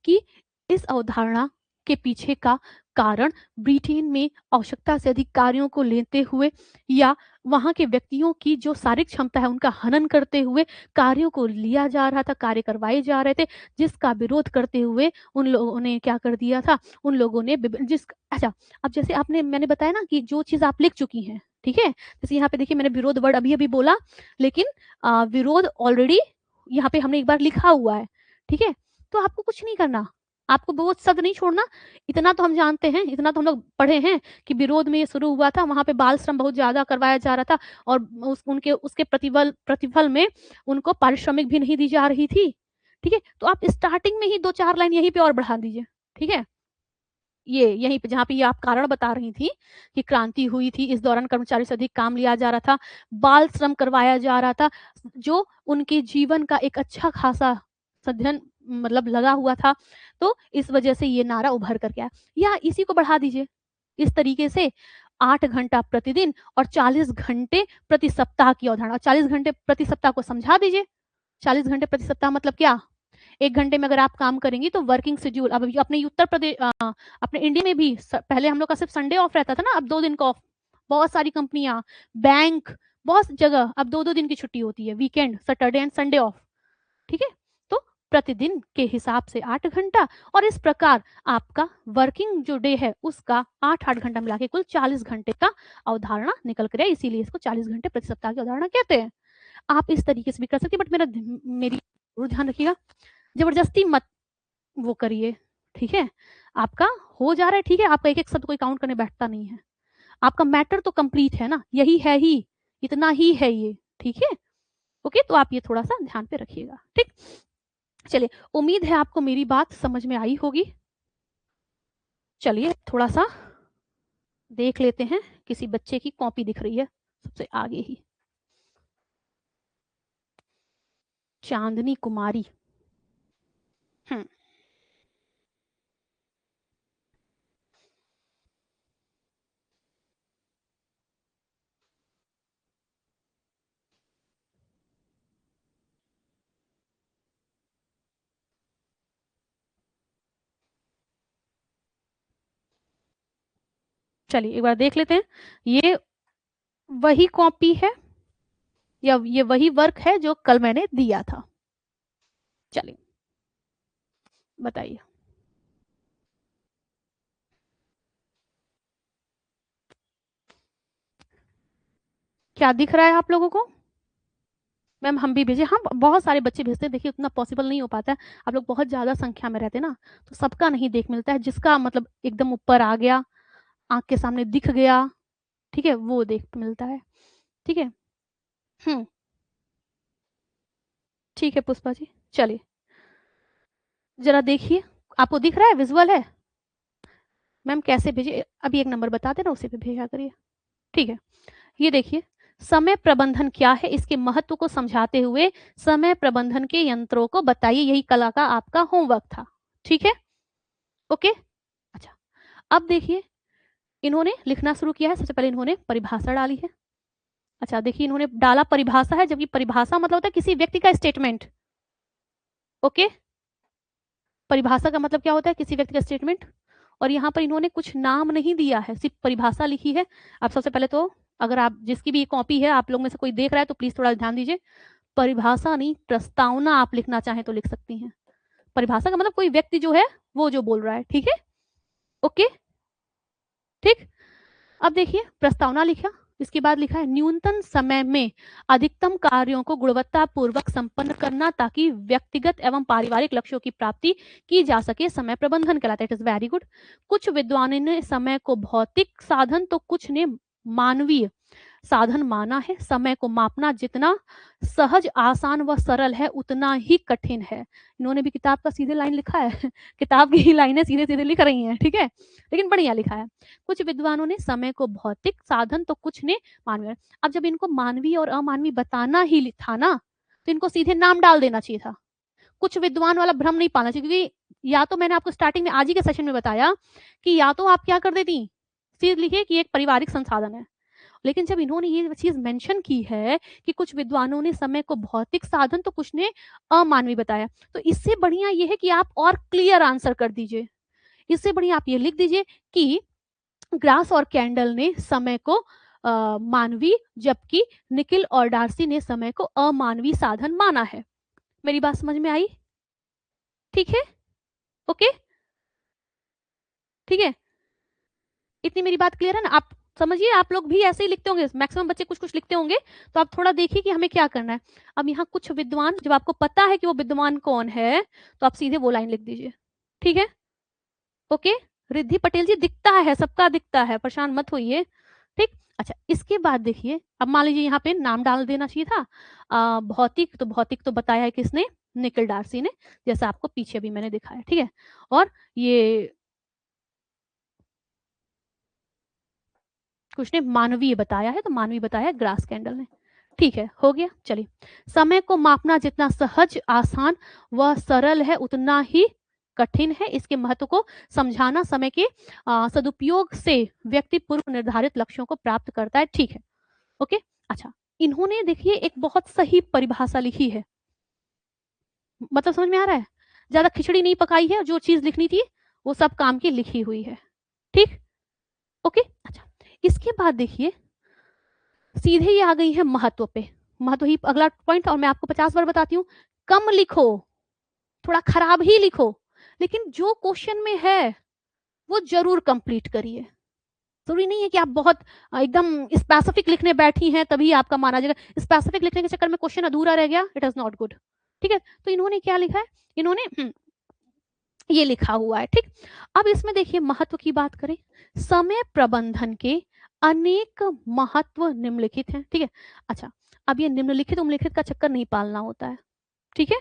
कि इस अवधारणा के पीछे का कारण ब्रिटेन में आवश्यकता से अधिक कार्यों को लेते हुए या वहाँ के व्यक्तियों की जो शारीरिक क्षमता है उनका हनन करते हुए कार्यों को लिया जा रहा था, कार्य करवाए जा रहे थे, जिसका विरोध करते हुए उन लोगों ने क्या कर दिया था, उन लोगों ने जिस अच्छा, अब जैसे आपने मैंने बताया ना कि जो चीज़ आप लिख चुकी हैं, ठीक है? जैसे यहाँ पे देखिए मैंने विरोध वर्ड अभी-अभी बोला, लेकिन विरोध ऑलरेडी यहाँ पे हमने एक बार लिखा हुआ है, ठीक है? तो आपको कुछ नहीं करना, आपको वो शब्द नहीं छोड़ना। इतना तो हम जानते हैं, इतना तो हम लोग पढ़े हैं कि विरोध में ये शुरू हुआ था, वहाँ पे बाल श्रम बहुत ज़्यादा करवाया जा रहा था और उनके उसके प्रतिफल में उनको पारिश्रमिक भी नहीं दी जा रही थी, ठीक है? तो आप स्टार्टिंग में ही 2-4 लाइन यहीं पे और बढ़ा दीजिए, ठीक है? ये यहीं पे जहाँ पे ये आप कारण बता रही थी कि क्रांति हुई थी, इस दौरान कर्मचारियों से अधिक काम लिया जा रहा था, बाल श्रम करवाया जा रहा था, जो उनके जीवन का एक अच्छा खासा सध्यन मतलब लगा हुआ था, तो इस वजह से ये नारा उभर कर के आया। या इसी को बढ़ा दीजिए, इस तरीके से 8 घंटा प्रतिदिन और 40 घंटे प्रति सप्ताह की अवधारणा, 40 घंटे प्रति सप्ताह को समझा दीजिए। 40 घंटे प्रति सप्ताह मतलब क्या? 1 घंटे में अगर आप काम करेंगी तो वर्किंग शेड्यूल अब अपने उत्तर प्रदेश अपने इंडिया में भी पहले हम लोग का सिर्फ संडे ऑफ रहता था ना, अब 2 दिन का ऑफ। बहुत सारी कंपनियां, बैंक, बहुत जगह अब 2-2 दिन की छुट्टी होती है, weekend, Saturday and Sunday off, ठीक है? तो प्रतिदिन के हिसाब से 8 घंटा और इस प्रकार आपका वर्किंग जो डे है उसका 8-8 घंटा मिला के कुल 40 घंटे का अवधारणा निकल कर आया, इसीलिए इसको 40 घंटे प्रति सप्ताह की अवधारणा कहते हैं। आप इस तरीके से भी कर सकती है, बट मेरी जरूर ध्यान रखिएगा, जबरदस्ती मत वो करिए, ठीक है? आपका हो जा रहा है, ठीक है? आपका एक-एक शब्द कोई काउंट करने बैठता नहीं है। आपका मैटर तो कंप्लीट है ना, यही है ही, इतना ही है ये, ठीक है? ओके, तो आप ये थोड़ा-सा ध्यान पे रखिएगा, ठीक? चलिए, उम्मीद है आपको मेरी बात समझ में आई होगी। चलिए, थोड़ा-सा देख लेते हैं, किसी बच्चे की कॉपी दिख रही है सबसे आगे ही। चांदनी कुमारी। हुँ। चलिए, एक बार देख लेते हैं। ये वही कॉपी है या ये वही वर्क है जो कल मैंने दिया था? चलिए, बताइए। क्या दिख रहा है आप लोगों को? मैम हम भी भेजे, हम बहुत सारे बच्चे भेजते हैं, देखिए उतना पॉसिबल नहीं हो पाता है, आप लोग बहुत ज़्यादा संख्या में रहते हैं ना, तो सबका नहीं देख मिलता है, जिसका मतलब एकदम ऊपर आ गया, आँख के सामने दिख गया, ठीक है? वो देख मिलता है, ठीक है? हुँ, ठीक है पुष्पा जी, चलिए, ज़रा देखिए, आपको दिख रहा है, विज़ुअल है? मैम कैसे भेजें? अभी एक नंबर बता देना, उसी पे भेजा करिए, ठीक है? ये देखिए, समय प्रबंधन क्या है, इसके महत्व को समझाते हुए समय प्रबंधन के यंत्रों को बताइए, यही कल का आपका होमवर्क था, ठीक है? ओके? अच्छा, अब देखिए, इन्होंने लिखना शुरू किया है, सबसे पहले इन्होंने परिभाषा डाली है। अच्छा, देखिए इन्होंने डाला परिभाषा है, जबकि परिभाषा मतलब होता है किसी व्यक्ति का स्टेटमेंट, ओके? परिभाषा का मतलब क्या होता है? किसी व्यक्ति का स्टेटमेंट। और यहाँ पर इन्होंने कुछ नाम नहीं दिया है, सिर्फ परिभाषा लिखी है। आप सबसे पहले तो अगर आप जिसकी भी ये कॉपी है, आप लोग में से कोई देख रहा है तो प्लीज़ थोड़ा ध्यान दीजिए। परिभाषा नहीं, प्रस्तावना आप लिखना चाहें तो लिख सकती हैं। परिभाषा का मतलब कोई व्यक्ति जो है, वो जो बोल रहा है, ठीक है? ओके, ठीक? अब देखिए प्रस्तावना लिखा, इसके बाद लिखा है न्यूनतम समय में अधिकतम कार्यों को गुणवत्तापूर्वक संपन्न करना ताकि व्यक्तिगत एवं पारिवारिक लक्ष्यों की प्राप्ति की जा सके, समय प्रबंधन कहलाता है। It is very good. कुछ विद्वानों ने समय को भौतिक साधन तो कुछ ने मानवीय साधन माना है। समय को मापना जितना सहज, आसान व सरल है उतना ही कठिन है। इन्होंने भी किताब का सीधे लाइन लिखा है किताब की ही लाइनें सीधे सीधे लिख रही हैं, ठीक है, लेकिन बढ़िया लिखा है। कुछ विद्वानों ने समय को भौतिक साधन तो कुछ ने मानवीय। अब जब इनको मानवीय और अमानवीय बताना ही था ना, तो इनको सीधे नाम डाल देना चाहिए था। कुछ विद्वान वाला भ्रम नहीं पाना चाहिए, क्योंकि या तो मैंने आपको स्टार्टिंग में आज ही के सेशन में बताया कि या तो आप क्या कर देती, सीधे लिखिए कि एक पारिवारिक संसाधन है। लेकिन जब इन्होंने ये चीज मेंशन की है कि कुछ विद्वानों ने समय को भौतिक साधन तो कुछ ने अमानवीय बताया, तो इससे बढ़िया ये है कि आप और क्लियर आंसर कर दीजिए। इससे बढ़िया आप ये लिख दीजिए कि ग्रास और कैंडल ने समय को मानवीय, जबकि निकिल और डार्सी ने समय को अमानवीय साधन माना है। मेरी बात समझ में आई? ठीक है, ओके, ठीक है, इतनी मेरी बात क्लियर है ना? आप समझिए, आप लोग भी ऐसे ही लिखते होंगे, मैक्सिमम बच्चे कुछ कुछ लिखते होंगे, तो आप थोड़ा देखिए कि हमें क्या करना है। अब यहाँ कुछ विद्वान, जब आपको पता है कि वो विद्वान कौन है, तो आप सीधे वो लाइन लिख दीजिए। ठीक है, ओके। रिद्धि पटेल जी दिखता है, सबका दिखता है, परेशान मत होइए। ठीक, अच्छा, इसके बाद देखिए, अब मान लीजिए यहाँ पे नाम डाल देना चाहिए था। भौतिक, तो भौतिक तो बताया है किसने? निकिल डार्सी ने, जैसा आपको पीछे भी मैंने दिखाया। ठीक है, और ये कुछ ने मानवीय बताया है, तो मानवीय बताया है ग्रास कैंडल ने। ठीक है, हो गया। चलिए, समय को मापना जितना सहज, आसान व सरल है, उतना ही कठिन है। इसके महत्व को समझाना, समय के सदुपयोग से व्यक्ति पूर्व निर्धारित लक्ष्यों को प्राप्त करता है। ठीक है, ओके। अच्छा, इन्होंने देखिए एक बहुत सही परिभाषा लिखी है, मतलब समझ में आ रहा है? ज्यादा खिचड़ी नहीं पकाई है, जो चीज लिखनी थी वो सब काम की लिखी हुई है। ठीक, ओके। अच्छा, इसके बाद देखिए, सीधे ये आ गई है महत्व पे। महत्व ही अगला पॉइंट, और मैं आपको 50 बार बताती हूँ, कम लिखो, थोड़ा खराब ही लिखो, लेकिन जो क्वेश्चन में है वो जरूर कंप्लीट करिए। जरूरी नहीं है कि आप बहुत एकदम स्पेसिफिक लिखने बैठी हैं तभी आपका माना जाएगा। स्पेसिफिक लिखने के चक्कर में क्वेश्चन अधूरा रह गया, इट इज नॉट गुड। ठीक है, तो इन्होंने क्या लिखा है? इन्होंने ये लिखा हुआ है। ठीक, अब इसमें देखिए महत्व की बात करें, समय प्रबंधन के अनेक महत्व निम्नलिखित हैं। ठीक है, अच्छा, अब ये निम्नलिखित उम्नलिखित का चक्कर नहीं पालना होता है। ठीक है,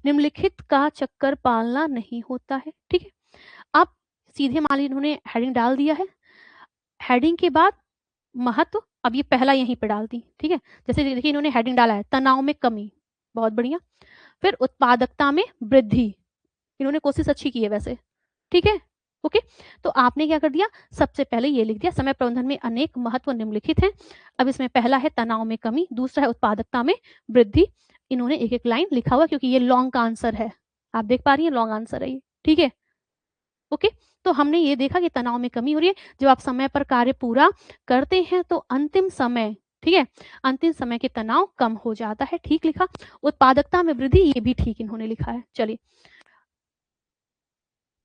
निम्नलिखित का चक्कर पालना नहीं होता है। ठीक है, अब सीधे मान लीजिए इन्होंने हेडिंग डाल दिया है, हेडिंग के बाद महत्व, अब ये पहला यहीं पे डाल दी। ठीक है, जैसे देखिए इन्होंने हेडिंग डाला है तनाव में कमी, बहुत बढ़िया। फिर उत्पादकता में वृद्धि, इन्होंने कोशिश अच्छी की है वैसे। ठीक है, ओके। तो आपने क्या कर दिया, सबसे पहले ये लिख दिया, समय प्रबंधन में अनेक महत्व निम्नलिखित हैं। अब इसमें पहला है तनाव में कमी, दूसरा है उत्पादकता में वृद्धि। इन्होंने एक एक लाइन लिखा हुआ, क्योंकि ये लॉन्ग का आंसर है, आप देख पा रही हैं, लॉन्ग आंसर है ये। ठीक है, ओके। तो हमने ये देखा कि तनाव में कमी हो रही है, जब आप समय पर कार्य पूरा करते हैं तो अंतिम समय, ठीक है, अंतिम समय के तनाव कम हो जाता है। ठीक लिखा। उत्पादकता में वृद्धि, ये भी ठीक इन्होंने लिखा है। चलिए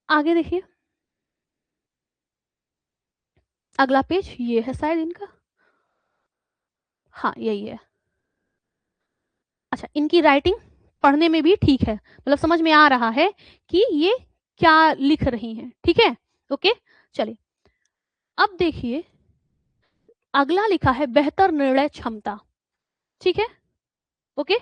आगे देखिए, अगला पेज ये है शायद इनका, हाँ यही है। अच्छा, इनकी राइटिंग पढ़ने में भी ठीक है, मतलब समझ में आ रहा है कि ये क्या लिख रही हैं। ठीक है, ओके। चलिए, अब देखिए अगला लिखा है बेहतर निर्णय क्षमता। ठीक है, ओके।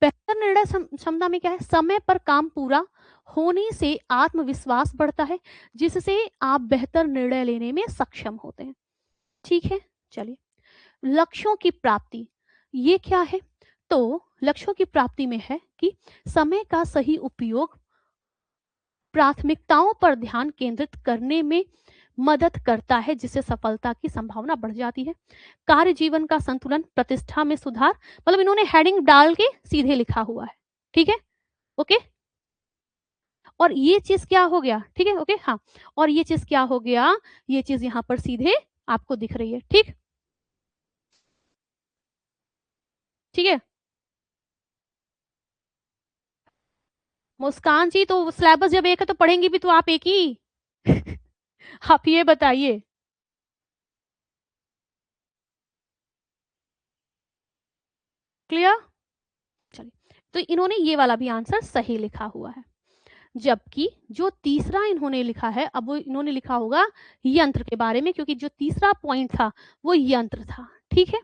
बेहतर निर्णय क्षमता में क्या है? समय पर काम पूरा होने से आत्मविश्वास बढ़ता है, जिससे आप बेहतर निर्णय लेने में सक्षम होते हैं। ठीक है, चलिए, लक्ष्यों की प्राप्ति, ये क्या है? तो लक्ष्यों की प्राप्ति में है कि समय का सही उपयोग प्राथमिकताओं पर ध्यान केंद्रित करने में मदद करता है, जिससे सफलता की संभावना बढ़ जाती है। कार्य जीवन का संतुलन, प्रतिष्ठा में सुधार, मतलब इन्होंने हेडिंग डाल के सीधे लिखा हुआ है। ठीक है, ओके। और ये चीज क्या हो गया? ठीक है, ओके, हाँ। और ये चीज क्या हो गया? ये चीज यहाँ पर सीधे आपको दिख रही है। ठीक, ठीक है। मुस्कान जी, तो सिलेबस जब एक है तो पढ़ेंगी भी तो आप एक ही। आप ये बताइए। क्लियर? चलिए, तो इन्होंने ये वाला भी आंसर सही लिखा हुआ है, जबकि जो तीसरा इन्होंने लिखा है, अब वो इन्होंने लिखा होगा यंत्र के बारे में, क्योंकि जो तीसरा पॉइंट था वो यंत्र था। ठीक है,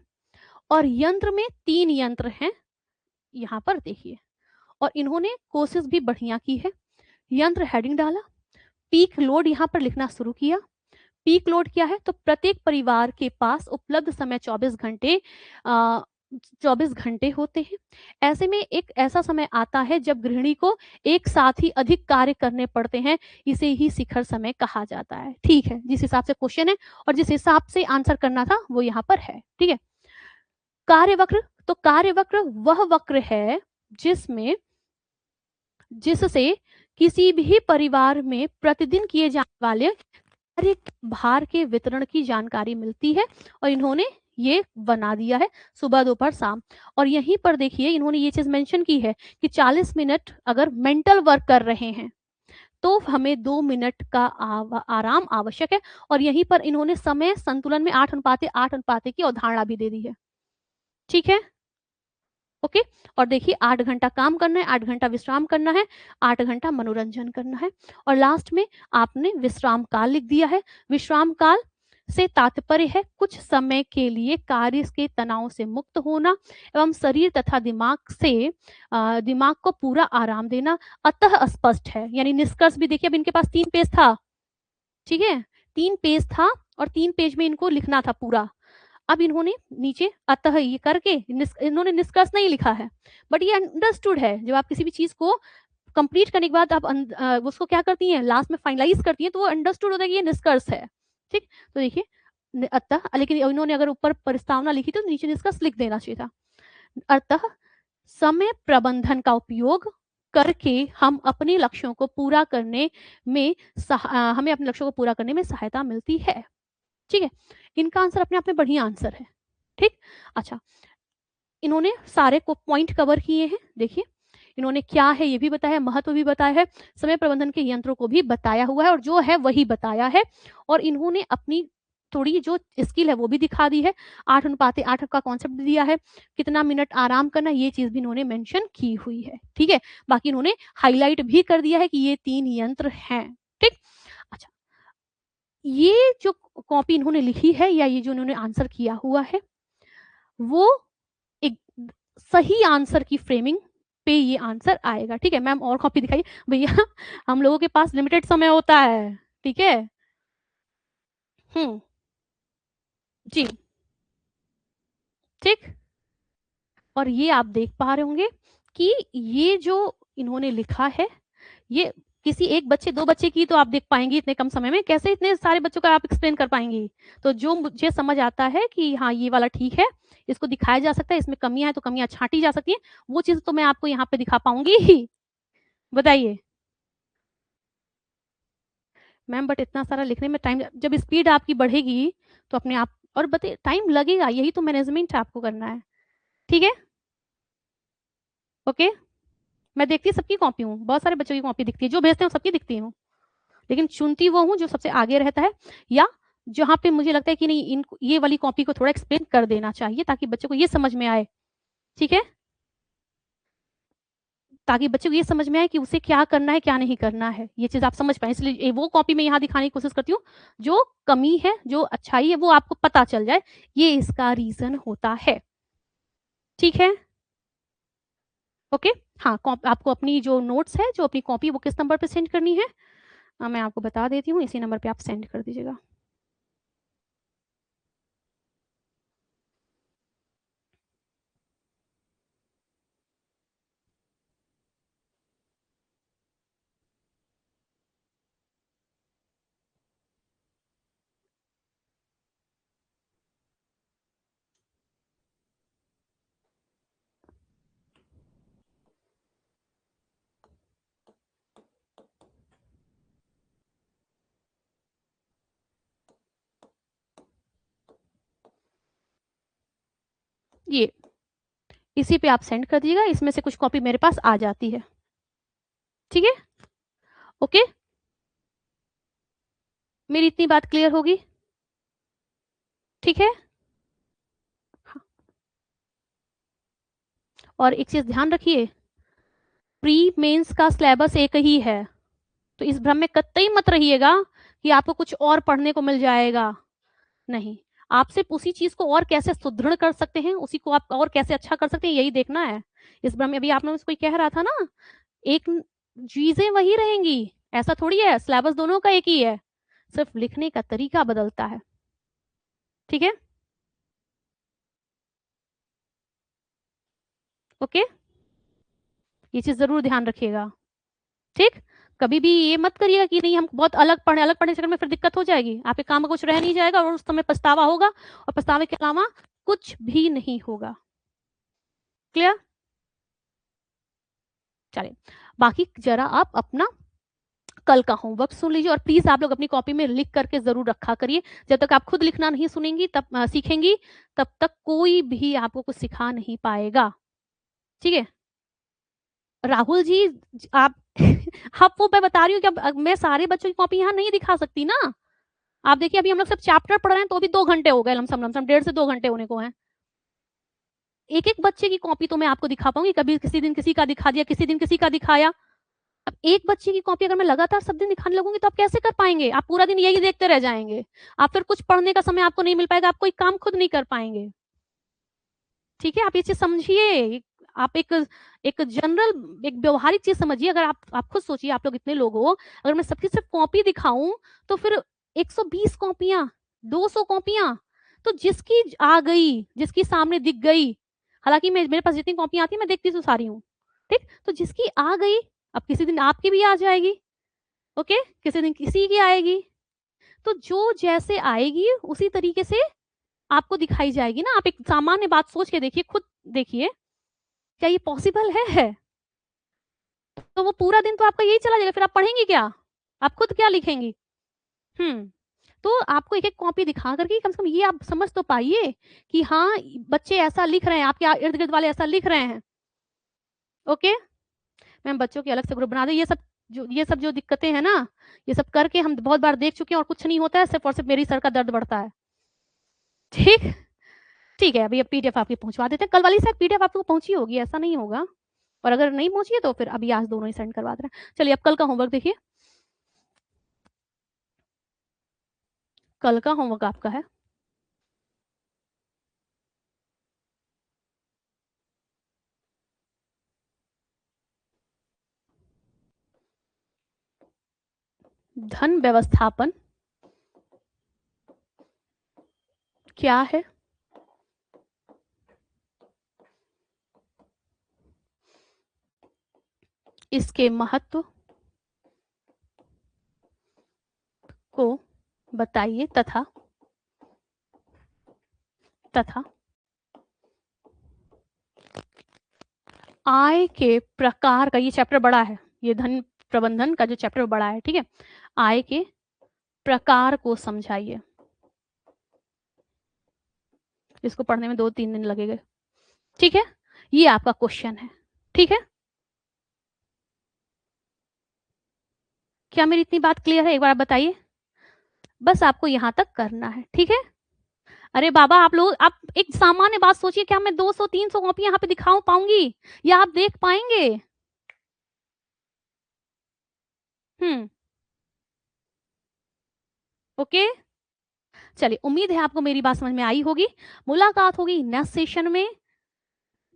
और यंत्र में 3 यंत्र हैं, यहाँ पर देखिए, और इन्होंने कोशिश भी बढ़िया की है। यंत्र हेडिंग डाला, पीक लोड यहाँ पर लिखना शुरू किया। पीक लोड क्या है? तो प्रत्येक परिवार के पास उपलब्ध समय 24 घंटे होते हैं। ऐसे में एक ऐसा समय आता है जब गृहिणी को एक साथ ही अधिक कार्य करने पड़ते हैं, इसे ही शिखर समय कहा जाता है। ठीक है, जिस हिसाब से क्वेश्चन है और जिस हिसाब से आंसर करना था वो यहाँ पर है। ठीक है, कार्यवक्र, तो कार्यवक्र वह वक्र है जिसमें जिससे किसी भी परिवार में प्रतिदिन किए जाने वाले कार्य भार के वितरण की जानकारी मिलती है और इन्होंने ये बना दिया है सुबह दोपहर शाम। और यहीं पर देखिए इन्होंने ये चीज मेंशन की है कि 40 मिनट अगर मेंटल वर्क कर रहे हैं तो हमें 2 मिनट का आराम आवश्यक है। और यहीं पर इन्होंने समय संतुलन में 8:8 की अवधारणा भी दे दी है। ठीक है, ओके। और देखिए 8 घंटा काम करना है, 8 घंटा विश्राम करना है, 8 घंटा मनोरंजन करना है। और लास्ट में आपने विश्राम काल लिख दिया है। विश्राम काल से तात्पर्य है कुछ समय के लिए कार्य के तनाव से मुक्त होना एवं शरीर तथा दिमाग को पूरा आराम देना। अतः स्पष्ट है, यानी निष्कर्ष भी देखिए, अब इनके पास 3 पेज था, ठीक है, 3 पेज था और 3 पेज में इनको लिखना था पूरा। अब इन्होंने नीचे अतः ये करके इन्होंने निष्कर्ष नहीं लिखा है, बट ये अंडरस्टूड है। जब आप किसी भी चीज को कंप्लीट करने के बाद आप उसको क्या करती हैं, लास्ट में फाइनलाइज करती हैं, तो वो अंडरस्टूड होता है कि ये निष्कर्ष है। ठीक, तो देखिए अतः, लेकिन इन्होंने अगर ऊपर प्रस्तावना लिखी तो नीचे निष्कर्ष लिख देना चाहिए था। अतः समय प्रबंधन का उपयोग करके हम अपने लक्ष्यों को पूरा करने में हमें अपने लक्ष्यों को पूरा करने में सहायता मिलती है। ठीक है, इनका आंसर अपने आप में बढ़िया आंसर है। ठीक, अच्छा, इन्होंने सारे को पॉइंट कवर किए हैं। देखिए इन्होंने क्या है ये भी बताया, महत्व भी बताया है, समय प्रबंधन के यंत्रों को भी बताया हुआ है और जो है वही बताया है। और इन्होंने अपनी थोड़ी जो स्किल है वो भी दिखा दी है। 8:8 का कॉन्सेप्ट दिया है, कितना मिनट आराम करना ये चीज भी इन्होंने मेंशन की हुई है। ठीक है, बाकी इन्होंने हाईलाइट भी कर दिया है कि ये 3 यंत्र हैं। ठीक, अच्छा, ये जो कॉपी इन्होंने लिखी है या ये जो इन्होंने आंसर किया हुआ है वो एक सही आंसर की फ्रेमिंग पे ये आंसर आएगा। ठीक है मैम, और कॉपी दिखाइए भैया, हम लोगों के पास लिमिटेड समय होता है। ठीक है, हम्म, जी, ठीक। और ये आप देख पा रहे होंगे कि ये जो इन्होंने लिखा है ये किसी एक बच्चे दो बच्चे की तो आप देख पाएंगी इतने कम समय में, कैसे इतने सारे बच्चों का आप एक्सप्लेन कर पाएंगी। तो जो मुझे समझ आता है कि हाँ ये वाला ठीक है, इसको दिखाया जा सकता है, इसमें कमियां हैं तो कमियां छांटी जा सकती हैं, वो चीज तो मैं आपको यहाँ पे दिखा पाऊंगी ही। बताइए मैम, बट इतना सारा लिखने में टाइम, जब स्पीड आपकी बढ़ेगी तो अपने आप, और बता टाइम लगेगा, यही तो मैनेजमेंट आपको करना है। ठीक है, ओके। मैं देखती सबकी कॉपी हूँ, बहुत सारे बच्चों की कॉपी दिखती है, जो भेजते हैं सबकी दिखती हूँ, लेकिन चुनती वो हूँ जो सबसे आगे रहता है या जहाँ पे मुझे लगता है कि नहीं इन ये वाली कॉपी को थोड़ा एक्सप्लेन कर देना चाहिए ताकि बच्चे को ये समझ में आए। ठीक है, ताकि बच्चे को ये समझ में आए कि उसे क्या करना है क्या नहीं करना है, ये चीज आप समझ पाए, इसलिए वो कॉपी में यहाँ दिखाने की कोशिश करती हूँ जो कमी है जो अच्छाई है वो आपको पता चल जाए, ये इसका रीजन होता है। ठीक है, ओके। हाँ, आपको अपनी जो नोट्स है जो अपनी कॉपी वो किस नंबर पे सेंड करनी है, मैं आपको बता देती हूँ, इसी नंबर पे आप सेंड कर दीजिएगा। ये इसी पे आप सेंड कर दीजिएगा, इसमें से कुछ कॉपी मेरे पास आ जाती है। ठीक है, ओके, मेरी इतनी बात क्लियर होगी। ठीक है, हाँ। और एक चीज ध्यान रखिए, प्री मेंस का सिलेबस एक ही है, तो इस भ्रम में कतई मत रहिएगा कि आपको कुछ और पढ़ने को मिल जाएगा। नहीं, आप सिर्फ उसी चीज को और कैसे सुदृढ़ कर सकते हैं, उसी को आप और कैसे अच्छा कर सकते हैं, यही देखना है। इस भ्रम में अभी आप लोग कोई कह रहा था ना, एक चीजें वही रहेंगी, ऐसा थोड़ी है, सिलेबस दोनों का एक ही है, सिर्फ लिखने का तरीका बदलता है। ठीक है, ओके, ये चीज जरूर ध्यान रखिएगा। ठीक, कभी भी ये मत करिएगा कि नहीं हम बहुत अलग पढ़ने चक्कर में फिर दिक्कत हो जाएगी, आपके काम में कुछ रह नहीं जाएगा और उस समय पछतावा होगा, और पछतावे के अलावा कुछ भी नहीं होगा। क्लियर, चलिए, बाकी जरा आप अपना कल का होमवर्क सुन लीजिए और प्लीज आप लोग अपनी कॉपी में लिख करके जरूर रखा करिए। जब तक आप खुद लिखना नहीं सुनेंगी तब सीखेंगी, तब तक कोई भी आपको कुछ सिखा नहीं पाएगा। ठीक है राहुल जी, आप आप वो मैं बता रही हूँ कि अब मैं सारे बच्चों की कॉपी यहाँ नहीं दिखा सकती ना। आप देखिए अभी हम लोग सब चैप्टर पढ़ रहे हैं तो अभी 2 घंटे हो गए, लमसम लमसम 1.5 से 2 घंटे होने को हैं। एक एक बच्चे की कॉपी तो मैं आपको दिखा पाऊंगी, कभी किसी दिन किसी का दिखा दिया, किसी दिन किसी का दिखाया। अब एक बच्चे की कॉपी अगर मैं लगातार सब दिन दिखाने लगूंगी तो आप कैसे कर पाएंगे? आप पूरा दिन यही देखते रह जाएंगे। आप फिर कुछ पढ़ने का समय आपको नहीं मिल पाएगा, आप कोई काम खुद नहीं कर पाएंगे। ठीक है, आप ये चीज समझिए। आप एक एक जनरल एक व्यवहारिक चीज समझिए। अगर आप खुद सोचिए, आप लोग इतने लोग हो, अगर मैं सबकी सिर्फ कॉपी दिखाऊं तो फिर 120 कॉपियां, 200 कॉपियां, तो जिसकी आ गई, जिसकी सामने दिख गई, हालांकि मैं मेरे पास जितनी कॉपियां आती है मैं देखती तो सारी हूँ, ठीक, तो जिसकी आ गई, अब किसी दिन आपकी भी आ जाएगी, ओके, किसी दिन किसी की आएगी, तो जो जैसे आएगी उसी तरीके से आपको दिखाई जाएगी ना। आप एक सामान्य बात सोच के देखिए, खुद देखिए, क्या ये पॉसिबल है? तो वो पूरा दिन तो आपका यही चला जाएगा, फिर आप पढ़ेंगी क्या? आप खुद क्या लिखेंगी? तो आपको एक एक कॉपी दिखा करके कम से कम ये आप समझ तो पाइए कि हाँ बच्चे ऐसा लिख रहे हैं, आपके इर्द गिर्द वाले ऐसा लिख रहे हैं। ओके मैम, बच्चों के अलग से ग्रुप बना दे। ये सब जो दिक्कतें हैं ना, ये सब करके हम बहुत बार देख चुके हैं और कुछ नहीं होता है, सिर्फ और सिर्फ मेरी सर का दर्द बढ़ता है। ठीक ठीक है, अभी अब पीडीएफ आपकी पहुंचवा देते हैं। कल वाली शायद पीडीएफ आपको पहुंची होगी, ऐसा नहीं होगा, और अगर नहीं पहुंची है तो फिर अभी आज दोनों ही सेंड करवा दे रहे हैं। चलिए अब कल का होमवर्क देखिए। कल का होमवर्क आपका है धन व्यवस्थापन क्या है, इसके महत्व को बताइए तथा आय के प्रकार का, ये चैप्टर बड़ा है, ये धन प्रबंधन का जो चैप्टर बड़ा है, ठीक है, आय के प्रकार को समझाइए। इसको पढ़ने में 2-3 दिन लगेंगे, ठीक है, ये आपका क्वेश्चन है। ठीक है, क्या मेरी इतनी बात क्लियर है? एक बार आप बताइए, बस आपको यहां तक करना है, ठीक है। अरे बाबा आप लोग, आप एक सामान्य बात सोचिए, क्या मैं 200-300 कॉपी यहाँ पे दिखा पाऊंगी या आप देख पाएंगे? ओके चलिए, उम्मीद है आपको मेरी बात समझ में आई होगी। मुलाकात होगी नेक्स्ट सेशन में,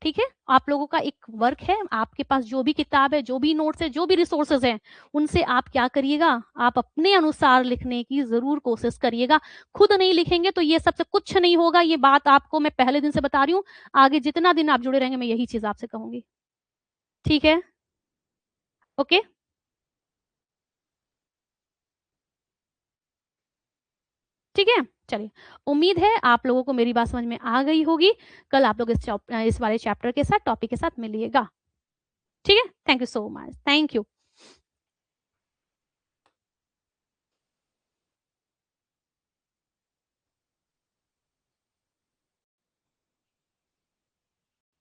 ठीक है। आप लोगों का एक वर्क है, आपके पास जो भी किताब है, जो भी नोट्स है, जो भी रिसोर्सेज हैं, उनसे आप क्या करिएगा, आप अपने अनुसार लिखने की जरूर कोशिश करिएगा। खुद नहीं लिखेंगे तो ये सबसे कुछ नहीं होगा। ये बात आपको मैं पहले दिन से बता रही हूँ, आगे जितना दिन आप जुड़े रहेंगे मैं यही चीज आपसे कहूंगी, ठीक है। ओके ठीक है, चलिए, उम्मीद है आप लोगों को मेरी बात समझ में आ गई होगी। कल आप लोग इस वाले चैप्टर के साथ, टॉपिक के साथ मिलिएगा, ठीक है। Thank you so much, thank you.